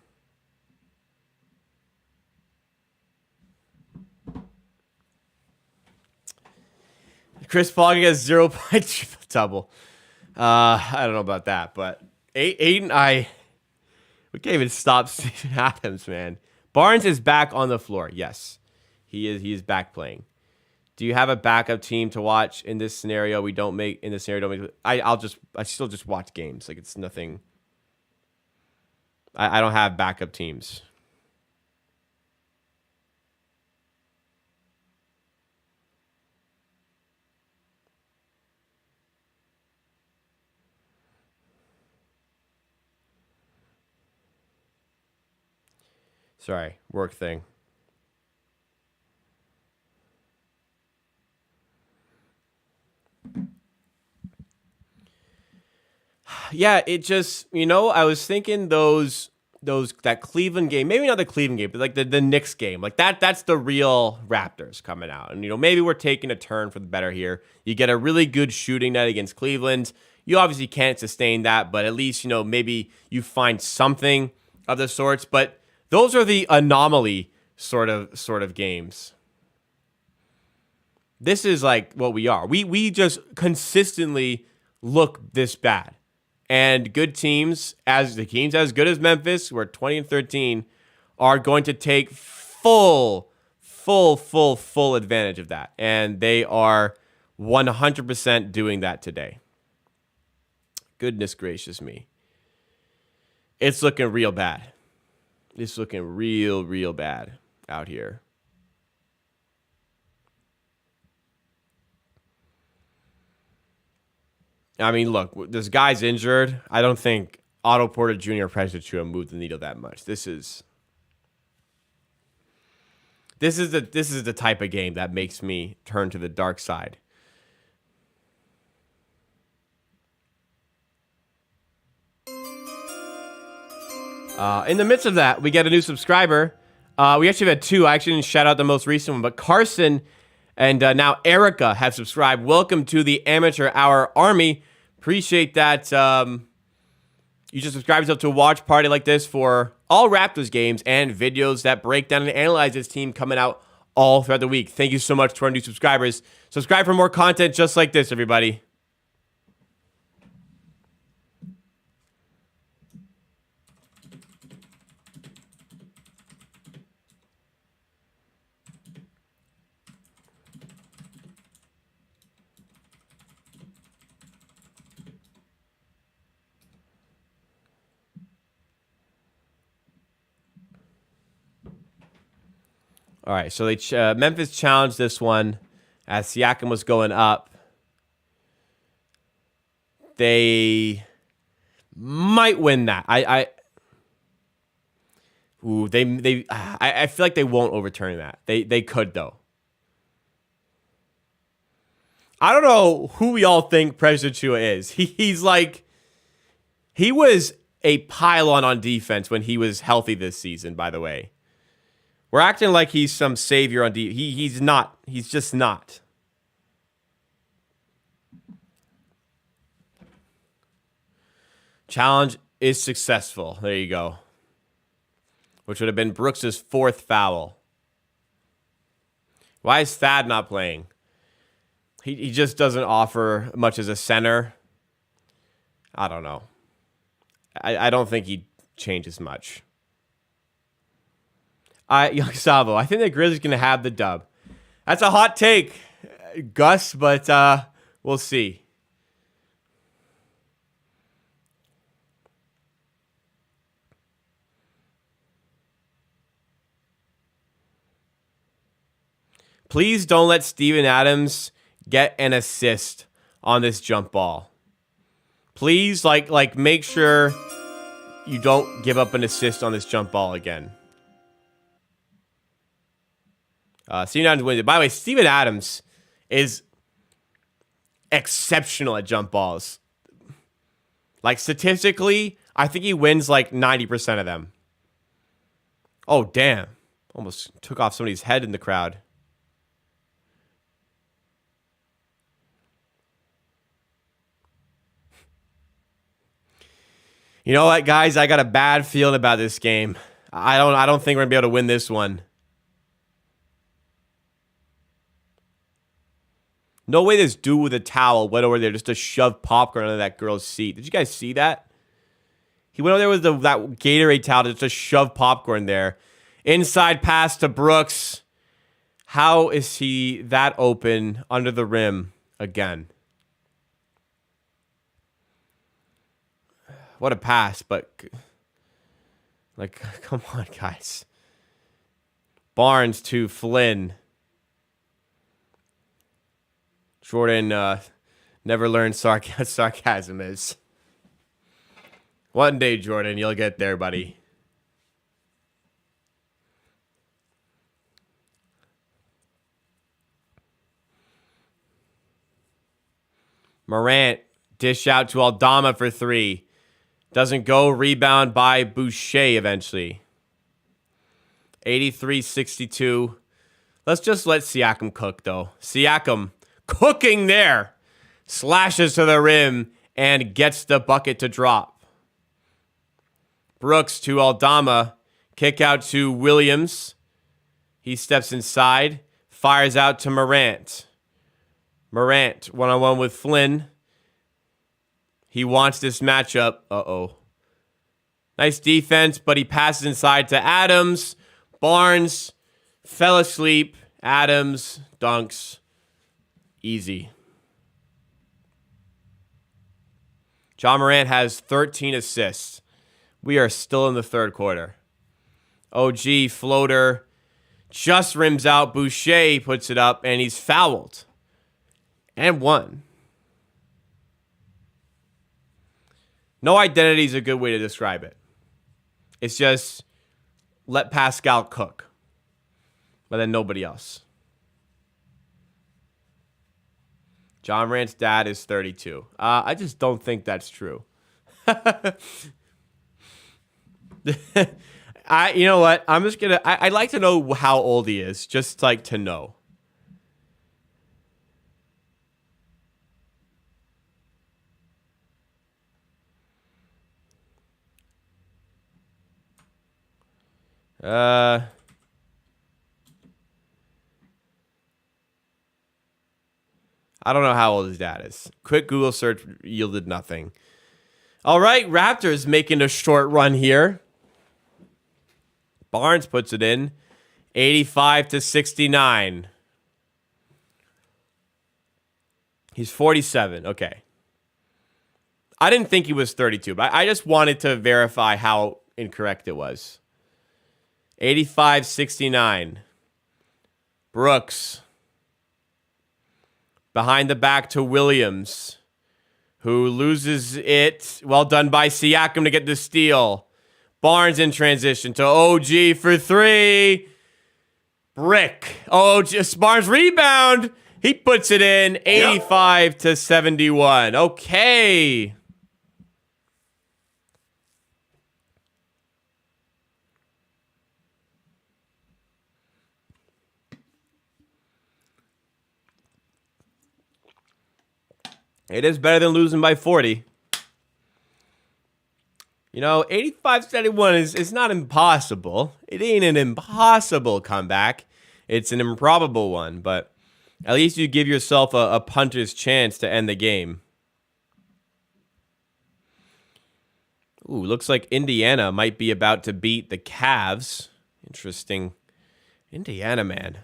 Chris Paul gets 0-point triple-double. I don't know about that, but Ayton, we can't even stop Steven Adams, man. Barnes is back on the floor. Yes, he is. He is back playing. Do you have a backup team to watch in this scenario? We don't make in this scenario. Don't make, I still just watch games. Like it's nothing. I don't have backup teams. Sorry, work thing. Yeah, it just, I was thinking that Cleveland game, maybe not the Cleveland game, but like the Knicks game, like that's the real Raptors coming out. And maybe we're taking a turn for the better here. You get a really good shooting night against Cleveland. You obviously can't sustain that, but at least, maybe you find something of the sorts. But those are the anomaly sort of games. This is like what we are. We just consistently look this bad. And good teams, as as good as Memphis, who are 20-13, are going to take full advantage of that. And they are 100% doing that today. Goodness gracious me. It's looking real bad. It's looking real bad out here. I mean, look, this guy's injured. I don't think Otto Porter Jr. or Precious Achiuwa moved the needle that much. This is the type of game that makes me turn to the dark side. In the midst of that, we get a new subscriber. We actually had two. I actually didn't shout out the most recent one, but Carson and now Erica have subscribed. Welcome to the Amateur Hour Army. Appreciate that. You just subscribe yourself to a watch party like this for all Raptors games and videos that break down and analyze this team coming out all throughout the week. Thank you so much to our new subscribers. Subscribe for more content just like this, everybody. All right, so Memphis challenged this one as Siakam was going up. They might win that. I feel like they won't overturn that. They could though. I don't know who we all think Precious Achiuwa is. He was a pylon on defense when he was healthy this season, by the way. We're acting like he's some savior on defense. He's not. He's just not. Challenge is successful. There you go. Which would have been Brooks' fourth foul. Why is Thad not playing? He just doesn't offer much as a center. I don't know. I don't think he changes much. Savo, I think the Grizzlies going to have the dub. That's a hot take, Gus, but we'll see. Please don't let Steven Adams get an assist on this jump ball. Please, make sure you don't give up an assist on this jump ball again. Steven Adams wins it. By the way, Steven Adams is exceptional at jump balls. Like, statistically, I think he wins 90% of them. Oh, damn. Almost took off somebody's head in the crowd. You know what, guys? I got a bad feeling about this game. I don't think we're going to be able to win this one. No way this dude with a towel went over there just to shove popcorn under that girl's seat. Did you guys see that? He went over there with that Gatorade towel just to shove popcorn there. Inside pass to Brooks. How is he that open under the rim again? What a pass, but like, come on, guys. Barnes to Flynn. Jordan never learned sarcasm is. One day, Jordan, you'll get there, buddy. Morant, dish out to Aldama for 3. Doesn't go. Rebound by Boucher eventually. 83-62. Let's just let Siakam cook, though. Siakam cooking there. Slashes to the rim and gets the bucket to drop. Brooks to Aldama. Kick out to Williams. He steps inside. Fires out to Morant. Morant, one-on-one with Flynn. He wants this matchup. Uh-oh. Nice defense, but he passes inside to Adams. Barnes fell asleep. Adams dunks. Easy. Ja Morant has 13 assists. We are still in the third quarter. OG floater just rims out. Boucher puts it up, and he's fouled. And one. No identity is a good way to describe it. It's just let Pascal cook. But then nobody else. Ja Morant's dad is 32. I just don't think that's true. You know what? I'm just gonna. I'd like to know how old he is, just like to know. I don't know how old his dad is. Quick Google search yielded nothing. All right, Raptors making a short run here. Barnes puts it in. 85-69. He's 47. Okay. I didn't think he was 32, but I just wanted to verify how incorrect it was. 85-69. Brooks. Behind the back to Williams, who loses it. Well done by Siakam to get the steal. Barnes in transition to OG for 3. Brick. Oh, just Barnes rebound. He puts it in. 85-71. Okay. It is better than losing by 40. You know, 85-71 is not impossible. It ain't an impossible comeback. It's an improbable one, but at least you give yourself a punter's chance to end the game. Ooh, looks like Indiana might be about to beat the Cavs. Interesting. Indiana, man.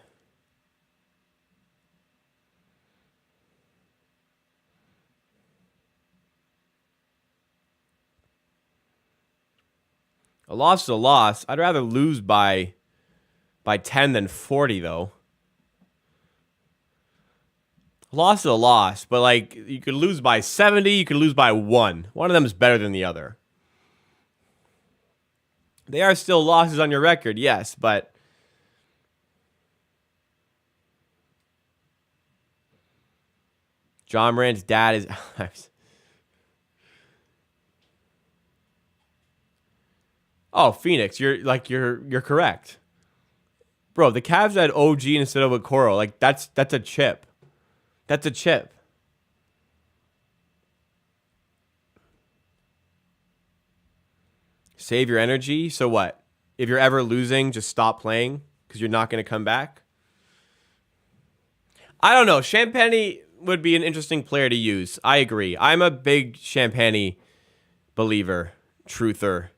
A loss is a loss. I'd rather lose by 10 than 40, though. A loss is a loss, but like you could lose by 70, you could lose by 1. One of them is better than the other. They are still losses on your record, yes, but Ja Morant's dad is Oh, Phoenix, you're correct. Bro, the Cavs had OG instead of Okoro. Like that's a chip. That's a chip. Save your energy. So what? If you're ever losing, just stop playing because you're not going to come back. I don't know. Champagny would be an interesting player to use. I agree. I'm a big Champagny believer, truther.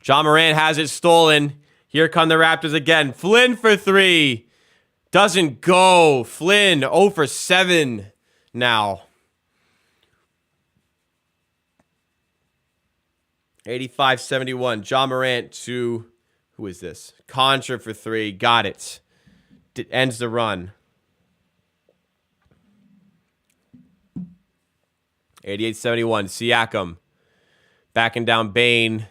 Ja Morant has it stolen. Here come the Raptors again. Flynn for 3. Doesn't go. Flynn 0 for 7 now. 85-71. Ja Morant to, who is this? Contra for 3. Got it. Ends the run. 88-71. Siakam. Backing down Bane.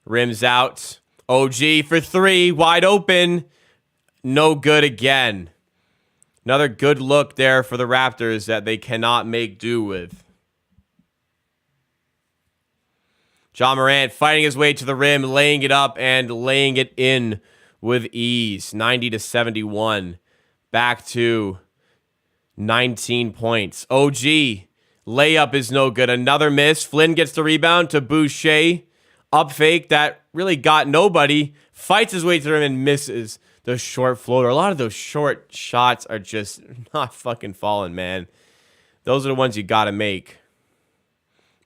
Rims out. OG for 3. Wide open. No good again. Another good look there for the Raptors that they cannot make do with. Ja Morant fighting his way to the rim, laying it up and laying it in with ease. 90-71. Back to 19 points. OG. Layup is no good. Another miss. Flynn gets the rebound to Boucher. Up fake that really got nobody. Fights his way to the rim and misses the short floater. A lot of those short shots are just not fucking falling, man. Those are the ones you got to make.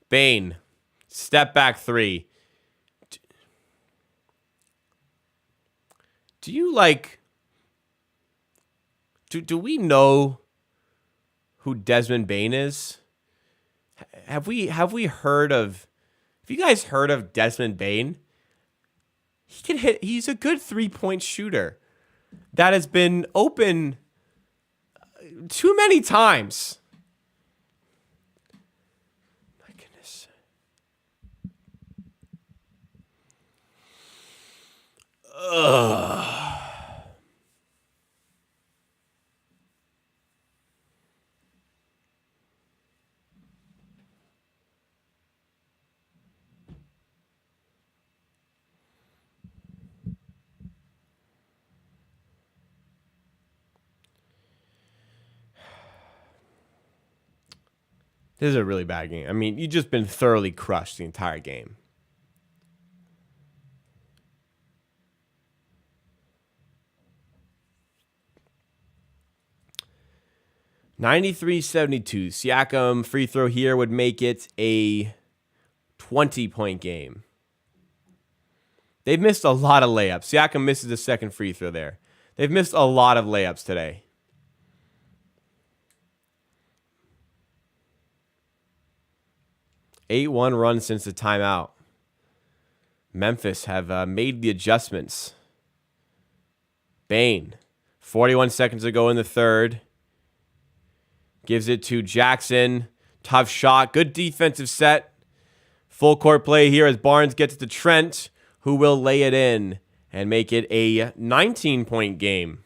Bane. Step back 3. Do you like... Do we know who Desmond Bane is? Have we heard of... Have you guys heard of Desmond Bane? He can hit. He's a good 3-point shooter that has been open too many times. My goodness. Ugh. This is a really bad game. I mean, you've just been thoroughly crushed the entire game. (93-72). Siakam free throw here would make it a 20-point game. They've missed a lot of layups. Siakam misses the second free throw there. They've missed a lot of layups today. 8-1 run since the timeout. Memphis have made the adjustments. Bane, 41 seconds to go in the third. Gives it to Jackson. Tough shot. Good defensive set. Full court play here as Barnes gets to Trent, who will lay it in and make it a 19-point game.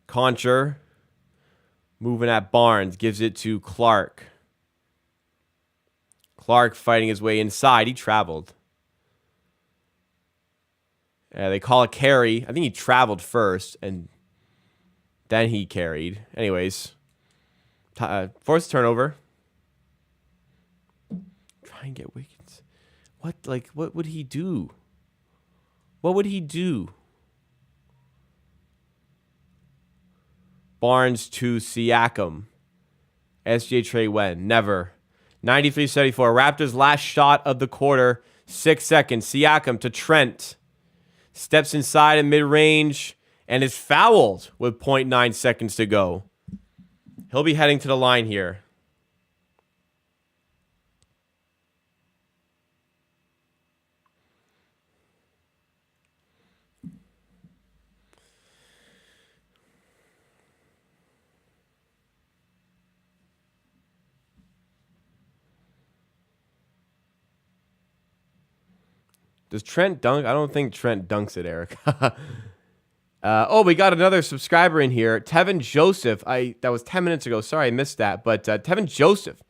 Concher. Moving at Barnes. Gives it to Clark. Clark fighting his way inside. He traveled. They call a carry. I think he traveled first, and then he carried. Anyways. Forced turnover. Try and get Wiggins. What would he do? What would he do? Barnes to Siakam. SJ Trey when? Never. 93-74. Raptors last shot of the quarter. 6 seconds. Siakam to Trent. Steps inside in mid-range and is fouled with 0.9 seconds to go. He'll be heading to the line here. Does Trent dunk? I don't think Trent dunks it, Eric. We got another subscriber in here. Tevin Joseph. That was 10 minutes ago. Sorry, I missed that. But Tevin Joseph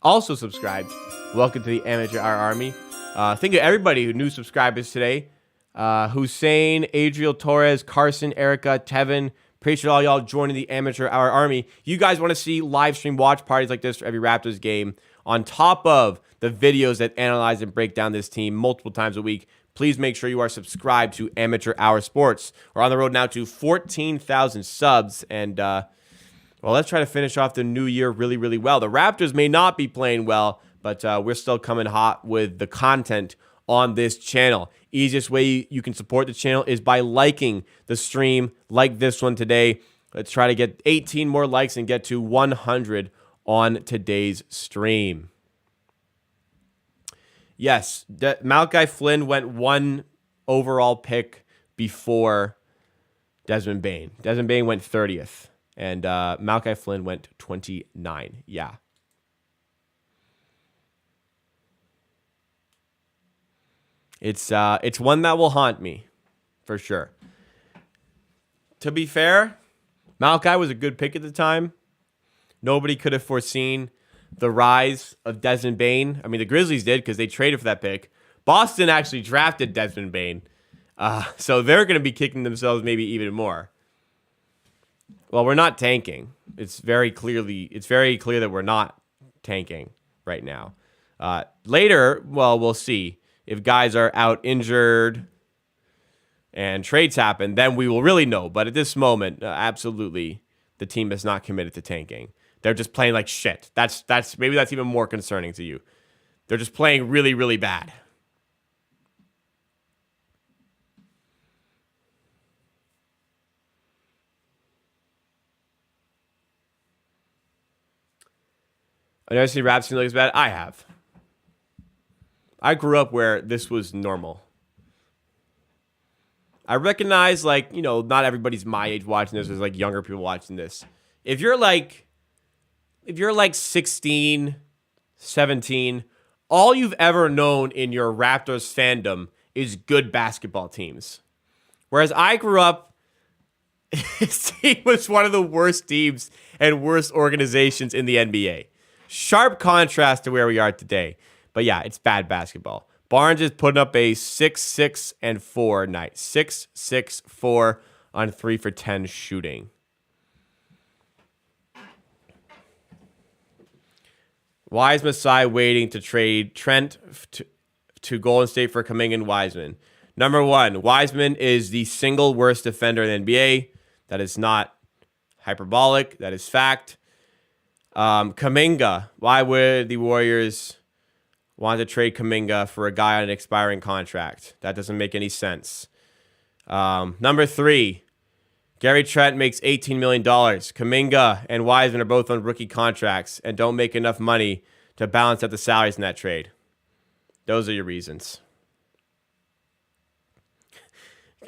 also subscribed. Welcome to the Amateur Hour Army. Thank you to everybody who new subscribers today. Hussein, Adriel Torres, Carson, Erica, Tevin. Appreciate all y'all joining the Amateur Hour Army. You guys want to see live stream watch parties like this for every Raptors game on top of the videos that analyze and break down this team multiple times a week. Please make sure you are subscribed to Amateur Hour Sports. We're on the road now to 14,000 subs. And, let's try to finish off the new year really, really well. The Raptors may not be playing well, But we're still coming hot with the content on this channel. Easiest way you can support the channel is by liking the stream like this one today. Let's try to get 18 more likes and get to 100 on today's stream. Yes, Malachi Flynn went 1 overall pick before Desmond Bane. Desmond Bane went 30th, and Malachi Flynn went 29. Yeah. It's one that will haunt me, for sure. To be fair, Malachi was a good pick at the time. Nobody could have foreseen the rise of Desmond Bane. I mean, the Grizzlies did because they traded for that pick. Boston actually drafted Desmond Bane. So they're going to be kicking themselves maybe even more. Well, we're not tanking. It's very clear that we're not tanking right now. Later, well, we'll see. If guys are out injured and trades happen, then we will really know. But at this moment, absolutely, the team is not committed to tanking. They're just playing like shit. Maybe that's even more concerning to you. They're just playing really, really bad. I never seen Raps look as bad. I have. I grew up where this was normal. I recognize, like, you know, not everybody's my age watching this. There's like younger people watching this. If you're like 16, 17, all you've ever known in your Raptors fandom is good basketball teams. Whereas I grew up, his team was one of the worst teams and worst organizations in the NBA. Sharp contrast to where we are today. But yeah, it's bad basketball. Barnes is putting up a 6-6-4 night. 6-6-4 on 3 for 10 shooting. Why is Masai waiting to trade Trent to Golden State for Kuminga and Wiseman? Number one, Wiseman is the single worst defender in the NBA. That is not hyperbolic. That is fact. Kuminga, why would the Warriors want to trade Kuminga for a guy on an expiring contract? That doesn't make any sense. Number three, Gary Trent makes $18 million. Kuminga and Wiseman are both on rookie contracts and don't make enough money to balance out the salaries in that trade. Those are your reasons.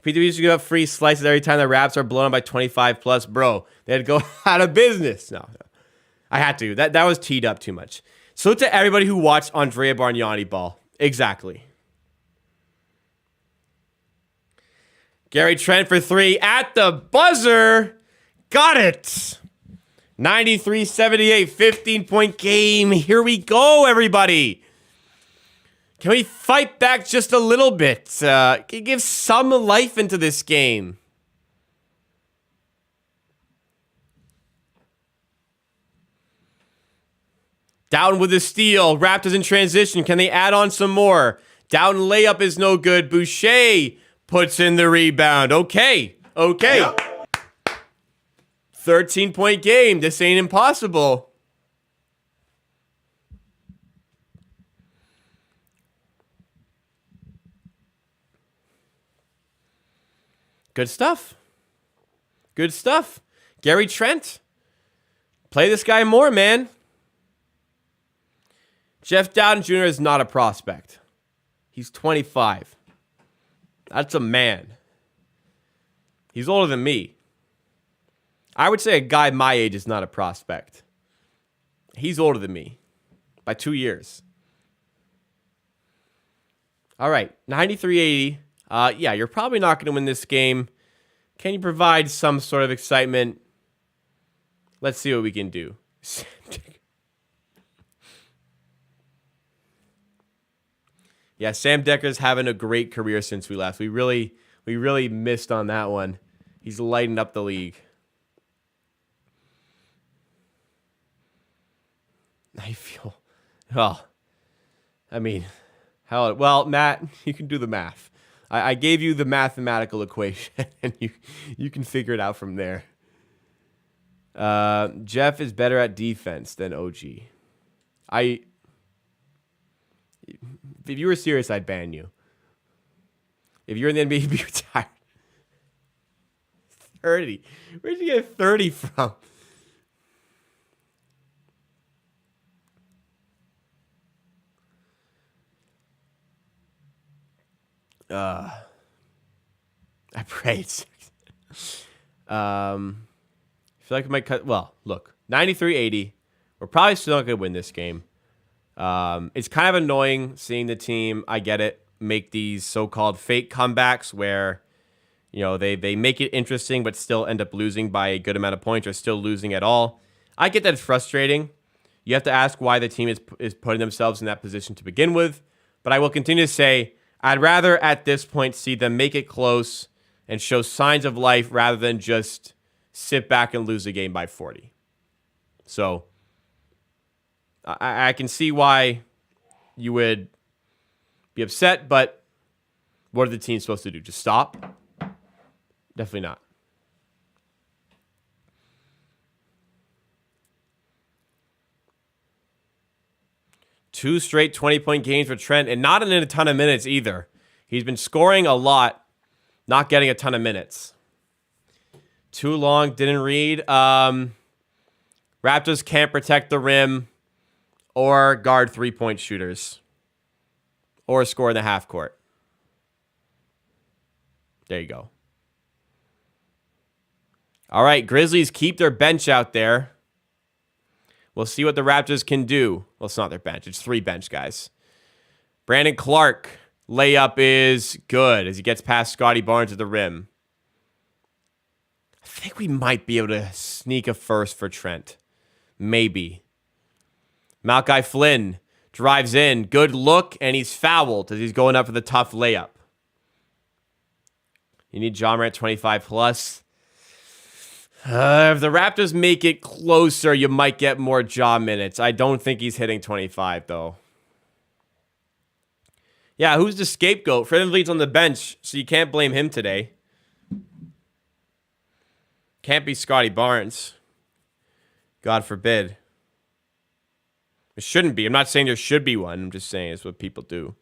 PW used to give up free slices every time the Raps are blown up by 25 plus. Bro, they'd go out of business. No. I had to. That was teed up too much. So to everybody who watched Andrea Bargnani ball. Exactly. Gary Trent for 3 at the buzzer. Got it. 93-78, 15-point game. Here we go, everybody. Can we fight back just a little bit? Can you give some life into this game? Down with the steal. Raptors in transition. Can they add on some more? Down layup is no good. Boucher puts in the rebound. Okay. Yep. 13-point game. This ain't impossible. Good stuff. Gary Trent. Play this guy more, man. Jeff Dowden Jr. is not a prospect. He's 25. That's a man. He's older than me. I would say a guy my age is not a prospect. He's older than me by 2 years. All right, 93-80. Yeah, you're probably not going to win this game. Can you provide some sort of excitement? Let's see what we can do. Yeah, Sam Decker's having a great career since we left. We really missed on that one. He's lighting up the league. I feel, well, I mean, hell, well, Matt, you can do the math. I gave you the mathematical equation, and you can figure it out from there. Jeff is better at defense than OG. if you were serious, I'd ban you. If you're in the NBA, you'd be retired. 30. Where'd you get 30 from? I prayed. I feel like we might cut. Well, look, 93-80. We're probably still not going to win this game. It's kind of annoying seeing the team, I get it, make these so-called fake comebacks where, they make it interesting but still end up losing by a good amount of points or still losing at all. I get that it's frustrating. You have to ask why the team is putting themselves in that position to begin with. But I will continue to say, I'd rather at this point see them make it close and show signs of life rather than just sit back and lose a game by 40. So I can see why you would be upset, but what are the teams supposed to do? Just stop? Definitely not. Two straight 20-point games for Trent, and not in a ton of minutes either. He's been scoring a lot, not getting a ton of minutes. Too long, didn't read. Raptors can't protect the rim or guard three-point shooters or score in the half court. There you go. All right, Grizzlies keep their bench out there. We'll see what the Raptors can do. Well, it's not their bench. It's 3 bench guys. Brandon Clark, layup is good as he gets past Scottie Barnes at the rim. I think we might be able to sneak a first for Trent. Maybe. Malachi Flynn drives in. Good look, and he's fouled as he's going up for the tough layup. You need Ja Morant 25 plus. If the Raptors make it closer, you might get more Ja minutes. I don't think he's hitting 25, though. Yeah, who's the scapegoat? Fred VanVleet's on the bench, so you can't blame him today. Can't be Scottie Barnes. God forbid. It shouldn't be. I'm not saying there should be one. I'm just saying it's what people do.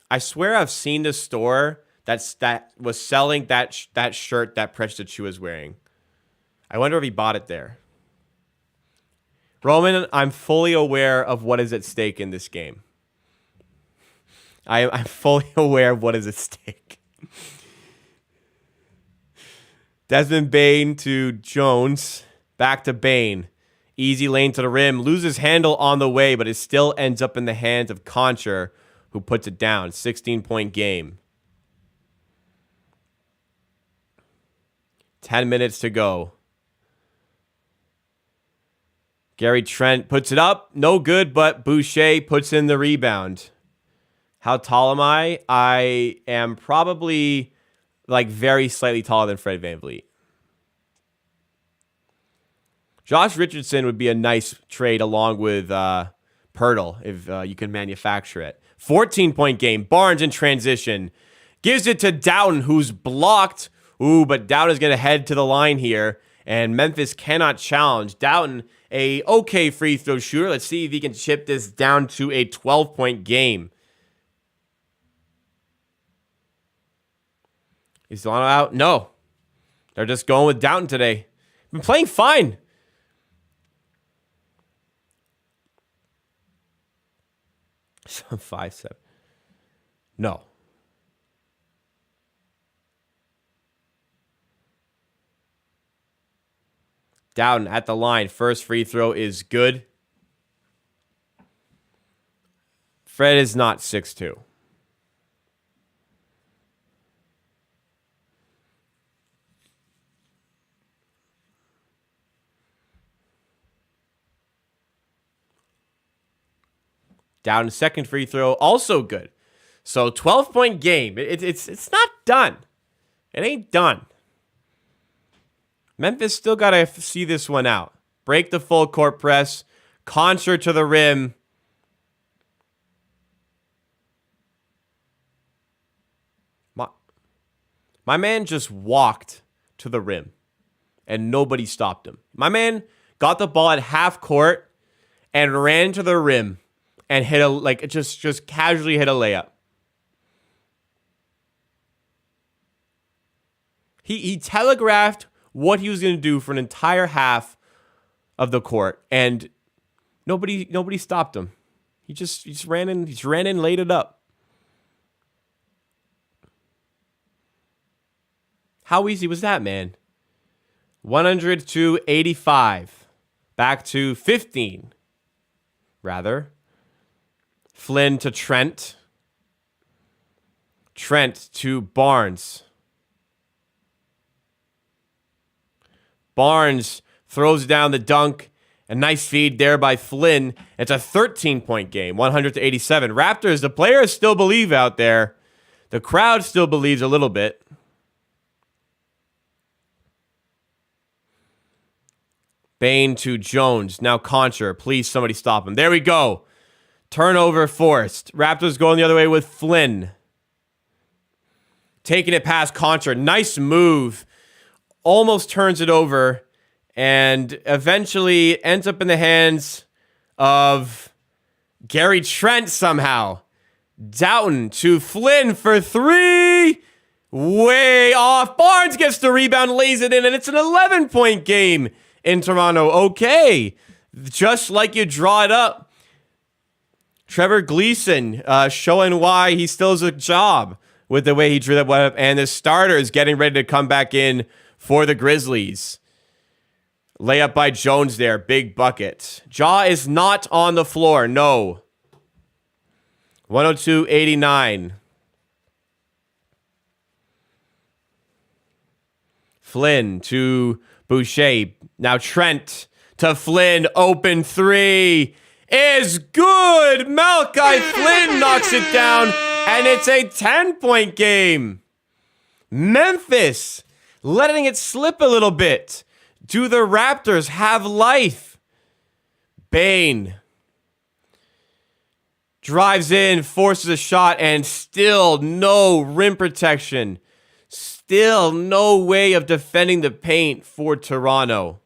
I swear I've seen the store that was selling that shirt that Precious Achiuwa is wearing. I wonder if he bought it there. Roman, I'm fully aware of what is at stake in this game. I'm fully aware of what is at stake. Desmond Bane to Jones. Back to Bane. Easy lane to the rim. Loses handle on the way, but it still ends up in the hands of Concher, who puts it down. 16-point game. 10 minutes to go. Gary Trent puts it up. No good, but Boucher puts in the rebound. How tall am I? I am probably very slightly taller than Fred VanVleet. Josh Richardson would be a nice trade along with Pirtle if you can manufacture it. 14-point game. Barnes in transition. Gives it to Doughton, who's blocked. Ooh, but Doughton is going to head to the line here, and Memphis cannot challenge. Doughton, a okay free throw shooter. Let's see if he can chip this down to a 12-point game. Is Solano out? No. They're just going with Doughton today. Been playing fine. Some 5-7. No. Doughton at the line. First free throw is good. Fred is not 6'2". Doughton's second free throw, also good. So 12-point game. It's not done. It ain't done. Memphis still got to see this one out. Break the full court press. Concher to the rim. My man just walked to the rim, and nobody stopped him. My man got the ball at half court and ran to the rim and hit just casually hit a layup. He telegraphed what he was going to do for an entire half of the court, and nobody stopped him. He just ran in, laid it up. How easy was that, man? 100 to 85. Back to 15, rather. Flynn to Trent. Trent to Barnes. Barnes throws down the dunk. A nice feed there by Flynn. It's a 13-point game, 100 to 87. Raptors, the players still believe out there. The crowd still believes a little bit. Bane to Jones. Now Concher. Please, somebody stop him. There we go. Turnover forced. Raptors going the other way with Flynn. Taking it past Concher. Nice move. Almost turns it over. And eventually ends up in the hands of Gary Trent somehow. Daunting to Flynn for three. Way off. Barnes gets the rebound, lays it in, and it's an 11-point game in Toronto. Okay. Just like you draw it up. Trevor Gleason showing why he still has a job with the way he drew that one up. And the starters getting ready to come back in for the Grizzlies. Layup by Jones there. Big bucket. Ja is not on the floor. No. 102-89. Flynn to Boucher. Now Trent to Flynn. Open three is good. Malachi Flynn knocks it down, and it's a 10-point game. Memphis letting it slip a little bit. Do the Raptors have life? Bane drives in, forces a shot, and still no rim protection. Still no way of defending the paint for Toronto.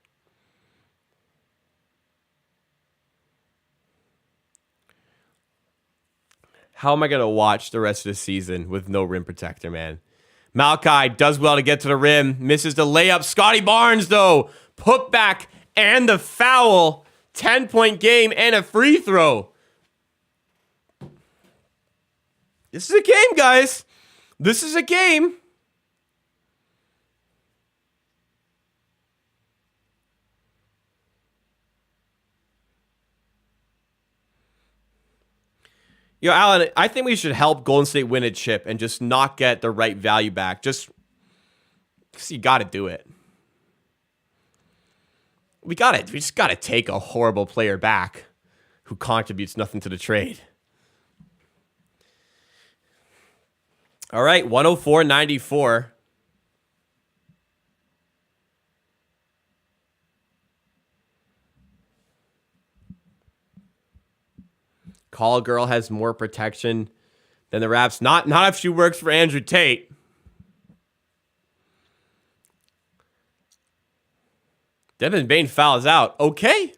How am I going to watch the rest of the season with no rim protector, man? Malachi does well to get to the rim. Misses the layup. Scottie Barnes, though. Put back and the foul. 10-point game and a free throw. This is a game, guys. This is a game. Yo, Alan, I think we should help Golden State win a chip and just not get the right value back. Just because you got to do it. We just got to take a horrible player back who contributes nothing to the trade. All right, 104-94. Call girl has more protection than the Raps. Not if she works for Andrew Tate. Desmond Bane fouls out. Okay.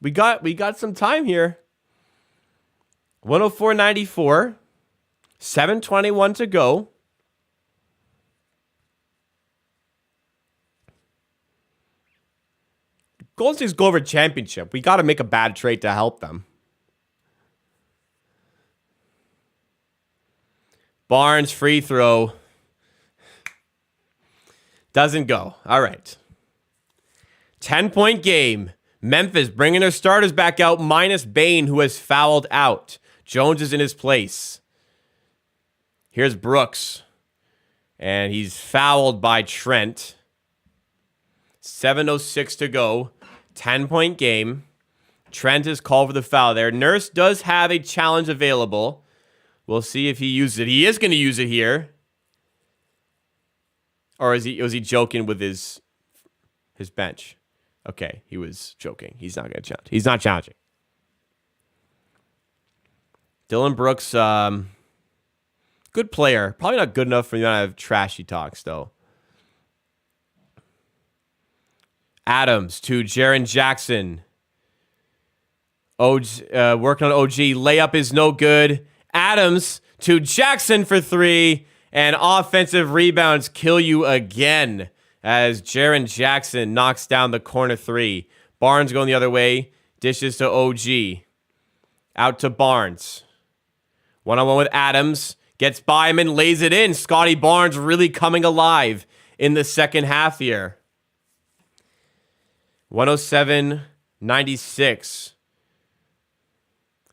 We got some time here. 104-94. 7:21 to go. Golden State's go over championship. We got to make a bad trade to help them. Barnes free throw. Doesn't go. All right. 10-point game. Memphis bringing their starters back out minus Bane, who has fouled out. Jones is in his place. Here's Brooks. And he's fouled by Trent. 7:06 to go. 10-point game. Trent is called for the foul there. Nurse does have a challenge available. We'll see if he uses it. He is going to use it here. Or was he joking with his bench? Okay, he was joking. He's not going to challenge. He's not challenging. Dylan Brooks, good player. Probably not good enough for you to have trashy talks, though. Adams to Jaren Jackson. Working on OG. Layup is no good. Adams to Jackson for three. And offensive rebounds kill you again as Jaren Jackson knocks down the corner three. Barnes going the other way. Dishes to OG. Out to Barnes. One-on-one with Adams. Gets by him and lays it in. Scottie Barnes really coming alive in the second half here. 107-96.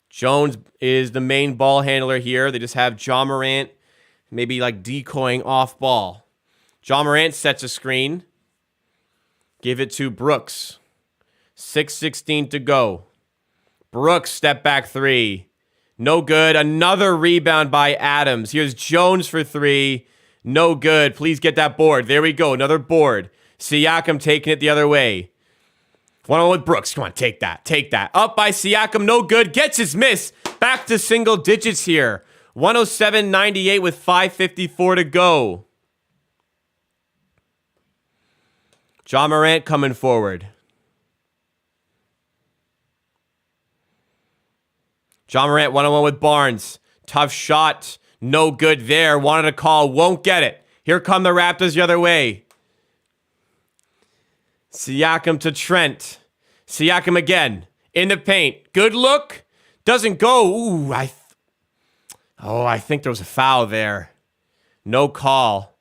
Jones is the main ball handler here. They just have Ja Morant maybe like decoying off ball. Ja Morant sets a screen. Give it to Brooks. 6:16 to go. Brooks step back three. No good. Another rebound by Adams. Here's Jones for three. No good. Please get that board. There we go. Another board. Siakam taking it the other way. One-on-one with Brooks. Come on, take that. Take that. Up by Siakam. No good. Gets his miss. Back to single digits here. 107-98 with 5:54 to go. Ja Morant coming forward. Ja Morant one-on-one with Barnes. Tough shot. No good there. Wanted a call. Won't get it. Here come the Raptors the other way. Siakam to Trent. Siakam again. In the paint. Good look. Doesn't go. Ooh, I think there was a foul there. No call.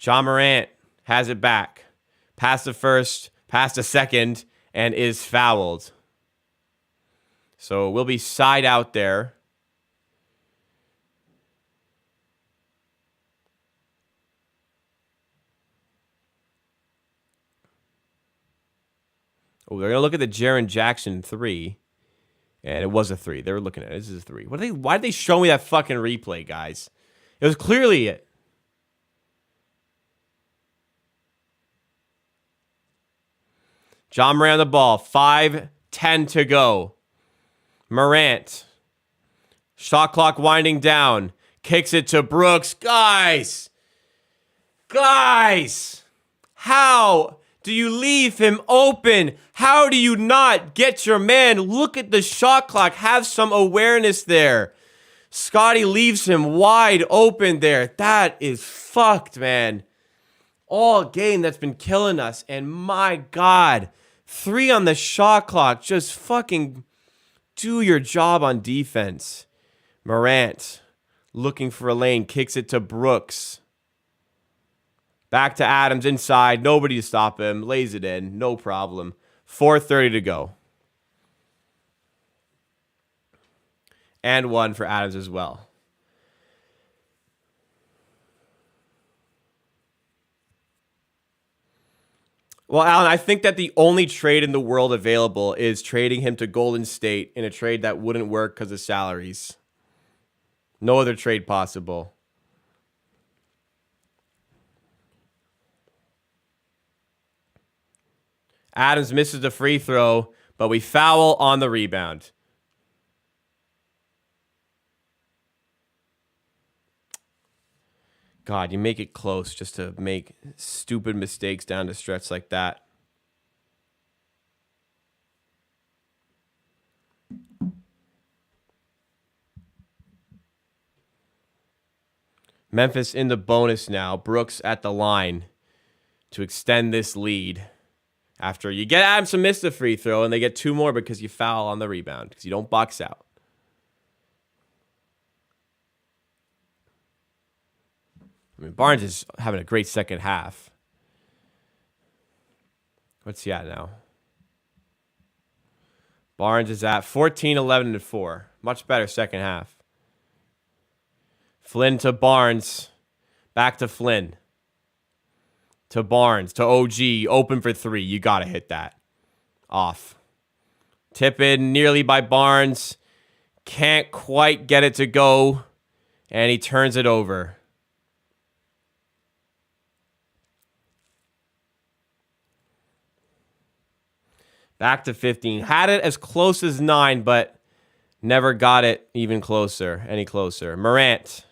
Ja Morant has it back. Past the first, past the second, and is fouled. So we'll be side out there. Oh, they're going to look at the Jaren Jackson three. And it was a three. They were looking at it. This is a three. Why did they show me that fucking replay, guys? It was clearly it. Ja Morant on the ball. 5:10 to go. Morant. Shot clock winding down. Kicks it to Brooks. Guys! How do you leave him open? How do you not get your man? Look at the shot clock. Have some awareness there. Scottie leaves him wide open there. That is fucked, man. All game that's been killing us. And my God, 3 on the shot clock. Just fucking do your job on defense. Morant looking for a lane. Kicks it to Brooks. Back to Adams inside. Nobody to stop him. Lays it in. No problem. 4:30 to go. And one for Adams as well. Well, Alan, I think that the only trade in the world available is trading him to Golden State in a trade that wouldn't work because of salaries. No other trade possible. Adams misses the free throw, but we foul on the rebound. God, you make it close just to make stupid mistakes down the stretch like that. Memphis in the bonus now. Brooks at the line to extend this lead. After you get Adams to miss the free throw, and they get 2 more because you foul on the rebound, because you don't box out. I mean, Barnes is having a great second half. What's he at now? Barnes is at 14, 11, and 4. Much better second half. Flynn to Barnes. Back to Flynn. To Barnes. To OG. Open for 3. You got to hit that. Off. Tip in nearly by Barnes. Can't quite get it to go. And he turns it over. Back to 15. Had it as close as 9, but never got it even closer. Any closer. Morant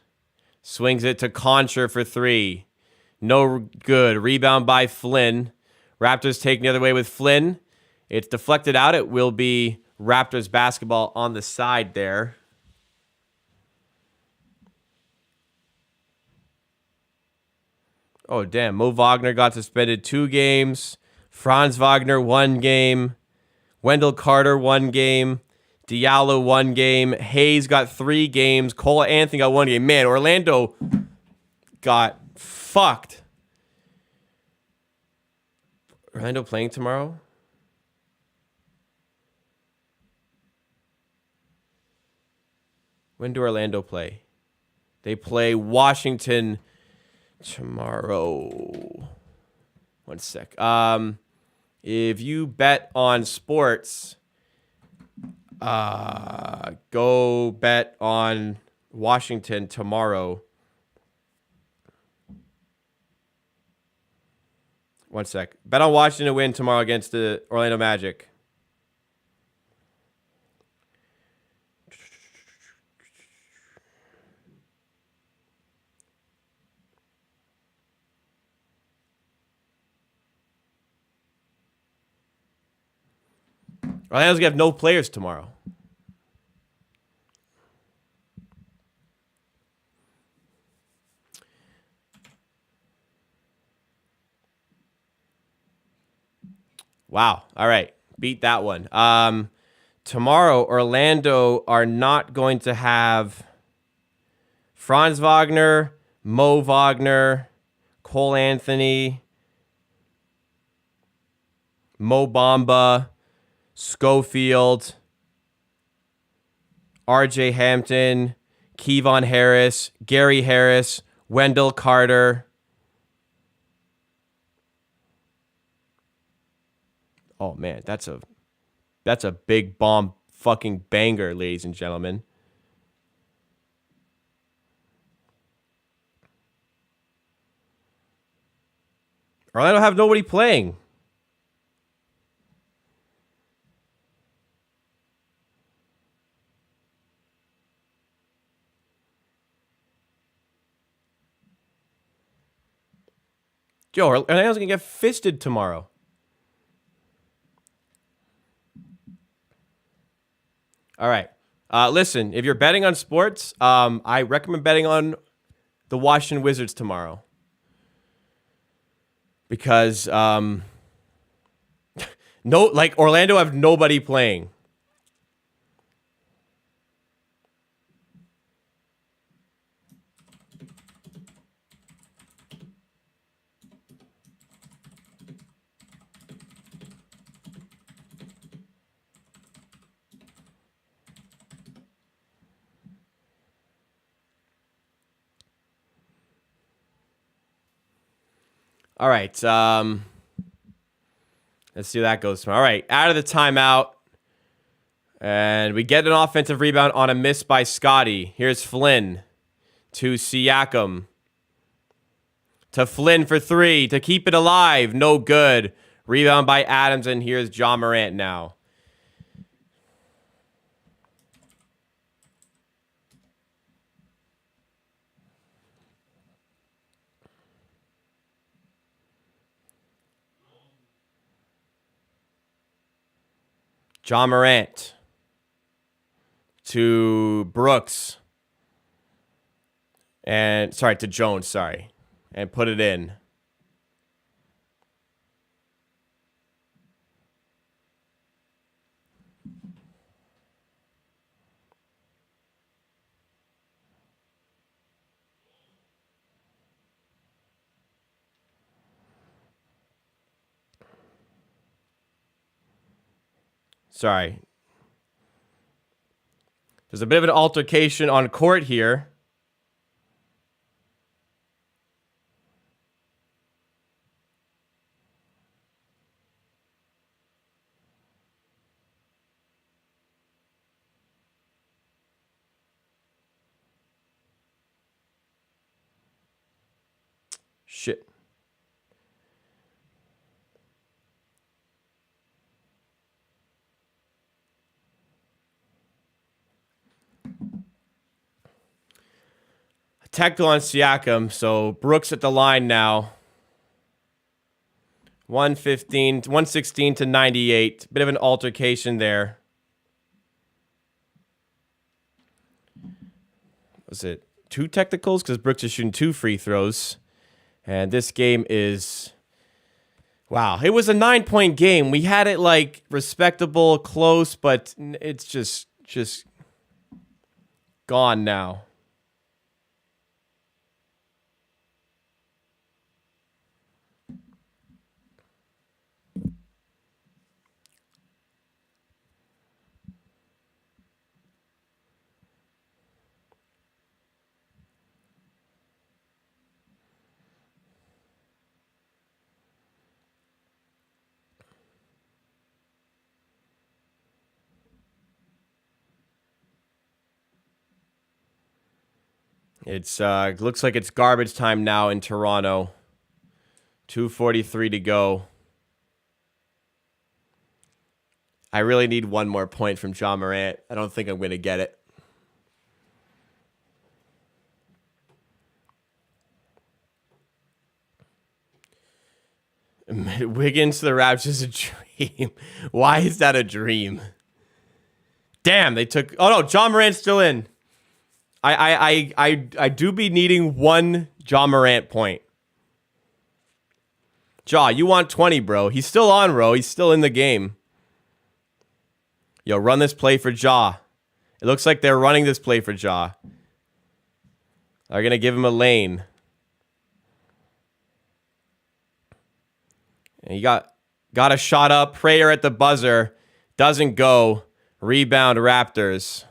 swings it to Concher for 3. No good. Rebound by Flynn. Raptors taking the other way with Flynn. It's deflected out. It will be Raptors basketball on the side there. Oh, damn. Mo Wagner got suspended 2 games. Franz Wagner 1 game. Wendell Carter 1 game. Diallo 1 game. Hayes got 3 games. Cole Anthony got 1 game. Man, Orlando got fucked. Orlando playing tomorrow? When do Orlando play? They play Washington tomorrow. 1 sec. If you bet on sports, go bet on Washington tomorrow. 1 sec. Bet on Washington to win tomorrow against the Orlando Magic. Orlando's going to have no players tomorrow. Wow. All right. Beat that one. Tomorrow, Orlando are not going to have Franz Wagner, Mo Wagner, Cole Anthony, Mo Bamba, Schofield, RJ Hampton, Kevon Harris, Gary Harris, Wendell Carter. Oh man, that's a big bomb fucking banger, ladies and gentlemen. Orlando have nobody playing. Joe, Orlando's going to get fisted tomorrow. All right. Listen, if you're betting on sports, I recommend betting on the Washington Wizards tomorrow. Because Orlando have nobody playing. All right. Let's see how that goes tomorrow. All right. Out of the timeout. And we get an offensive rebound on a miss by Scottie. Here's Flynn to Siakam. To Flynn for 3 to keep it alive. No good. Rebound by Adams. And here's Ja Morant now. Ja Morant to Brooks. And, to Jones, and put it in. There's a bit of an altercation on court here. Shit. Tackle on Siakam, so Brooks at the line now. 116 to 98. Bit of an altercation there. was it 2 technicals? Because Brooks is shooting 2 free throws. And this game is, wow, it was a 9-point game. We had it like respectable, close, but it's just gone now. It's looks like it's garbage time now in Toronto. 2:43 to go. I really need one more point from Ja Morant. I don't think I'm going to get it. Wiggins to the Raptors is a dream. Why is that a dream? Damn, they took... Oh, no, Ja Morant's still in. I do be needing one Ja Morant point. Ja, you want 20, bro. He's still on, bro. He's still in the game. Yo, run this play for Ja. It looks like they're running this play for Ja. They're going to give him a lane. And he got a shot up. Prayer at the buzzer. Doesn't go. Rebound Raptors.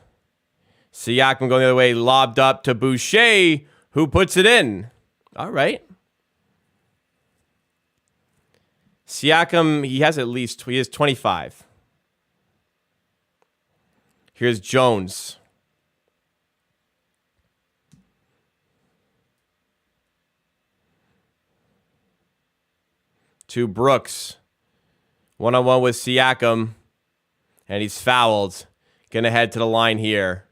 Siakam going the other way. Lobbed up to Boucher, who puts it in. All right. Siakam, he has 25. Here's Jones. To Brooks. One-on-one with Siakam. And he's fouled. Gonna head to the line here.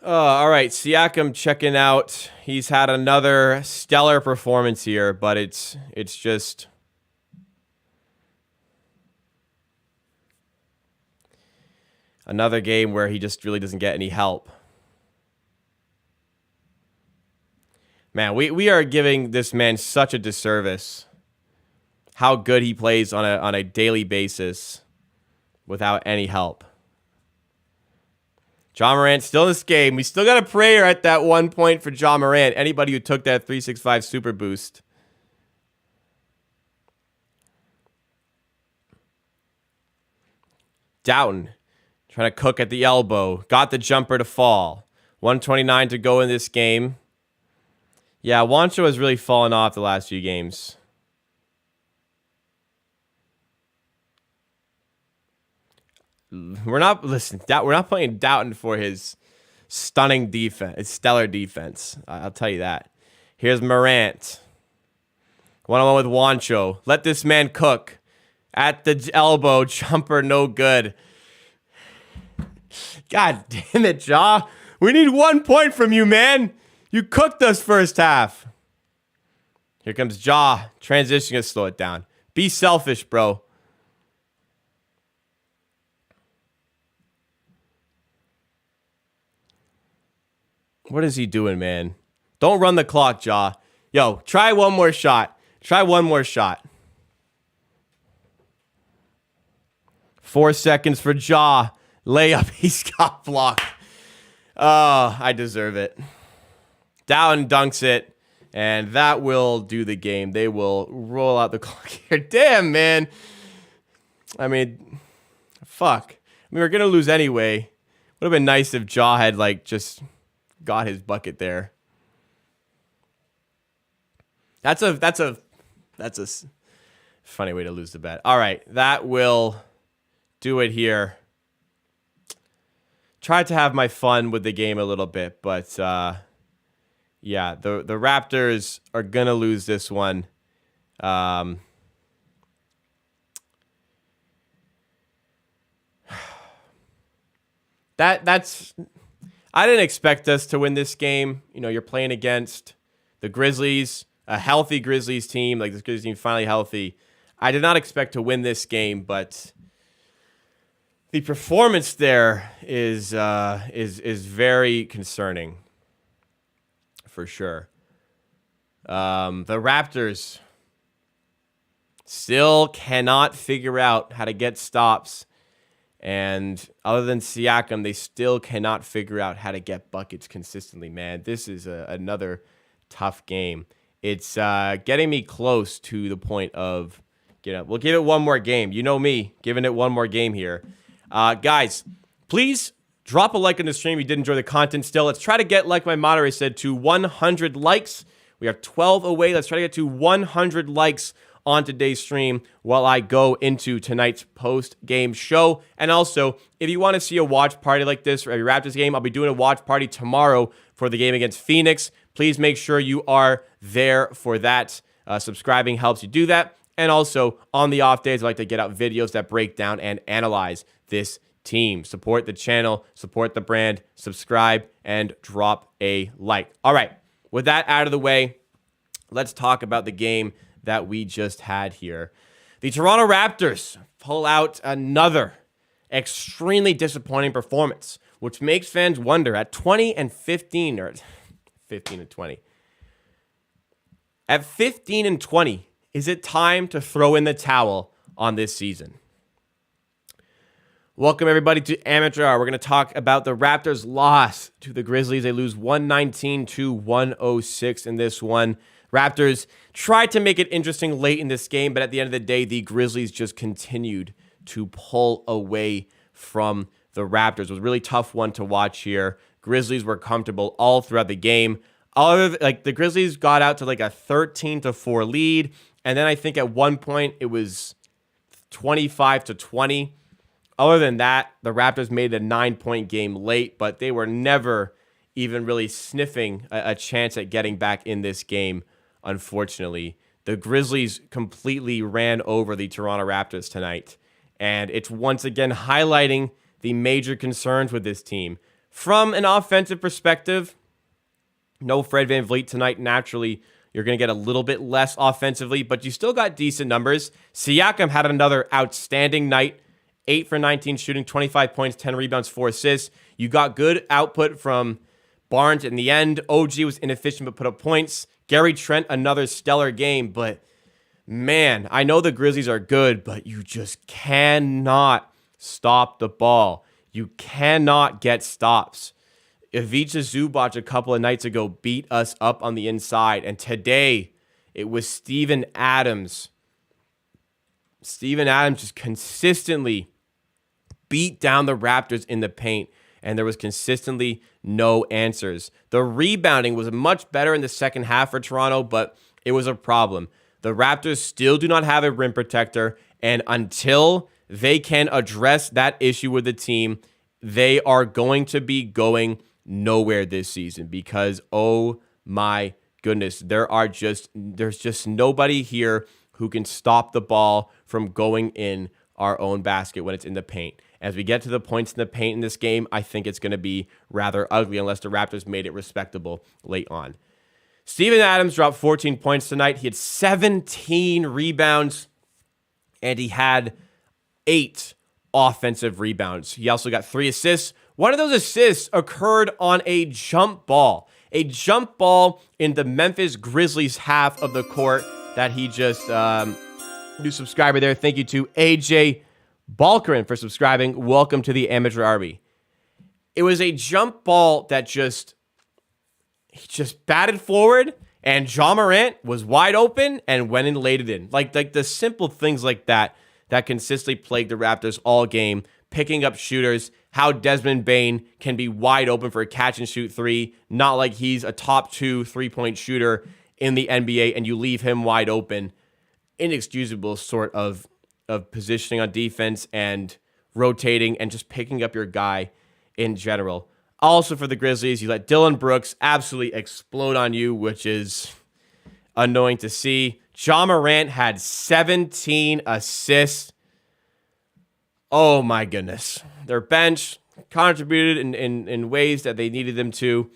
All right, Siakam checking out. He's had another stellar performance here, but it's just another game where he just really doesn't get any help. Man, we are giving this man such a disservice. How good he plays on a daily basis without any help. Ja Morant still in this game. We still got a prayer at that 1 point for Ja Morant. Anybody who took that 365 super boost. Downton trying to cook at the elbow. Got the jumper to fall. 1:29 to go in this game. Yeah, Wancho has really fallen off the last few games. We're not playing Downton for his stunning defense, his stellar defense. I'll tell you that. Here's Morant. One-on-one with Wancho. Let this man cook. At the elbow, jumper no good. God damn it, Ja. We need 1 point from you, man. You cooked us first half. Here comes Ja. Transition to slow it down. Be selfish, bro. What is he doing, man? Don't run the clock, Ja. Yo, try one more shot. Try one more shot. 4 seconds for Ja. Layup. He's got blocked. Oh, I deserve it. Down dunks it. And that will do the game. They will roll out the clock here. Damn, man. I mean, fuck. I mean, we're going to lose anyway. Would have been nice if Ja had, like, just got his bucket there. That's a funny way to lose the bet. All right, that will do it here. Tried to have my fun with the game a little bit, but yeah, the Raptors are gonna lose this one. that's I didn't expect us to win this game. You know, you're playing against the Grizzlies, a healthy Grizzlies team, like this Grizzlies team finally healthy. I did not expect to win this game, but the performance there is very concerning, for sure. The Raptors still cannot figure out how to get stops. And other than Siakam, they still cannot figure out how to get buckets consistently, man. This is another tough game. It's getting me close to the point of, we'll give it one more game. You know me, giving it one more game here. Guys, please drop a like on the stream if you did enjoy the content still. Let's try to get, like my moderator said, to 100 likes. We are 12 away. Let's try to get to 100 likes on today's stream while I go into tonight's post-game show. And also, if you want to see a watch party like this for every Raptors game, I'll be doing a watch party tomorrow for the game against Phoenix. Please make sure you are there for that. Subscribing helps you do that. And also, on the off days, I like to get out videos that break down and analyze this team. Support the channel, support the brand, subscribe, and drop a like. All right, with that out of the way, let's talk about the game that we just had here. The Toronto Raptors pull out another extremely disappointing performance, which makes fans wonder at 20-15, or 15-20. At 15-20, is it time to throw in the towel on this season? Welcome, everybody, to Amateur Hour. We're going to talk about the Raptors' loss to the Grizzlies. They lose 119-106 in this one. Raptors tried to make it interesting late in this game, but at the end of the day, the Grizzlies just continued to pull away from the Raptors. It was a really tough one to watch here. Grizzlies were comfortable all throughout the game. The Grizzlies got out to like a 13-4 lead, and then I think at one point it was 25-20. Other than that, the Raptors made a 9-point game late, but they were never even really sniffing a chance at getting back in this game, unfortunately. The Grizzlies completely ran over the Toronto Raptors tonight, and it's once again highlighting the major concerns with this team. From an offensive perspective, no Fred VanVleet tonight. Naturally, you're going to get a little bit less offensively, but you still got decent numbers. Siakam had another outstanding night. 8 for 19 shooting, 25 points, 10 rebounds, 4 assists. You got good output from Barnes in the end. OG was inefficient but put up points. Gary Trent, another stellar game. But, man, I know the Grizzlies are good, but you just cannot stop the ball. You cannot get stops. Ivica Zubac a couple of nights ago beat us up on the inside. And today, it was Steven Adams. Steven Adams just consistently beat down the Raptors in the paint, and there was consistently no answers. The rebounding was much better in the second half for Toronto, but it was a problem. The Raptors still do not have a rim protector, and until they can address that issue with the team, they are going to be going nowhere this season because, oh my goodness, there's just nobody here who can stop the ball from going in our own basket when it's in the paint. As we get to the points in the paint in this game, I think it's going to be rather ugly unless the Raptors made it respectable late on. Steven Adams dropped 14 points tonight. He had 17 rebounds, and he had 8 offensive rebounds. He also got 3 assists. One of those assists occurred on a jump ball. A jump ball in the Memphis Grizzlies half of the court that he just, new subscriber there. Thank you to AJ Balkerin for subscribing. Welcome to the Amateur Army. It was a jump ball that he just batted forward, and Ja Morant was wide open and went and laid it in. Like the simple things like that consistently plagued the Raptors all game. Picking up shooters, how Desmond Bane can be wide open for a catch and shoot 3, not like he's a top 2 3-point shooter in the NBA and you leave him wide open. Inexcusable sort of positioning on defense and rotating and just picking up your guy in general. Also for the Grizzlies, you let Dylan Brooks absolutely explode on you, which is annoying to see. Ja Morant had 17 assists. Oh my goodness. Their bench contributed in ways that they needed them to.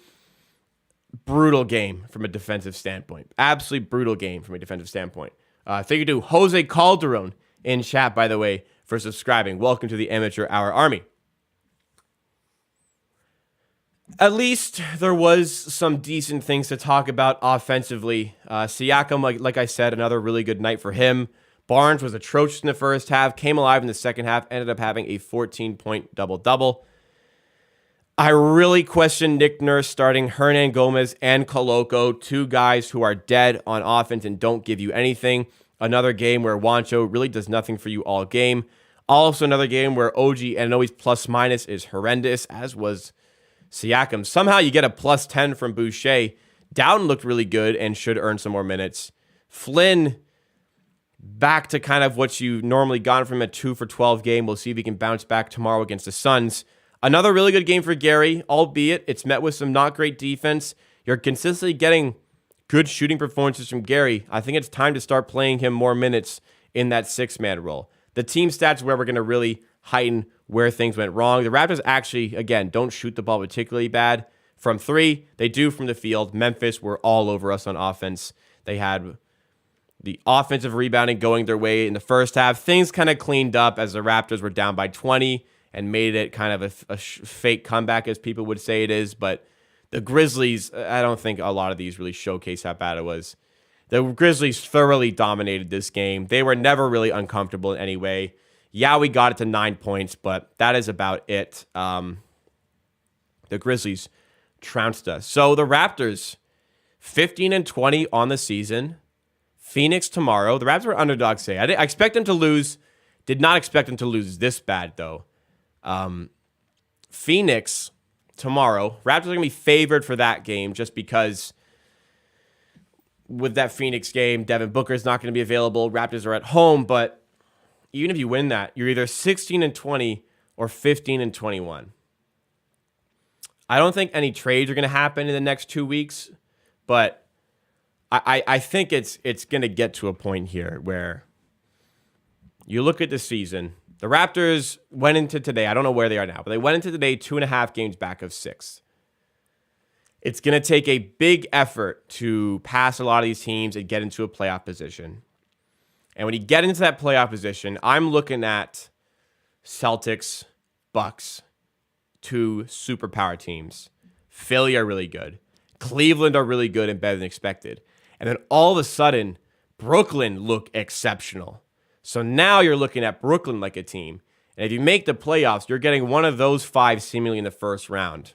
Brutal game from a defensive standpoint. Absolutely brutal game from a defensive standpoint. Thank you to Jose Calderon in chat, by the way, for subscribing. Welcome to the Amateur Hour Army. At least there was some decent things to talk about offensively. Siakam, like I said, another really good night for him. Barnes was atrocious in the first half, came alive in the second half, ended up having a 14-point double-double. I really question Nick Nurse starting Hernan Gomez and Koloko, two guys who are dead on offense and don't give you anything. Another game where Juancho really does nothing for you all game. Also another game where OG, and I know he's plus-minus, is horrendous, as was Siakam. Somehow you get a plus 10 from Boucher. Dowden looked really good and should earn some more minutes. Flynn, back to kind of what you normally got from a 2 for 12 game. We'll see if he can bounce back tomorrow against the Suns. Another really good game for Gary, albeit it's met with some not great defense. You're consistently getting good shooting performances from Gary. I think it's time to start playing him more minutes in that six-man role. The team stats where we're going to really heighten where things went wrong. The Raptors actually, again, don't shoot the ball particularly bad from three. They do from the field. Memphis were all over us on offense. They had the offensive rebounding going their way in the first half. Things kind of cleaned up as the Raptors were down by 20 and made it kind of a fake comeback, as people would say it is. But the Grizzlies, I don't think a lot of these really showcase how bad it was. The Grizzlies thoroughly dominated this game. They were never really uncomfortable in any way. Yeah, we got it to 9 points, but that is about it. The Grizzlies trounced us. So the Raptors, 15-20 on the season. Phoenix tomorrow. The Raptors were underdogs today. I expect them to lose. Did not expect them to lose this bad, though. Phoenix tomorrow. Raptors are going to be favored for that game just because with that Phoenix game, Devin Booker is not going to be available. Raptors are at home, but even if you win that, you're either 16-20 or 15-21. I don't think any trades are going to happen in the next 2 weeks, but I think it's going to get to a point here where you look at the season. The Raptors went into today, I don't know where they are now, but they went into today 2.5 games back of 6. It's going to take a big effort to pass a lot of these teams and get into a playoff position. And when you get into that playoff position, I'm looking at Celtics, Bucks, two superpower teams. Philly are really good. Cleveland are really good and better than expected. And then all of a sudden, Brooklyn look exceptional. So now you're looking at Brooklyn like a team. And if you make the playoffs, you're getting one of those 5 seemingly in the first round.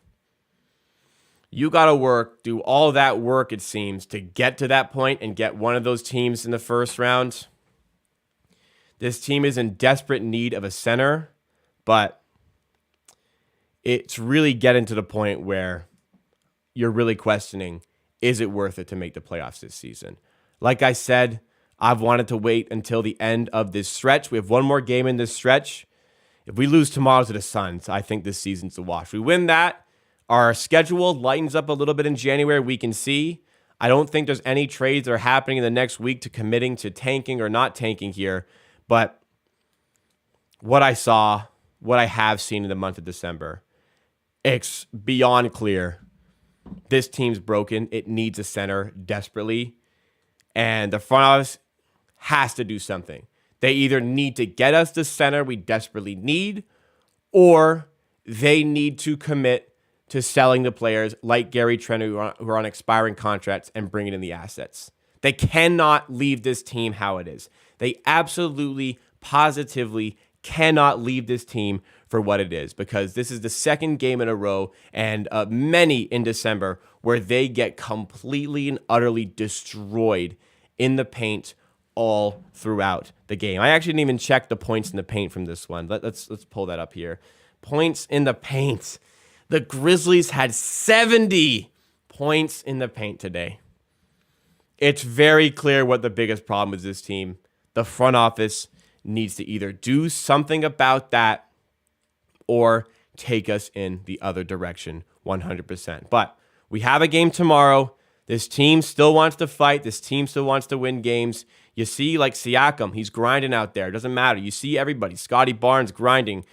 You got to do all that work, it seems, to get to that point and get one of those teams in the first round. This team is in desperate need of a center, but it's really getting to the point where you're really questioning, is it worth it to make the playoffs this season? Like I said, I've wanted to wait until the end of this stretch. We have one more game in this stretch. If we lose tomorrow to the Suns, I think this season's a wash. We win that, our schedule lightens up a little bit in January, we can see. I don't think there's any trades that are happening in the next week to committing to tanking or not tanking here. But what I saw, what I have seen in the month of December, it's beyond clear. This team's broken. It needs a center desperately. And the front office has to do something. They either need to get us the center we desperately need, or they need to commit to selling the players like Gary Trent who are on expiring contracts and bringing in the assets. They cannot leave this team how it is. They absolutely, positively cannot leave this team for what it is, because this is the second game in a row and many in December where they get completely and utterly destroyed in the paint all throughout the game. I actually didn't even check the points in the paint from this one. Let's pull that up here. Points in the paint. The Grizzlies had 70 points in the paint today. It's very clear what the biggest problem is this team. The front office needs to either do something about that or take us in the other direction 100%. But we have a game tomorrow. This team still wants to fight. This team still wants to win games. You see, like Siakam, he's grinding out there. It doesn't matter. You see everybody. Scottie Barnes grinding.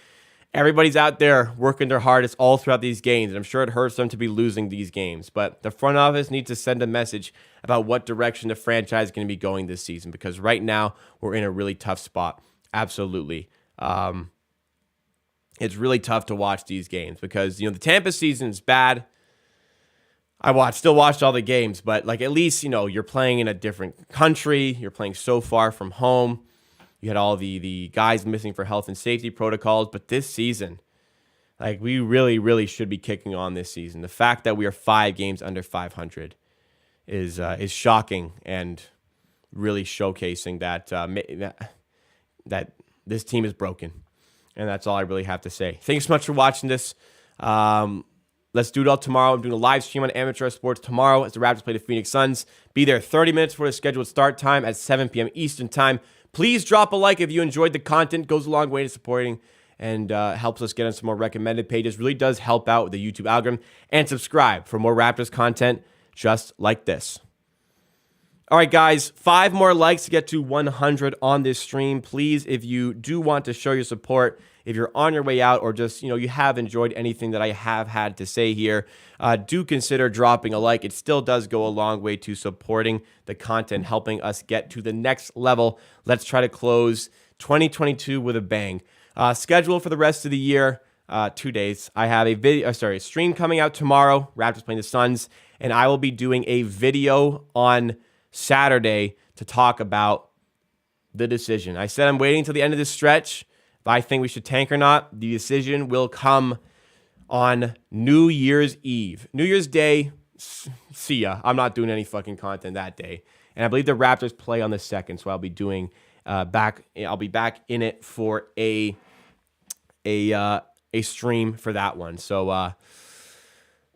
everybody's out there working their hardest all throughout these games, and I'm sure it hurts them to be losing these games. But the front office needs to send a message about what direction the franchise is going to be going this season, because right now we're in a really tough spot. Absolutely. It's really tough to watch these games because, the Tampa season is bad. Still watched all the games, but at least, you're playing in a different country. You're playing so far from home. You had all the guys missing for health and safety protocols. But this season, we really, really should be kicking on this season. The fact that we are 5 games under 500 is shocking and really showcasing that this team is broken. And that's all I really have to say. Thanks so much for watching this. Let's do it all tomorrow. I'm doing a live stream on Amateur Sports tomorrow as the Raptors play the Phoenix Suns. Be there 30 minutes before the scheduled start time at 7 p.m. Eastern time. Please drop a like if you enjoyed the content. It goes a long way to supporting and helps us get on some more recommended pages. Really does help out with the YouTube algorithm. And subscribe for more Raptors content just like this. All right, guys, 5 more likes to get to 100 on this stream. Please, if you do want to show your support, if you're on your way out or just, you have enjoyed anything that I have had to say here, do consider dropping a like. It still does go a long way to supporting the content, helping us get to the next level. Let's try to close 2022 with a bang. Schedule for the rest of the year, 2 days. I have a stream coming out tomorrow, Raptors playing the Suns, and I will be doing a video on Saturday to talk about the decision. I said I'm waiting until the end of this stretch. If I think we should tank or not, the decision will come on New Year's Eve. New Year's Day, see ya. I'm not doing any fucking content that day. And I believe the Raptors play on the 2nd, so I'll be doing I'll be back in it for a stream for that one. So all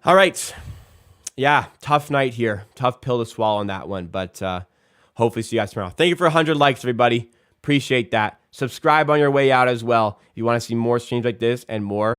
right. Yeah, tough night here. Tough pill to swallow on that one, but hopefully see you guys tomorrow. Thank you for 100 likes, everybody. Appreciate that. Subscribe on your way out as well if you want to see more streams like this and more